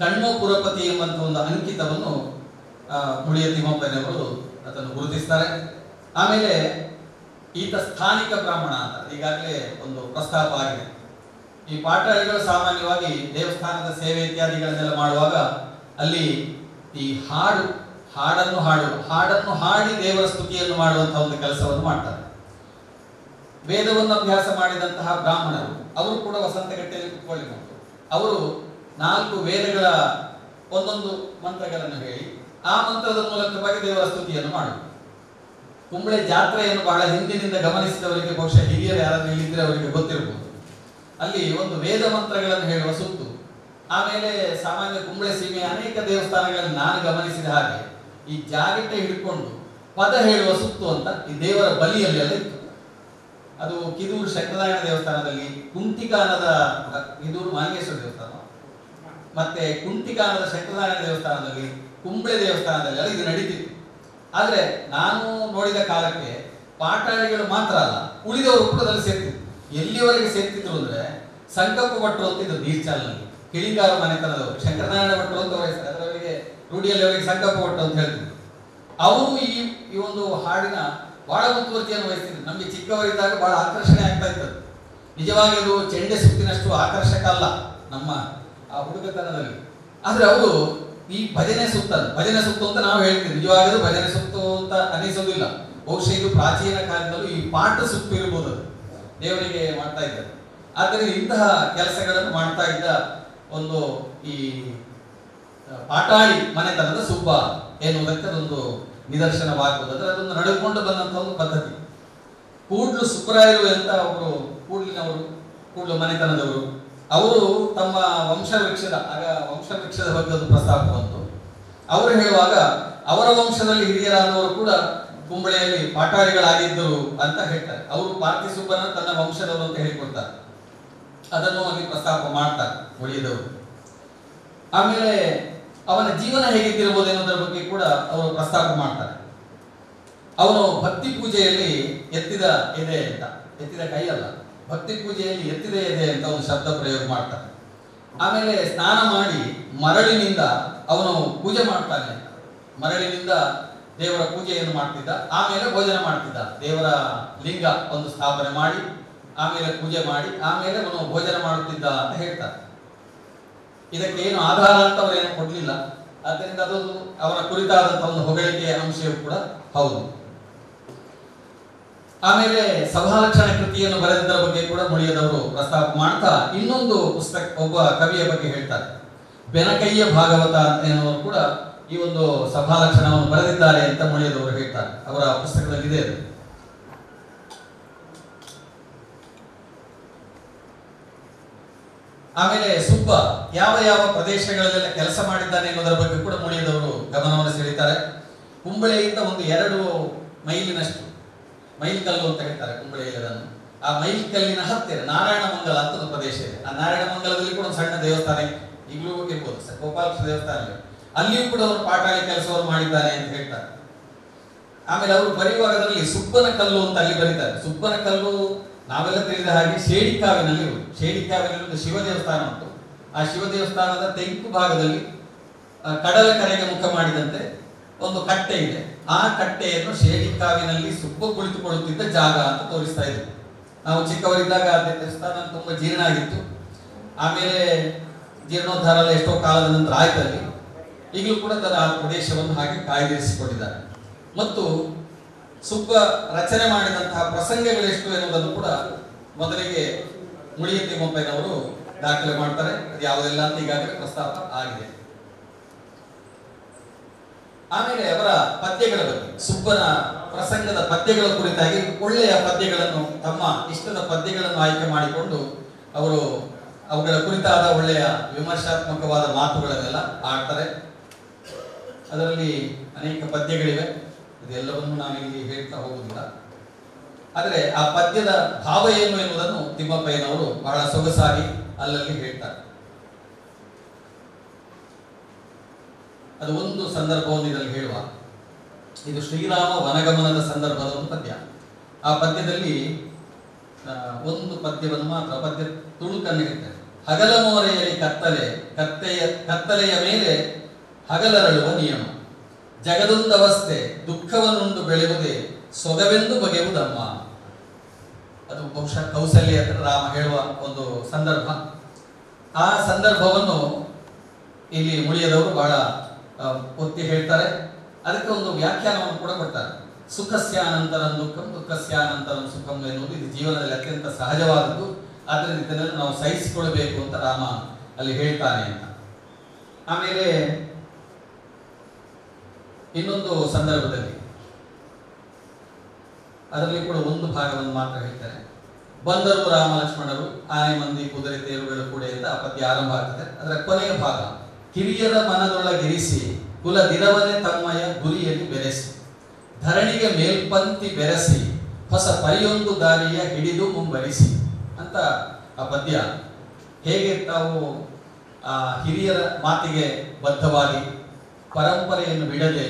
ಕಣ್ವಪುರಪತಿ ಎಂಬಂತ ಒಂದು ಅಂಕಿತವನ್ನು ಮುಳಿಯ ತಿಮ್ಮಪ್ಪನವರು ಅದನ್ನು ಗುರುತಿಸ್ತಾರೆ. ಆಮೇಲೆ ಈತ ಸ್ಥಾನಿಕ ಬ್ರಾಹ್ಮಣ ಅಂತ ಈಗಾಗಲೇ ಒಂದು ಪ್ರಸ್ತಾಪ ಆಗಿದೆ. ಈ ಪಾಠಾಳಿಗಳು ಸಾಮಾನ್ಯವಾಗಿ ದೇವಸ್ಥಾನದ ಸೇವೆ ಇತ್ಯಾದಿಗಳನ್ನೆಲ್ಲ ಮಾಡುವಾಗ ಅಲ್ಲಿ ಈ ಹಾಡನ್ನು ಹಾಡಿ ದೇವರ ಸ್ತುತಿಯನ್ನು ಮಾಡುವಂತಹ ಒಂದು ಕೆಲಸವನ್ನು ಮಾಡ್ತಾರೆ. ವೇದವನ್ನು ಅಭ್ಯಾಸ ಮಾಡಿದಂತಹ ಬ್ರಾಹ್ಮಣರು ಅವರು ಕೂಡ ವಸಂತಗಟ್ಟೆಯಲ್ಲಿ ಕುತ್ಕೊಳ್ಳಿಬಹುದು. ಅವರು 4 ವೇದಗಳ ಒಂದೊಂದು ಮಂತ್ರಗಳನ್ನು ಹೇಳಿ ಆ ಮಂತ್ರದ ಮೂಲಕವಾಗಿ ದೇವರ ಸ್ತುತಿಯನ್ನು ಮಾಡುವುದು. ಕುಂಬಳೆ ಜಾತ್ರೆಯನ್ನು ಬಹಳ ಹಿಂದಿನಿಂದ ಗಮನಿಸಿದವರಿಗೆ, ಬಹುಶಃ ಹಿರಿಯರು ಯಾರಾದ್ರೂ ಇಲ್ಲಿದ್ರೆ ಅವರಿಗೆ ಗೊತ್ತಿರಬಹುದು. ಅಲ್ಲಿ ಒಂದು ವೇದ ಮಂತ್ರಗಳನ್ನು ಹೇಳುವ ಸುತ್ತು, ಆಮೇಲೆ ಸಾಮಾನ್ಯ ಕುಂಬಳೆ ಸೀಮೆಯ ಅನೇಕ ದೇವಸ್ಥಾನಗಳಲ್ಲಿ ನಾನು ಗಮನಿಸಿದ ಹಾಗೆ ಈ ಜಾಗಟೆ ಹಿಡ್ಕೊಂಡು ಪದ ಹೇಳುವ ಸುತ್ತು ಅಂತ ಈ ದೇವರ ಬಲಿಯಲ್ಲಿ ಎಲ್ಲ ಇತ್ತು. ಅದು ಕಿದೂರು ಶಂಕರನಾರಾಯಣ ದೇವಸ್ಥಾನದಲ್ಲಿ, ಕುಂಟಿಕಾನದ ಕಿದೂರು ಮಾಲಿಂಗೇಶ್ವರ ದೇವಸ್ಥಾನ, ಮತ್ತೆ ಕುಂಟಿಕಾನದ ಶಂಕರನಾರಾಯಣ ದೇವಸ್ಥಾನದಲ್ಲಿ, ಕುಂಬಳೆ ದೇವಸ್ಥಾನದಲ್ಲಿ ಎಲ್ಲ ಇದು ನಡೀತಿತ್ತು. ಆದ್ರೆ ನಾನು ನೋಡಿದ ಕಾಲಕ್ಕೆ ಪಾಟಾಳಿಗಳು ಮಾತ್ರ ಅಲ್ಲ, ಉಳಿದವರು ಕೂಡ ಅದರಲ್ಲಿ ಸೇರ್ತಿದ್ರು. ಎಲ್ಲಿವರೆಗೆ ಸೇರ್ತಿದ್ರು ಅಂದ್ರೆ ಸಂಕಲ್ಪ ಭಟ್ರು ಅಂತ ಇದ್ರು ನೀರ್ಚಾಲ್ನಲ್ಲಿ, ಕಿಳಿಗಾರ ಮನೆತನದವರು, ಶಂಕರನಾರಾಯಣ ಭಟ್ರು ಅಂತ ಅವರ ಹೆಸರು, ಅದರವರಿಗೆ ರೂಢಿಯಲ್ಲಿ ಅವರಿಗೆ ಸಂಕಲ್ಪ ಭಟ್ರು ಅಂತ ಹೇಳ್ತಿದ್ರು. ಅವರು ಈ ಒಂದು ಹಾಡಿನ ಬಹಳ ಮುತುವರ್ಜಿಯನ್ನು ವಹಿಸ್ತಿದ್ರು. ನಮಗೆ ಚಿಕ್ಕವರಿದ್ದಾಗ ಬಹಳ ಆಕರ್ಷಣೆ ಆಗ್ತಾ ಇತ್ತು. ನಿಜವಾಗಿ ಅದು ಚೆಂಡೆ ಸುತ್ತಿನಷ್ಟು ಆಕರ್ಷಕ ಅಲ್ಲ ನಮ್ಮ ಆ ಹುಡುಗತನದಲ್ಲಿ. ಆದ್ರೆ ಅವರು ಈ ಭಜನೆ ಸುತ್ತು ಅಂತ ನಾವು ಹೇಳ್ತೀವಿ, ನಿಜವಾಗಲೂ ಭಜನೆ ಸುತ್ತು ಅಂತ ಅನಿಸೋದಿಲ್ಲ. ಬಹುಶಃ ಇದು ಪ್ರಾಚೀನ ಕಾಲದಲ್ಲೂ ಈ ಪಾಠ ಸುತ್ತು ಇರಬಹುದು, ದೇವರಿಗೆ ಮಾಡ್ತಾ ಇದ್ದಾರೆ. ಆದ್ದರಿಂದ ಇಂತಹ ಕೆಲಸಗಳನ್ನು ಮಾಡ್ತಾ ಇದ್ದ ಒಂದು ಈ ಪಾಟಾಳಿ ಮನೆತನದ ಸುಬ್ಬ ಎನ್ನುವುದಕ್ಕೆ ಅದೊಂದು ನಿದರ್ಶನವಾಗುವುದು. ಅಂದ್ರೆ ಅದೊಂದು ನಡೆದುಕೊಂಡು ಬಂದಂತಹ ಒಂದು ಪದ್ಧತಿ. ಕೂಡ್ಲು ಸುಬ್ಬರಾಯರು ಅಂತ ಅವರು ಕೂಡ್ಲಿನವರು, ಕೂಡ್ಲು ಮನೆತನದವರು, ಅವರು ತಮ್ಮ ವಂಶವೃಕ್ಷದ ಬಗ್ಗೆ ಒಂದು ಪ್ರಸ್ತಾಪ ಬಂತು. ಅವರು ಹೇಳುವಾಗ ಅವರ ವಂಶದಲ್ಲಿ ಹಿರಿಯರಾದವರು ಕೂಡ ಕುಂಬಳೆಯಲ್ಲಿ ಪಾಟಾಳಿಗಳಾಗಿದ್ದರು ಅಂತ ಹೇಳ್ತಾರೆ. ಅವರು ಪಾರ್ಥಿ ಸುಬ್ಬನ ತನ್ನ ವಂಶದವರು ಅಂತ ಹೇಳಿಕೊಡ್ತಾರೆ. ಅದನ್ನು ಅಲ್ಲಿ ಪ್ರಸ್ತಾಪ ಮಾಡ್ತಾರೆ ಉಳಿದವರು. ಆಮೇಲೆ ಅವನ ಜೀವನ ಹೇಗಿದ್ದಿರಬಹುದು ಎನ್ನುವುದರ ಬಗ್ಗೆ ಕೂಡ ಅವರು ಪ್ರಸ್ತಾಪ ಮಾಡ್ತಾರೆ. ಅವನು ಭಕ್ತಿ ಪೂಜೆಯಲ್ಲಿ ಎತ್ತಿದ ಎದೆ ಅಂತ, ಎತ್ತಿದ ಕೈ ಅಲ್ಲ, ಭಕ್ತಿ ಪೂಜೆಯಲ್ಲಿ ಎತ್ತಿದ ಎದೆ ಅಂತ ಒಂದು ಶಬ್ದ ಪ್ರಯೋಗ ಮಾಡ್ತಾನೆ. ಆಮೇಲೆ ಸ್ನಾನ ಮಾಡಿ ಮರಳಿನಿಂದ ಅವನು ಪೂಜೆ ಮಾಡ್ತಾನೆ. ಮರಳಿನಿಂದ ದೇವರ ಪೂಜೆಯನ್ನು ಮಾಡ್ತಿದ್ದ, ಆಮೇಲೆ ಭೋಜನ ಮಾಡ್ತಿದ್ದ. ದೇವರ ಲಿಂಗ ಒಂದು ಸ್ಥಾಪನೆ ಮಾಡಿ ಆಮೇಲೆ ಪೂಜೆ ಮಾಡಿ ಆಮೇಲೆ ಅವನು ಭೋಜನ ಮಾಡುತ್ತಿದ್ದ ಅಂತ ಹೇಳ್ತಾರೆ. ಇದಕ್ಕೆ ಏನು ಆಧಾರ ಅಂತ ಅವರೇನು ಕೊಡ್ಲಿಲ್ಲ. ಆದ್ದರಿಂದ ಅದು ಅವರ ಕುರಿತಾದಂತಹ ಒಂದು ಹೊಗಳಿಕೆಯ ಅಂಶವೂ ಕೂಡ ಹೌದು. ಆಮೇಲೆ ಸಭಾಲಕ್ಷಣ ಕೃತಿಯನ್ನು ಬರೆದಿದ್ದರ ಬಗ್ಗೆ ಕೂಡ ಮುಳಿಯದವರು ಪ್ರಸ್ತಾಪ ಮಾಡ್ತಾ ಇನ್ನೊಂದು ಪುಸ್ತಕ, ಒಬ್ಬ ಕವಿಯ ಬಗ್ಗೆ ಹೇಳ್ತಾರೆ. ಬೆನಕಯ್ಯ ಭಾಗವತ ಎನ್ನುವರು ಕೂಡ ಈ ಒಂದು ಸಭಾಲಕ್ಷಣವನ್ನು ಬರೆದಿದ್ದಾರೆ ಅಂತ ಮುಳಿಯದವರು ಹೇಳ್ತಾರೆ. ಅವರ ಪುಸ್ತಕದಲ್ಲಿ ಇದೆ ಅದು. ಆಮೇಲೆ ಸುಬ್ಬ ಯಾವ ಯಾವ ಪ್ರದೇಶಗಳಲ್ಲೆಲ್ಲ ಕೆಲಸ ಮಾಡಿದ್ದಾನೆ ಎನ್ನುವುದರ ಬಗ್ಗೆ ಕೂಡ ಮುಳಿಯದವರು ಗಮನವನ್ನು ಸೆಳೀತಾರೆ. ಕುಂಬಳೆಯಿಂದ ಒಂದು 2 ಮೈಲಿನಷ್ಟು, ಮೈಲ್ಕಲ್ಲು ಅಂತ ಹೇಳ್ತಾರೆ ಕುಂಬಳೆಯಲ್ಲಿ ಅದನ್ನು. ಆ ಮೈಲ್ಕಲ್ಲಿನ ಹತ್ತಿರ ನಾರಾಯಣಮಂಗಲ ಅಂತ ಒಂದು ಪ್ರದೇಶ ಇದೆ. ಆ ನಾರಾಯಣಮಂಗಲದಲ್ಲಿ ಕೂಡ ಒಂದು ಸಣ್ಣ ದೇವಸ್ಥಾನ ಈಗಲೂ ಇರ್ಬೋದು, ಗೋಪಾಲಕೃಷ್ಣ ದೇವಸ್ಥಾನ ಇದೆ. ಅಲ್ಲಿಯೂ ಕೂಡ ಅವರು ಪಾಟಾಳಿ ಕೆಲಸವನ್ನು ಮಾಡಿದ್ದಾರೆ ಅಂತ ಹೇಳ್ತಾರೆ. ಆಮೇಲೆ ಅವರು ಬರೆಯುವಾಗ ಅದರಲ್ಲಿ ಸುಬ್ಬನ ಕಲ್ಲು ಅಂತ ಅಲ್ಲಿ ಬರೀತಾರೆ. ಸುಬ್ಬನ ಕಲ್ಲು ನಾವೆಲ್ಲ ತಿಳಿದ ಹಾಗೆ ಶೇಡಿಕಾವಿನಲ್ಲಿ ಒಂದು ಶಿವ ದೇವಸ್ಥಾನ ಉಂಟು. ಆ ಶಿವ ದೇವಸ್ಥಾನದ ತೆಂಕು ಭಾಗದಲ್ಲಿ ಕಡಲ ಕರೆಗೆ ಮುಖ ಮಾಡಿದಂತೆ ಒಂದು ಕಟ್ಟೆ ಇದೆ. ಆ ಕಟ್ಟೆಯನ್ನು ಶೇಡಿಕಾವಿನಲ್ಲಿ ಸುಬ್ಬ ಕುಳಿತುಕೊಳ್ಳುತ್ತಿದ್ದ ಜಾಗ ಅಂತ ತೋರಿಸ್ತಾ ಇದ್ರು. ನಾವು ಚಿಕ್ಕವರಿದ್ದಾಗ ಆ ದೇವಸ್ಥಾನ ತುಂಬಾ ಜೀರ್ಣ ಆಗಿತ್ತು. ಆಮೇಲೆ ಜೀರ್ಣೋದ್ಧಾರ ಎಲ್ಲ ಎಷ್ಟೋ ಕಾಲದ ನಂತರ ಆಯ್ತು ಅಲ್ಲಿ. ಈಗಲೂ ಕೂಡ ಆ ಪ್ರದೇಶವನ್ನು ಹಾಗೆ ಕಾಯ್ದಿರಿಸಿಕೊಂಡಿದ್ದಾರೆ. ಮತ್ತು ಸುಬ್ಬ ರಚನೆ ಮಾಡಿದಂತಹ ಪ್ರಸಂಗಗಳೆಷ್ಟು ಎನ್ನುವುದನ್ನು ಕೂಡ ಮೊದಲಿಗೆ ಮುಳಿಯ ತಿಮ್ಮಪ್ಪನವರು ದಾಖಲೆ ಮಾಡ್ತಾರೆ. ಅದು ಯಾವುದೆಲ್ಲ ಅಂತ ಈಗಾಗಲೇ ಪ್ರಸ್ತಾಪ ಆಗಿದೆ. ಆಮೇಲೆ ಅವರ ಪದ್ಯಗಳ ಬಗ್ಗೆ, ಸುಬ್ಬನ ಪ್ರಸಂಗದ ಪದ್ಯಗಳ ಕುರಿತಾಗಿ ಒಳ್ಳೆಯ ಪದ್ಯಗಳನ್ನು, ತಮ್ಮ ಇಷ್ಟದ ಪದ್ಯಗಳನ್ನು ಆಯ್ಕೆ ಮಾಡಿಕೊಂಡು ಅವರು ಅವುಗಳ ಕುರಿತಾದ ಒಳ್ಳೆಯ ವಿಮರ್ಶಾತ್ಮಕವಾದ ಮಾತುಗಳನ್ನೆಲ್ಲ ಆಡ್ತಾರೆ. ಅದರಲ್ಲಿ ಅನೇಕ ಪದ್ಯಗಳಿವೆ, ಇದೆಲ್ಲವನ್ನು ನಾನು ಇಲ್ಲಿ ಹೇಳ್ತಾ ಹೋಗುವುದಿಲ್ಲ. ಆದರೆ ಆ ಪದ್ಯದ ಭಾವ ಏನು ಎನ್ನುವುದನ್ನು ತಿಮ್ಮಪ್ಪಯ್ಯನವರು ಬಹಳ ಸೊಗಸಾಗಿ ಅಲ್ಲಲ್ಲಿ ಹೇಳ್ತಾರೆ. ಅದು ಒಂದು ಸಂದರ್ಭವನ್ನು ಇದರಲ್ಲಿ ಹೇಳುವ, ಇದು ಶ್ರೀರಾಮ ವನಗಮನದ ಸಂದರ್ಭದ ಒಂದು ಪದ್ಯ. ಆ ಪದ್ಯದಲ್ಲಿ ಒಂದು ಪದ್ಯವನ್ನು ಮಾತ್ರ, ಪದ್ಯ ತುಣುಕನ್ನು ಹೇಳ್ತಾರೆ. ಹಗಲ ಮೋರೆಯಲ್ಲಿ ಕತ್ತಲೆಯ ಮೇಲೆ ಹಗಲರಳುವ ನಿಯಮ, ಜಗದೊಂದವಸ್ಥೆ ದುಃಖವನ್ನುಂಡು ಬೆಳೆಯುವುದೇ ಸೊಗವೆಂದು ಬಗೆಯುವುದಮ್ಮ. ಅದು ಬಹುಶಃ ಕೌಸಲ್ಯ ಹತ್ರ ರಾಮ ಹೇಳುವ ಒಂದು ಸಂದರ್ಭ. ಆ ಸಂದರ್ಭವನ್ನು ಇಲ್ಲಿ ಮುಳಿಯದವರು ಬಹಳ ಒತ್ತಿ ಹೇಳ್ತಾರೆ. ಅದಕ್ಕೆ ಒಂದು ವ್ಯಾಖ್ಯಾನವನ್ನು ಕೂಡ ಕೊಡ್ತಾರೆ. ಸುಖಸ್ಯಾನಂತರಂ ದುಃಖಂ ದುಃಖಸ್ಯಾನಂತರಂ ಸುಖಂ ಎನ್ನುವುದು ಇದು ಜೀವನದಲ್ಲಿ ಅತ್ಯಂತ ಸಹಜವಾದದ್ದು. ಆದ್ದರಿಂದ ಇದನ್ನೆಲ್ಲ ನಾವು ಸಹಿಸಿಕೊಳ್ಬೇಕು ಅಂತ ರಾಮ ಅಲ್ಲಿ ಹೇಳ್ತಾನೆ ಅಂತ. ಆಮೇಲೆ ಇನ್ನೊಂದು ಸಂದರ್ಭದಲ್ಲಿ ಅದರಲ್ಲಿ ಕೂಡ ಒಂದು ಭಾಗವನ್ನು ಮಾತ್ರ ಹೇಳ್ತಾರೆ. ಬಂದರು ರಾಮ ಲಕ್ಷ್ಮಣರು ಆನೆ ಮಂದಿ ಕುದುರೆ ತೇರುಗಳು ಕೂಡ ಅಂತ ಆ ಪದ್ಯ ಆರಂಭ ಆಗ್ತದೆ. ಅದರ ಕೊನೆಯ ಭಾಗ ಹಿರಿಯರ ಮನದೊಳಗಿರಿಸಿ ಕುಲ ದಿನವನ್ನೇ ತಮ್ಮಯ ಗುರಿಯಲ್ಲಿ ಬೆರೆಸಿ ಧರಣಿಗೆ ಮೇಲ್ಪಂಕ್ತಿ ಬೆರೆಸಿ ಹೊಸ ಪರಿಯೊಂದು ದಾರಿಯ ಹಿಡಿದು ಮುಂಬರಿಸಿ ಅಂತ ಆ ಪದ್ಯ ಹೇಗೆ ತಾವು ಆ ಹಿರಿಯರ ಮಾತಿಗೆ ಬದ್ಧವಾಗಿ ಪರಂಪರೆಯನ್ನು ಬಿಡದೆ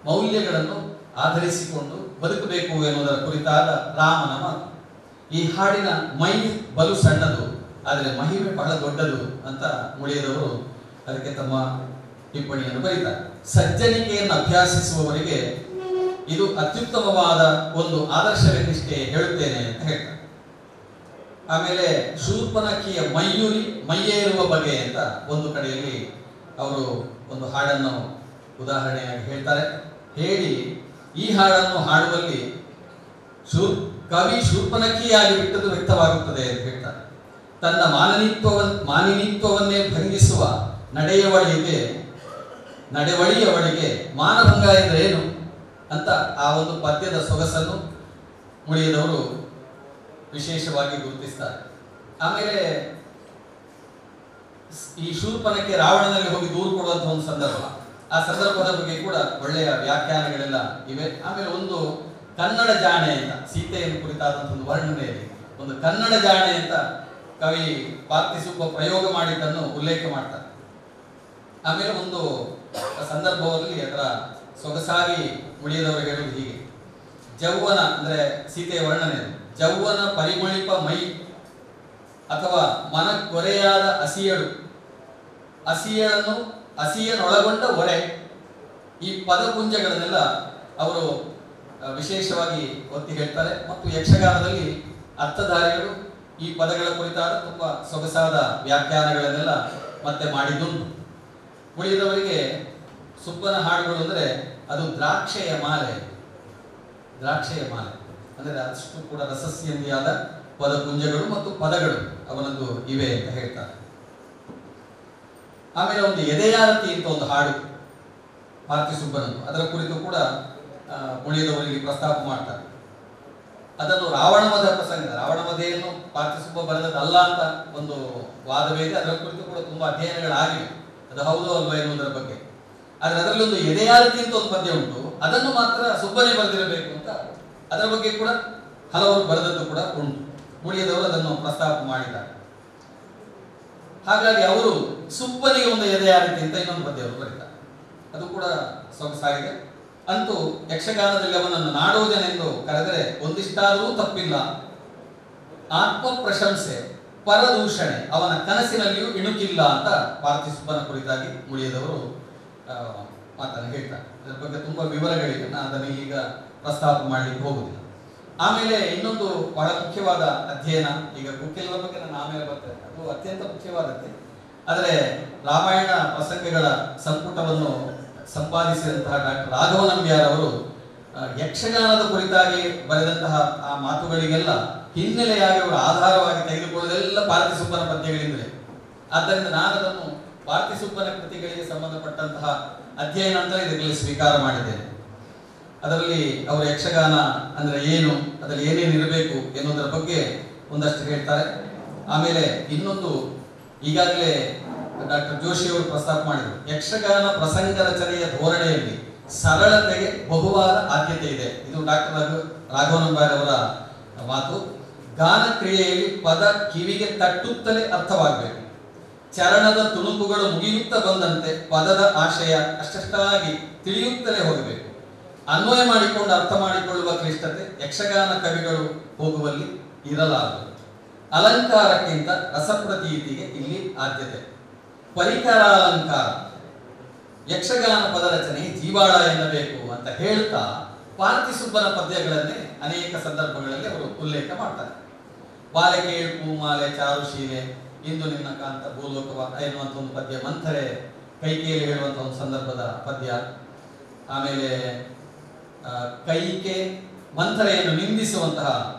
ಮೌಲ್ಯಗಳನ್ನು ಆಧರಿಸಿಕೊಂಡು ಬದುಕಬೇಕು ಎನ್ನುವುದರ ಕುರಿತಾದ ರಾಮನ ಮಾತು. ಈ ಹಾಡಿನ ಮೈ ಬಲು ಸಣ್ಣದು ಆದರೆ ಮಹಿಮೆ ಬಹಳ ದೊಡ್ಡದು ಅಂತ ಮುಳಿಯದವರು ಅದಕ್ಕೆ ತಮ್ಮ ಟಿಪ್ಪಣಿಯನ್ನು ಬರೀತಾರೆ. ಸಜ್ಜನಿಕೆಯನ್ನು ಅಭ್ಯಾಸಿಸುವವರಿಗೆ ಇದು ಅತ್ಯುತ್ತಮವಾದ ಒಂದು ಆದರ್ಶವೆಂದಿಷ್ಟೇ ಹೇಳುತ್ತೇನೆ ಅಂತ ಹೇಳ್ತಾರೆ. ಆಮೇಲೆ ಶೂರ್ಪನಖಿಯ ಮೈಯೇರುವ ಬಗೆ ಅಂತ ಒಂದು ಕಡೆಯಲ್ಲಿ ಅವರು ಒಂದು ಹಾಡನ್ನು ಉದಾಹರಣೆಯಾಗಿ ಹೇಳ್ತಾರೆ. ಹೇಳಿ ಈ ಹಾಡನ್ನು ಹಾಡುವಲ್ಲಿ ಕವಿ ಶೂರ್ಪನಖಿಯಾಗಿ ಬಿಟ್ಟದ್ದು ವ್ಯಕ್ತವಾಗುತ್ತದೆ ಅಂತ ಹೇಳ್ತಾರೆ. ತನ್ನ ಮಾನಿನಿತ್ವವನ್ನೇ ಭಂಗಿಸುವ ನಡೆವಳಿಯವಳಿಗೆ ಮಾನಭಂಗ ಎಂದ್ರೆ ಏನು ಅಂತ ಆ ಒಂದು ಪದ್ಯದ ಸೊಗಸನ್ನು ಮುಳಿಯದವರು ವಿಶೇಷವಾಗಿ ಗುರುತಿಸ್ತಾರೆ. ಆಮೇಲೆ ಈ ಶೂರ್ಪನಕ್ಕೆ ರಾವಣನಲ್ಲಿ ಹೋಗಿ ದೂರು ಕೊಡುವಂತಹ ಒಂದು ಸಂದರ್ಭ, ಆ ಸಂದರ್ಭದ ಬಗ್ಗೆ ಕೂಡ ಒಳ್ಳೆಯ ವ್ಯಾಖ್ಯಾನಗಳೆಲ್ಲ ಇವೆ. ಆಮೇಲೆ ಒಂದು ಕನ್ನಡ ಜಾಣೆ ಅಂತ ಸೀತೆಯನ್ನು ಕುರಿತಾದಂತಹ ಒಂದು ವರ್ಣನೆಯಲ್ಲಿ ಒಂದು ಕನ್ನಡ ಜಾಣೆ ಅಂತ ಕವಿ ಪಾರ್ಥಿಸುಬ್ಬ ಪ್ರಯೋಗ ಮಾಡಿದ್ದನ್ನು ಉಲ್ಲೇಖ ಮಾಡ್ತಾರೆ. ಆಮೇಲೆ ಒಂದು ಸಂದರ್ಭದಲ್ಲಿ ಅದರ ಸೊಗಸಾಗಿ ಮುಳಿಯದವರು ಹೇಳುವುದು ಹೀಗೆ: ಜೌವನ ಅಂದ್ರೆ ಸೀತೆಯ ವರ್ಣನೆ, ಜೌವನ ಪರಿಮಳಿಪ ಮೈ ಅಥವಾ ಮನಕ್ಕೊರೆಯಾದ ಅಸಿಯನೊಳಗೊಂಡ ಒರೆ, ಈ ಪದಪುಂಜಗಳನ್ನೆಲ್ಲ ಅವರು ವಿಶೇಷವಾಗಿ ಒತ್ತಿ ಹೇಳ್ತಾರೆ. ಮತ್ತು ಯಕ್ಷಗಾನದಲ್ಲಿ ಅರ್ಥಧಾರಿಗಳು ಈ ಪದಗಳ ಕುರಿತಾದ ತುಂಬಾ ಸೊಗಸಾದ ವ್ಯಾಖ್ಯಾನಗಳನ್ನೆಲ್ಲ ಮತ್ತೆ ಮಾಡಿದ್ದುಂಟು. ಉಳಿದವರಿಗೆ ಸುಬ್ಬನ ಹಾಡುಗಳು ಅಂದರೆ ಅದು ದ್ರಾಕ್ಷೆಯ ಮಾಲೆ ಅಂದರೆ ಅಷ್ಟು ಕೂಡ ರಸಸ್ಯಂದಿಯಾದ ಪದಪುಂಜಗಳು ಮತ್ತು ಪದಗಳು ಅವನದ್ದು ಇವೆ ಅಂತ ಹೇಳ್ತಾರೆ. ಆಮೇಲೆ ಒಂದು ಎದೆಯಾರತಿ ಅಂತ ಒಂದು ಹಾಡು ಪಾರ್ಥಿಸುಬ್ಬನದ್ದು, ಅದರ ಕುರಿತು ಕೂಡ ಉಳಿದವರಿಗೆ ಪ್ರಸ್ತಾಪ ಮಾಡ್ತಾರೆ. ಅದನ್ನು ರಾವಣವಧ ಪ್ರಸಂಗ, ರಾವಣವಧೆಯನ್ನು ಪಾರ್ಥಿಸುಬ್ಬ ಬರೆದದ್ದಲ್ಲ ಅಂತ ಒಂದು ವಾದವೇ ಇದೆ. ಅದರ ಕುರಿತು ಕೂಡ ತುಂಬಾ ಅಧ್ಯಯನಗಳಾಗಿವೆ, ಅದು ಹೌದು ಅಲ್ವಾ ಎನ್ನುವುದರ ಬಗ್ಗೆ. ಆದ್ರೆ ಅದರಲ್ಲಿ ಒಂದು ಎದೆಯಾರತಿ ಅಂತ ಒಂದು ಪದ್ಯ ಉಂಟು, ಅದನ್ನು ಮಾತ್ರ ಸುಬ್ಬನೇ ಬರೆದಿರಬೇಕು ಅಂತ ಅದರ ಬಗ್ಗೆ ಕೂಡ ಹಲವರು ಬರೆದದ್ದು ಕೂಡ ಉಂಟು. ಉಳಿಯದವರು ಅದನ್ನು ಪ್ರಸ್ತಾಪ ಮಾಡಿದ್ದಾರೆ. ಹಾಗಾಗಿ ಅವರು ಸುಬ್ಬನಿಗೆ ಒಂದು ಎದೆಯಾರತಿ ಅಂತ ಇನ್ನೊಂದು ಪದ್ಯ ಅವರು ಬರೀತಾರೆ, ಅದು ಕೂಡ ಸೊಗಸಾಗಿದೆ. ಅಂತೂ ಯಕ್ಷಗಾನದಲ್ಲಿ ಅವನನ್ನು ನಾಡೋಜನೆಂದು ಕರೆದರೆ ಒಂದಿಷ್ಟಾದರೂ ತಪ್ಪಿಲ್ಲ. ಆತ್ಮ ಪ್ರಶಂಸೆ ಪರದೂಷಣೆ ಅವನ ಕನಸಿನಲ್ಲಿಯೂ ಇಣುಕಿಲ್ಲ ಅಂತ ಪಾರ್ಥಿಸುಬ್ಬನ ಕುರಿತಾಗಿ ಮುಳಿಯದವರು ಮಾತನ್ನು ಹೇಳ್ತಾರೆ. ಅದರ ಬಗ್ಗೆ ತುಂಬಾ ವಿವರಗಳಿವೆ, ನಾನು ಅದನ್ನು ಈಗ ಪ್ರಸ್ತಾಪ ಮಾಡಲಿಕ್ಕೆ ಹೋಗುದಿಲ್ಲ. ಆಮೇಲೆ ಇನ್ನೊಂದು ಬಹಳ ಮುಖ್ಯವಾದ ಅಧ್ಯಯನ, ಈಗ ಕುಕ್ಕೆಲರ ಬಗ್ಗೆ ನಾನು ಆಮೇಲೆ ಬರ್ತೇನೆ, ಅದು ಅತ್ಯಂತ ಮುಖ್ಯವಾದದ್ದೇ. ಆದರೆ ರಾಮಾಯಣ ಪ್ರಸಂಗಗಳ ಸಂಪುಟವನ್ನು ಸಂಪಾದಿಸಿದಂತಹ ಡಾಕ್ಟರ್ ರಾಘವ ನಂಬ್ಯಾರ್ ಅವರು ಯಕ್ಷಗಾನದ ಕುರಿತಾಗಿ ಬರೆದಂತಹ ಆ ಮಾತುಗಳಿಗೆಲ್ಲ ಹಿನ್ನೆಲೆಯಾಗಿ ಅವರು ಆಧಾರವಾಗಿ ತೆಗೆದುಕೊಳ್ಳುವುದೆಲ್ಲ ಪಾರ್ಥಿಸುಬ್ಬನ ಪದ್ಯಗಳಿಂದಲೇ. ಆದ್ದರಿಂದ ನಾನು ಅದನ್ನು ಪಾರ್ಥಿಸುಬ್ಬನ ಕೃತಿಗಳಿಗೆ ಸಂಬಂಧಪಟ್ಟಂತಹ ಅಧ್ಯಯನ ಅಂತ ಇದರಲ್ಲಿ ಸ್ವೀಕಾರ ಮಾಡಿದ್ದೇನೆ. ಅದರಲ್ಲಿ ಅವರು ಯಕ್ಷಗಾನ ಅಂದ್ರೆ ಏನು, ಅದರಲ್ಲಿ ಏನೇನಿರಬೇಕು ಎನ್ನುವುದರ ಬಗ್ಗೆ ಒಂದಷ್ಟು ಹೇಳ್ತಾರೆ. ಆಮೇಲೆ ಇನ್ನೊಂದು, ಈಗಾಗಲೇ ಡಾಕ್ಟರ್ ಜೋಶಿ ಅವರು ಪ್ರಸ್ತಾಪ ಮಾಡಿದರು, ಯಕ್ಷಗಾನ ಪ್ರಸಂಗ ರಚನೆಯ ಧೋರಣೆಯಲ್ಲಿ ಸರಳತೆಗೆ ಬಹುವಾದ ಆದ್ಯತೆ ಇದೆ. ಇದು ಡಾಕ್ಟರ್ ರಾಘವ ನಂಬ್ಯಾರ್ ಅವರ ಮಾತು. ಗಾನ ಕ್ರಿಯೆಯಲ್ಲಿ ಪದ ಕಿವಿಗೆ ತಟ್ಟುತ್ತಲೇ ಅರ್ಥವಾಗಬೇಕು. ಚರಣದ ತುಣುಕುಗಳು ಮುಗಿಯುತ್ತಾ ಬಂದಂತೆ ಪದದ ಆಶಯ ಅಷ್ಟಷ್ಟಾಗಿ ತಿಳಿಯುತ್ತಲೇ ಹೋಗಬೇಕು. ಅನ್ವಯ ಮಾಡಿಕೊಂಡು ಅರ್ಥ ಮಾಡಿಕೊಳ್ಳುವ ಕ್ಲಿಷ್ಟತೆ ಯಕ್ಷಗಾನ ಕವಿಗಳು ಹೋಗುವಲ್ಲಿ ಇರಲಾರದು. ಅಲಂಕಾರಕ್ಕಿಂತ ರಸಪ್ರತೀತಿಗೆ ಇಲ್ಲಿ ಆದ್ಯತೆ. ಪರಿಕರಾಲಂಕಾರ ಯಕ್ಷಗಾನ ಪದ ರಚನೆ ಜೀವಾಳ ಎನ್ನಬೇಕು ಅಂತ ಹೇಳ್ತಾ ಪಾರ್ಥಿಸುಬ್ಬನ ಪದ್ಯಗಳನ್ನೇ ಅನೇಕ ಸಂದರ್ಭಗಳಲ್ಲಿ ಅವರು ಉಲ್ಲೇಖ ಮಾಡ್ತಾರೆ. ಬಾಲೆ ಕೇಳ್ಪು ಮಾಲೆ ಚಾರುಶೀಲೆ ಇಂದು ನಿನ್ನ ಕಾಂತ ಭೂಲೋಕವ ಎನ್ನುವಂಥ ಒಂದು ಪದ್ಯ, ಮಂಥರೆ ಕೈಕೇಲಿ ಹೇಳುವಂಥ ಒಂದು ಸಂದರ್ಭದ ಪದ್ಯ. ಆಮೇಲೆ ಕೈಕೆ ಮಂಥರೆಯನ್ನು ನಿಂದಿಸುವಂತಹ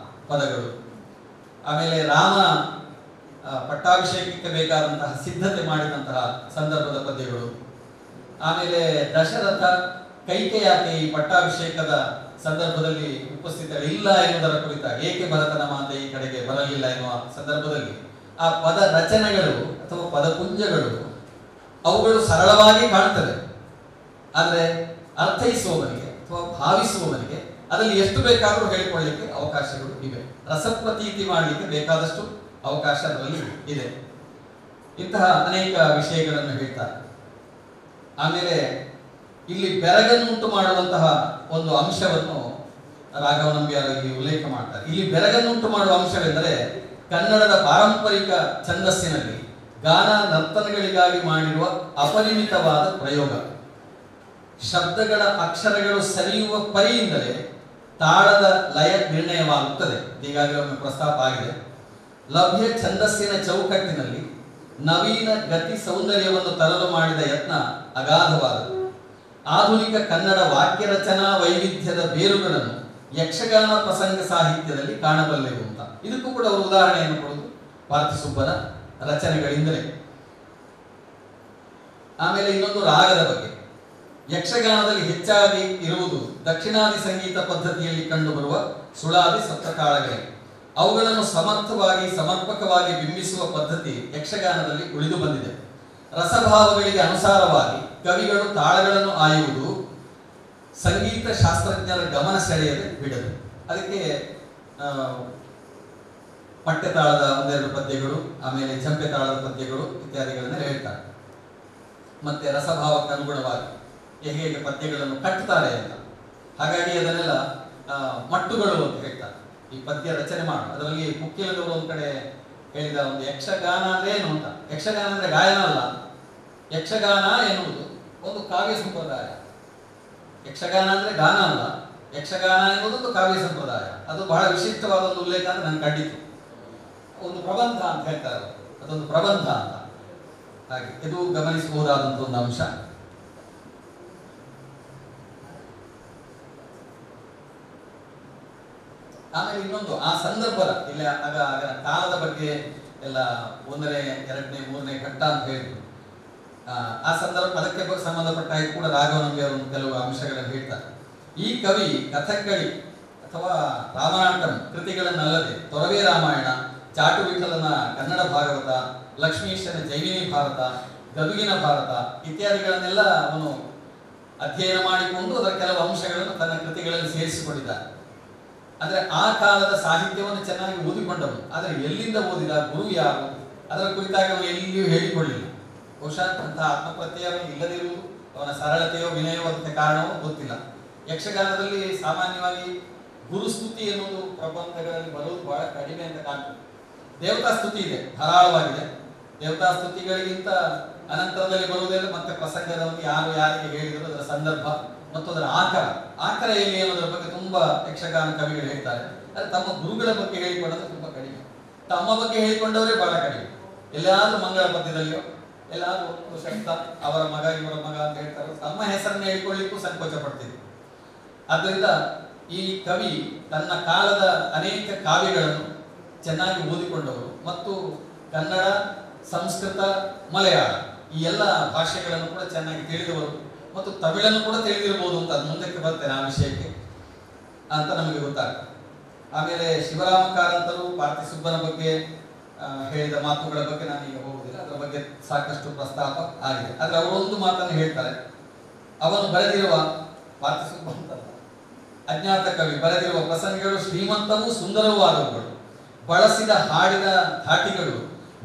ಪದಗಳು. ಆಮೇಲೆ ರಾಮ ಪಟ್ಟಾಭಿಷೇಕಕ್ಕೆ ಬೇಕಾದಂತಹ ಸಿದ್ಧತೆ ಮಾಡಿದಂತಹ ಸಂದರ್ಭದ ಪದ್ಯಗಳು. ಆಮೇಲೆ ದಶರಥ ಕೈಕೆಯಾಕೆ ಈ ಪಟ್ಟಾಭಿಷೇಕದ ಸಂದರ್ಭದಲ್ಲಿ ಉಪಸ್ಥಿತರಿಲ್ಲ ಎನ್ನುವುದರ ಕುರಿತಾಗಿ ಏಕೆ ಭರತನ ಮಾತೆ ಈ ಕಡೆಗೆ ಬರಲಿಲ್ಲ ಎನ್ನುವ ಸಂದರ್ಭದಲ್ಲಿ ಆ ಪದ ರಚನೆಗಳು ಅಥವಾ ಪದಪುಂಜಗಳು ಅವುಗಳು ಸರಳವಾಗಿ ಕಾಣ್ತದೆ, ಆದರೆ ಅರ್ಥೈಸುವವನಿಗೆ ಅಥವಾ ಭಾವಿಸುವವನಿಗೆ ಅದರಲ್ಲಿ ಎಷ್ಟು ಬೇಕಾದರೂ ಹೇಳಿಕೊಳ್ಳಲಿಕ್ಕೆ ಅವಕಾಶಗಳು ಇವೆ. ರಸಪ್ರತೀತಿ ಮಾಡಲಿಕ್ಕೆ ಬೇಕಾದಷ್ಟು ಅವಕಾಶ ಅದರಲ್ಲಿ ಇದೆ. ಇಂತಹ ಅನೇಕ ವಿಷಯಗಳನ್ನು ಹೇಳ್ತಾರೆ. ಆಮೇಲೆ ಇಲ್ಲಿ ಬೆರಗನ್ನುಂಟು ಮಾಡುವಂತಹ ಒಂದು ಅಂಶವನ್ನು ರಾಘವ ನಂಬಿಯಾರು ಇಲ್ಲಿ ಉಲ್ಲೇಖ ಮಾಡ್ತಾರೆ. ಇಲ್ಲಿ ಬೆರಗನ್ನುಂಟು ಮಾಡುವ ಅಂಶವೆಂದರೆ ಕನ್ನಡದ ಪಾರಂಪರಿಕ ಛಂದಸ್ಸಿನಲ್ಲಿ ಗಾನ ನರ್ತನಗಳಿಗಾಗಿ ಮಾಡಿರುವ ಅಪರಿಮಿತವಾದ ಪ್ರಯೋಗ. ಶಬ್ದಗಳ ಅಕ್ಷರಗಳು ಸರಿಯುವ ಪರಿಯಿಂದಲೇ ತಾಳದ ಲಯ ನಿರ್ಣಯವಾಗುತ್ತದೆ. ಈಗಾಗಲೇ ಒಮ್ಮೆ ಪ್ರಸ್ತಾಪ ಆಗಿದೆ. ಲಭ್ಯ ಛಂದಸ್ಸಿನ ಚೌಕಟ್ಟಿನಲ್ಲಿ ನವೀನ ಗತಿ ಸೌಂದರ್ಯವನ್ನು ತರಲು ಮಾಡಿದ ಯತ್ನ ಅಗಾಧವಾದದ್ದು. ಆಧುನಿಕ ಕನ್ನಡ ವಾಕ್ಯ ರಚನಾ ವೈವಿಧ್ಯದ ಬೇರುಗಳನ್ನು ಯಕ್ಷಗಾನ ಪ್ರಸಂಗ ಸಾಹಿತ್ಯದಲ್ಲಿ ಕಾಣಬಲ್ಲೆವು ಅಂತ. ಇದಕ್ಕೂ ಕೂಡ ಅವರು ಉದಾಹರಣೆಯನ್ನು ಕೊಡುವುದು ಪಾರ್ಥಿಸುಬ್ಬನ ರಚನೆಗಳಿಂದಲೇ. ಆಮೇಲೆ ಇನ್ನೊಂದು ರಾಗದ ಬಗ್ಗೆ. ಯಕ್ಷಗಾನದಲ್ಲಿ ಹೆಚ್ಚಾಗಿ ಇರುವುದು ದಕ್ಷಿಣಾದಿ ಸಂಗೀತ ಪದ್ಧತಿಯಲ್ಲಿ ಕಂಡುಬರುವ ಸುಳಾದಿ ಸಪ್ತತಾಳಗಳೇ. ಅವುಗಳನ್ನು ಸಮರ್ಥವಾಗಿ ಸಮರ್ಪಕವಾಗಿ ಬಿಂಬಿಸುವ ಪದ್ಧತಿ ಯಕ್ಷಗಾನದಲ್ಲಿ ಉಳಿದು ಬಂದಿದೆ. ರಸಭಾವಗಳಿಗೆ ಅನುಸಾರವಾಗಿ ಕವಿಗಳು ತಾಳಗಳನ್ನು ಆಯುವುದು ಸಂಗೀತ ಶಾಸ್ತ್ರಜ್ಞರ ಗಮನ ಸೆಳೆಯದೆ ಬಿಡದು. ಅದಕ್ಕೆ ಪಟ್ಟೆ ತಾಳದ ಒಂದೆರಡು ಪದ್ಯಗಳು, ಆಮೇಲೆ ಜಂಪೆ ತಾಳದ ಪದ್ಯಗಳು ಇತ್ಯಾದಿಗಳನ್ನ ಹೇಳ್ತಾರೆ. ಮತ್ತೆ ರಸಭಾವಕ್ಕೆ ಅನುಗುಣವಾಗಿ ಹೇಗೆ ಪದ್ಯಗಳನ್ನು ಕಟ್ಟುತ್ತಾರೆ ಅಂತ. ಹಾಗಾಗಿ ಅದನ್ನೆಲ್ಲ ಮಟ್ಟುಗಳು ಅಂತ ಹೇಳ್ತಾರೆ. ಈ ಪದ್ಯ ರಚನೆ ಮಾಡು ಅದರಲ್ಲಿ ಕುಕ್ಕಿಲದವರು ಒಂದು ಕಡೆ ಹೇಳಿದ ಒಂದು ಯಕ್ಷಗಾನ ಅಂದ್ರೆ ಏನು ಅಂತ. ಯಕ್ಷಗಾನ ಅಂದ್ರೆ ಗಾಯನ ಅಲ್ಲ. ಯಕ್ಷಗಾನ ಎನ್ನುವುದು ಒಂದು ಕಾವ್ಯ ಸಂಪ್ರದಾಯ. ಯಕ್ಷಗಾನ ಅಂದ್ರೆ ಗಾನ ಅಲ್ಲ. ಯಕ್ಷಗಾನ ಎನ್ನುವುದೊಂದು ಕಾವ್ಯ ಸಂಪ್ರದಾಯ. ಅದು ಬಹಳ ವಿಶಿಷ್ಟವಾದ ಒಂದು ಉಲ್ಲೇಖ ಅಂತ ನಾನು ಕಂಡಿತು. ಒಂದು ಪ್ರಬಂಧ ಅಂತ ಹೇಳ್ತಾರೆ, ಅದೊಂದು ಪ್ರಬಂಧ ಅಂತ. ಹಾಗೆ ಇದು ಗಮನಿಸಬಹುದಾದಂತ ಒಂದು ಅಂಶ. ಆಮೇಲೆ ಇನ್ನೊಂದು ಆ ಸಂದರ್ಭದ ಇಲ್ಲ ಆಗ ಕಾಲದ ಬಗ್ಗೆ ಎಲ್ಲ 1ನೇ 2ನೇ 3ನೇ ಘಟ್ಟ ಅಂತ ಹೇಳಿದ್ರು. ಆ ಸಂದರ್ಭ ಅದಕ್ಕೆ ಸಂಬಂಧಪಟ್ಟ ಕೂಡ ರಾಘವ ನಂಬಿಯವರು ಕೆಲವು ಅಂಶಗಳನ್ನು ಹೇಳ್ತಾರೆ. ಈ ಕವಿ ಕಥಕ್ಕಳಿ ಅಥವಾ ರಾಮಾಯಣ ಕೃತಿಗಳನ್ನಲ್ಲದೆ ತೊರವೆ ರಾಮಾಯಣ, ಚಾಟು ವಿಠಲನ ಕನ್ನಡ ಭಾಗವತ, ಲಕ್ಷ್ಮೀಶನ ಜೈಮಿನಿ ಭಾರತ, ಗದುಗಿನ ಭಾರತ ಇತ್ಯಾದಿಗಳನ್ನೆಲ್ಲ ಅವನು ಅಧ್ಯಯನ ಮಾಡಿಕೊಂಡು ಅದರ ಕೆಲವು ಅಂಶಗಳನ್ನು ತನ್ನ ಕೃತಿಗಳಲ್ಲಿ ಸೇರಿಸಿಕೊಂಡಿದ್ದಾನೆ. ಅಂದ್ರೆ ಆ ಕಾಲದ ಸಾಹಿತ್ಯವನ್ನು ಚೆನ್ನಾಗಿ ಓದಿಕೊಂಡವನು. ಆದರೆ ಎಲ್ಲಿಂದ ಓದಿದ, ಗುರು ಯಾರು, ಅದರ ಕುರಿತಾಗಿ ಅವನು ಎಲ್ಲಿಯೂ ಹೇಳಿಕೊಳ್ಳಿಲ್ಲ. ಬಹುಶಃ ಅಂತಹ ಆತ್ಮಪ್ರತ್ಯಯ ಇಲ್ಲದಿರುವುದು ಅವನ ಸರಳತೆಯೋ ವಿನಯವೋ ಅದಕ್ಕೆ ಕಾರಣವೋ ಗೊತ್ತಿಲ್ಲ. ಯಕ್ಷಗಾನದಲ್ಲಿ ಸಾಮಾನ್ಯವಾಗಿ ಗುರುಸ್ತುತಿ ಎನ್ನುವುದು ಪ್ರಬಂಧಗಳಲ್ಲಿ ಬರುವುದು ಬಹಳ ಕಡಿಮೆ ಅಂತ ಕಾಣ್ತದೆ. ದೇವತಾ ಸ್ತುತಿ ಇದೆ, ಧಾರಾಳವಾಗಿದೆ. ದೇವತಾ ಸ್ತುತಿಗಳಿಗಿಂತ ಅನಂತರದಲ್ಲಿ ಬರುವುದೆಲ್ಲ ಮತ್ತೆ ಪ್ರಸಂಗದಲ್ಲಿ ಯಾರು ಯಾರಿಗೆ ಹೇಳಿದರು, ಅದರ ಸಂದರ್ಭ ಮತ್ತು ಅದರ ಆಕರ ಎಲ್ಲಿ ಅನ್ನೋದ್ರ ಬಗ್ಗೆ ತುಂಬಾ ಯಕ್ಷಗಾನ ಕವಿಗಳು ಹೇಳ್ತಾರೆ. ಆದರೆ ತಮ್ಮ ಗುರುಗಳ ಬಗ್ಗೆ ಹೇಳಿಕೊಂಡದ್ದು ತುಂಬಾ ಕಡಿಮೆ. ತಮ್ಮ ಬಗ್ಗೆ ಹೇಳಿಕೊಂಡವರೇ ಬಹಳ ಕಡಿಮೆ. ಎಲ್ಲಾದ್ರೂ ಮಂಗಳ ಪದ್ಯದಲ್ಲಿಯೋ ಎಲ್ಲಾದ್ರೂ ಒಂದು ಶಬ್ದ ಅವರ ಮಗ ಇವರ ಮಗ ಅಂತ ಹೇಳ್ತಾರೆ. ತಮ್ಮ ಹೆಸರನ್ನ ಹೇಳಿಕೊಳ್ಳಿಕ್ಕೂ ಸಂಕೋಚ ಪಡ್ತಿದ್ರು. ಆದ್ದರಿಂದ ಈ ಕವಿ ತನ್ನ ಕಾಲದ ಅನೇಕ ಕಾವ್ಯಗಳನ್ನು ಚೆನ್ನಾಗಿ ಓದಿಕೊಂಡವರು ಮತ್ತು ಕನ್ನಡ, ಸಂಸ್ಕೃತ, ಮಲಯಾಳ ಈ ಎಲ್ಲ ಭಾಷೆಗಳನ್ನು ಕೂಡ ಚೆನ್ನಾಗಿ ತಿಳಿದವರು ಮತ್ತು ತಮಿಳನ್ನು ಕೂಡ ತಿಳಿದಿರಬಹುದು ಅಂತ ಅದು ಮುಂದಕ್ಕೆ ಬರ್ತೇನೆ ಆ ವಿಷಯಕ್ಕೆ ಅಂತ ನಮಗೆ ಗೊತ್ತಾಗ್ತದೆ. ಆಮೇಲೆ ಶಿವರಾಮ ಕಾರಂತರು ಪಾರ್ಥಿಸುಬ್ಬನ ಬಗ್ಗೆ ಹೇಳಿದ ಮಾತುಗಳ ಬಗ್ಗೆ ನಾನು ಈಗ ಹೋಗುವುದಿಲ್ಲ, ಅದರ ಬಗ್ಗೆ ಸಾಕಷ್ಟು ಪ್ರಸ್ತಾಪ ಆಗಿದೆ. ಆದ್ರೆ ಅವರು ಒಂದು ಮಾತನ್ನು ಹೇಳ್ತಾರೆ. ಅವನು ಬರೆದಿರುವ ಪಾರ್ಥಿಸುಬ್ಬ ಅಂತ ಅಜ್ಞಾತ ಕವಿ ಬರೆದಿರುವ ಪ್ರಸಂಗಗಳು ಶ್ರೀಮಂತವೂ ಸುಂದರವೂ ಆದವುಗಳು. ಬಳಸಿದ ಹಾಡಿನ ಧಾಟಿಗಳು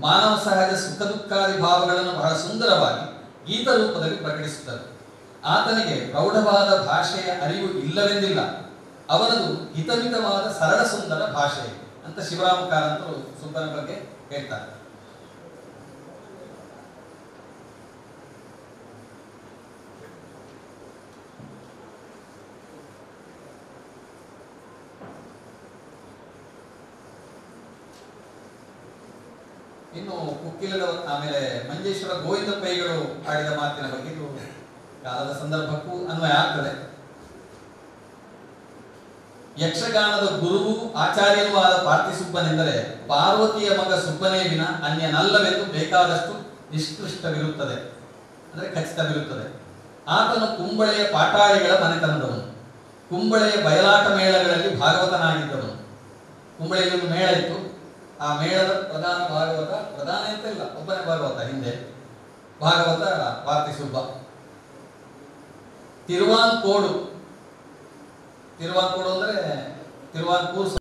ಮಾನವ ಸಹಜ ಸುಖ ದುಃಖಾದಿ ಭಾವಗಳನ್ನು ಬಹಳ ಸುಂದರವಾಗಿ ಗೀತ ರೂಪದಲ್ಲಿ ಪ್ರಕಟಿಸುತ್ತದೆ. ಆತನಿಗೆ ಪ್ರೌಢವಾದ ಭಾಷೆಯ ಅರಿವು ಇಲ್ಲವೆಂದಿಲ್ಲ. ಅವನದು ಹಿತಮಿತವಾದ ಸರಳ ಸುಂದರ ಭಾಷೆ ಅಂತ ಶಿವರಾಮ ಕಾರಂತರು ಸುಬ್ಬನ ಬಗ್ಗೆ ಹೇಳ್ತಾರೆ. ಇನ್ನು ಕುಕ್ಕಿಲದ ಆಮೇಲೆ ಮಂಜೇಶ್ವರ ಗೋವಿಂದ ಪೈಗಳು ಆಡಿದ ಮಾತಿನ ಬಗ್ಗೆ ಇದು ಕಾಲದ ಸಂದರ್ಭಕ್ಕೂ ಅನ್ವಯ ಆಗ್ತದೆ. ಯಕ್ಷಗಾನದ ಗುರುವು ಆಚಾರ್ಯನೂ ಆದ ಪಾರ್ಥಿಸುಬ್ಬನೆಂದರೆ ಪಾರ್ವತಿಯ ಮಗ ಸುಬ್ಬನೇ ವಿನ ಅನ್ಯನಲ್ಲವೆಂದು ಬೇಕಾದಷ್ಟು ನಿಷ್ಕೃಷ್ಟವಿರುತ್ತದೆ, ಅಂದರೆ ಖಚಿತವಿರುತ್ತದೆ. ಆತನು ಕುಂಬಳೆಯ ಪಾಟಾಳಿಗಳ ಮನೆತನದವನು. ಕುಂಬಳೆಯ ಬಯಲಾಟ ಮೇಳಗಳಲ್ಲಿ ಭಾಗವತನಾಗಿದ್ದವನು. ಕುಂಬಳೆಯಲ್ಲಿ ಒಂದು ಮೇಳ ಇತ್ತು. ಆ ಮೇಳದ ಪ್ರಧಾನ ಭಾಗವತ, ಪ್ರಧಾನ ಅಂತ ಇಲ್ಲ, ಒಬ್ಬನೇ ಭಾಗವತ ಹಿಂದೆ ಭಾಗವತ ಪಾರ್ತಿಸುಬ್ಬ. ತಿರುವಾಂಕೋಡು ಅಂದ್ರೆ ತಿರುವಾಂಕೂರು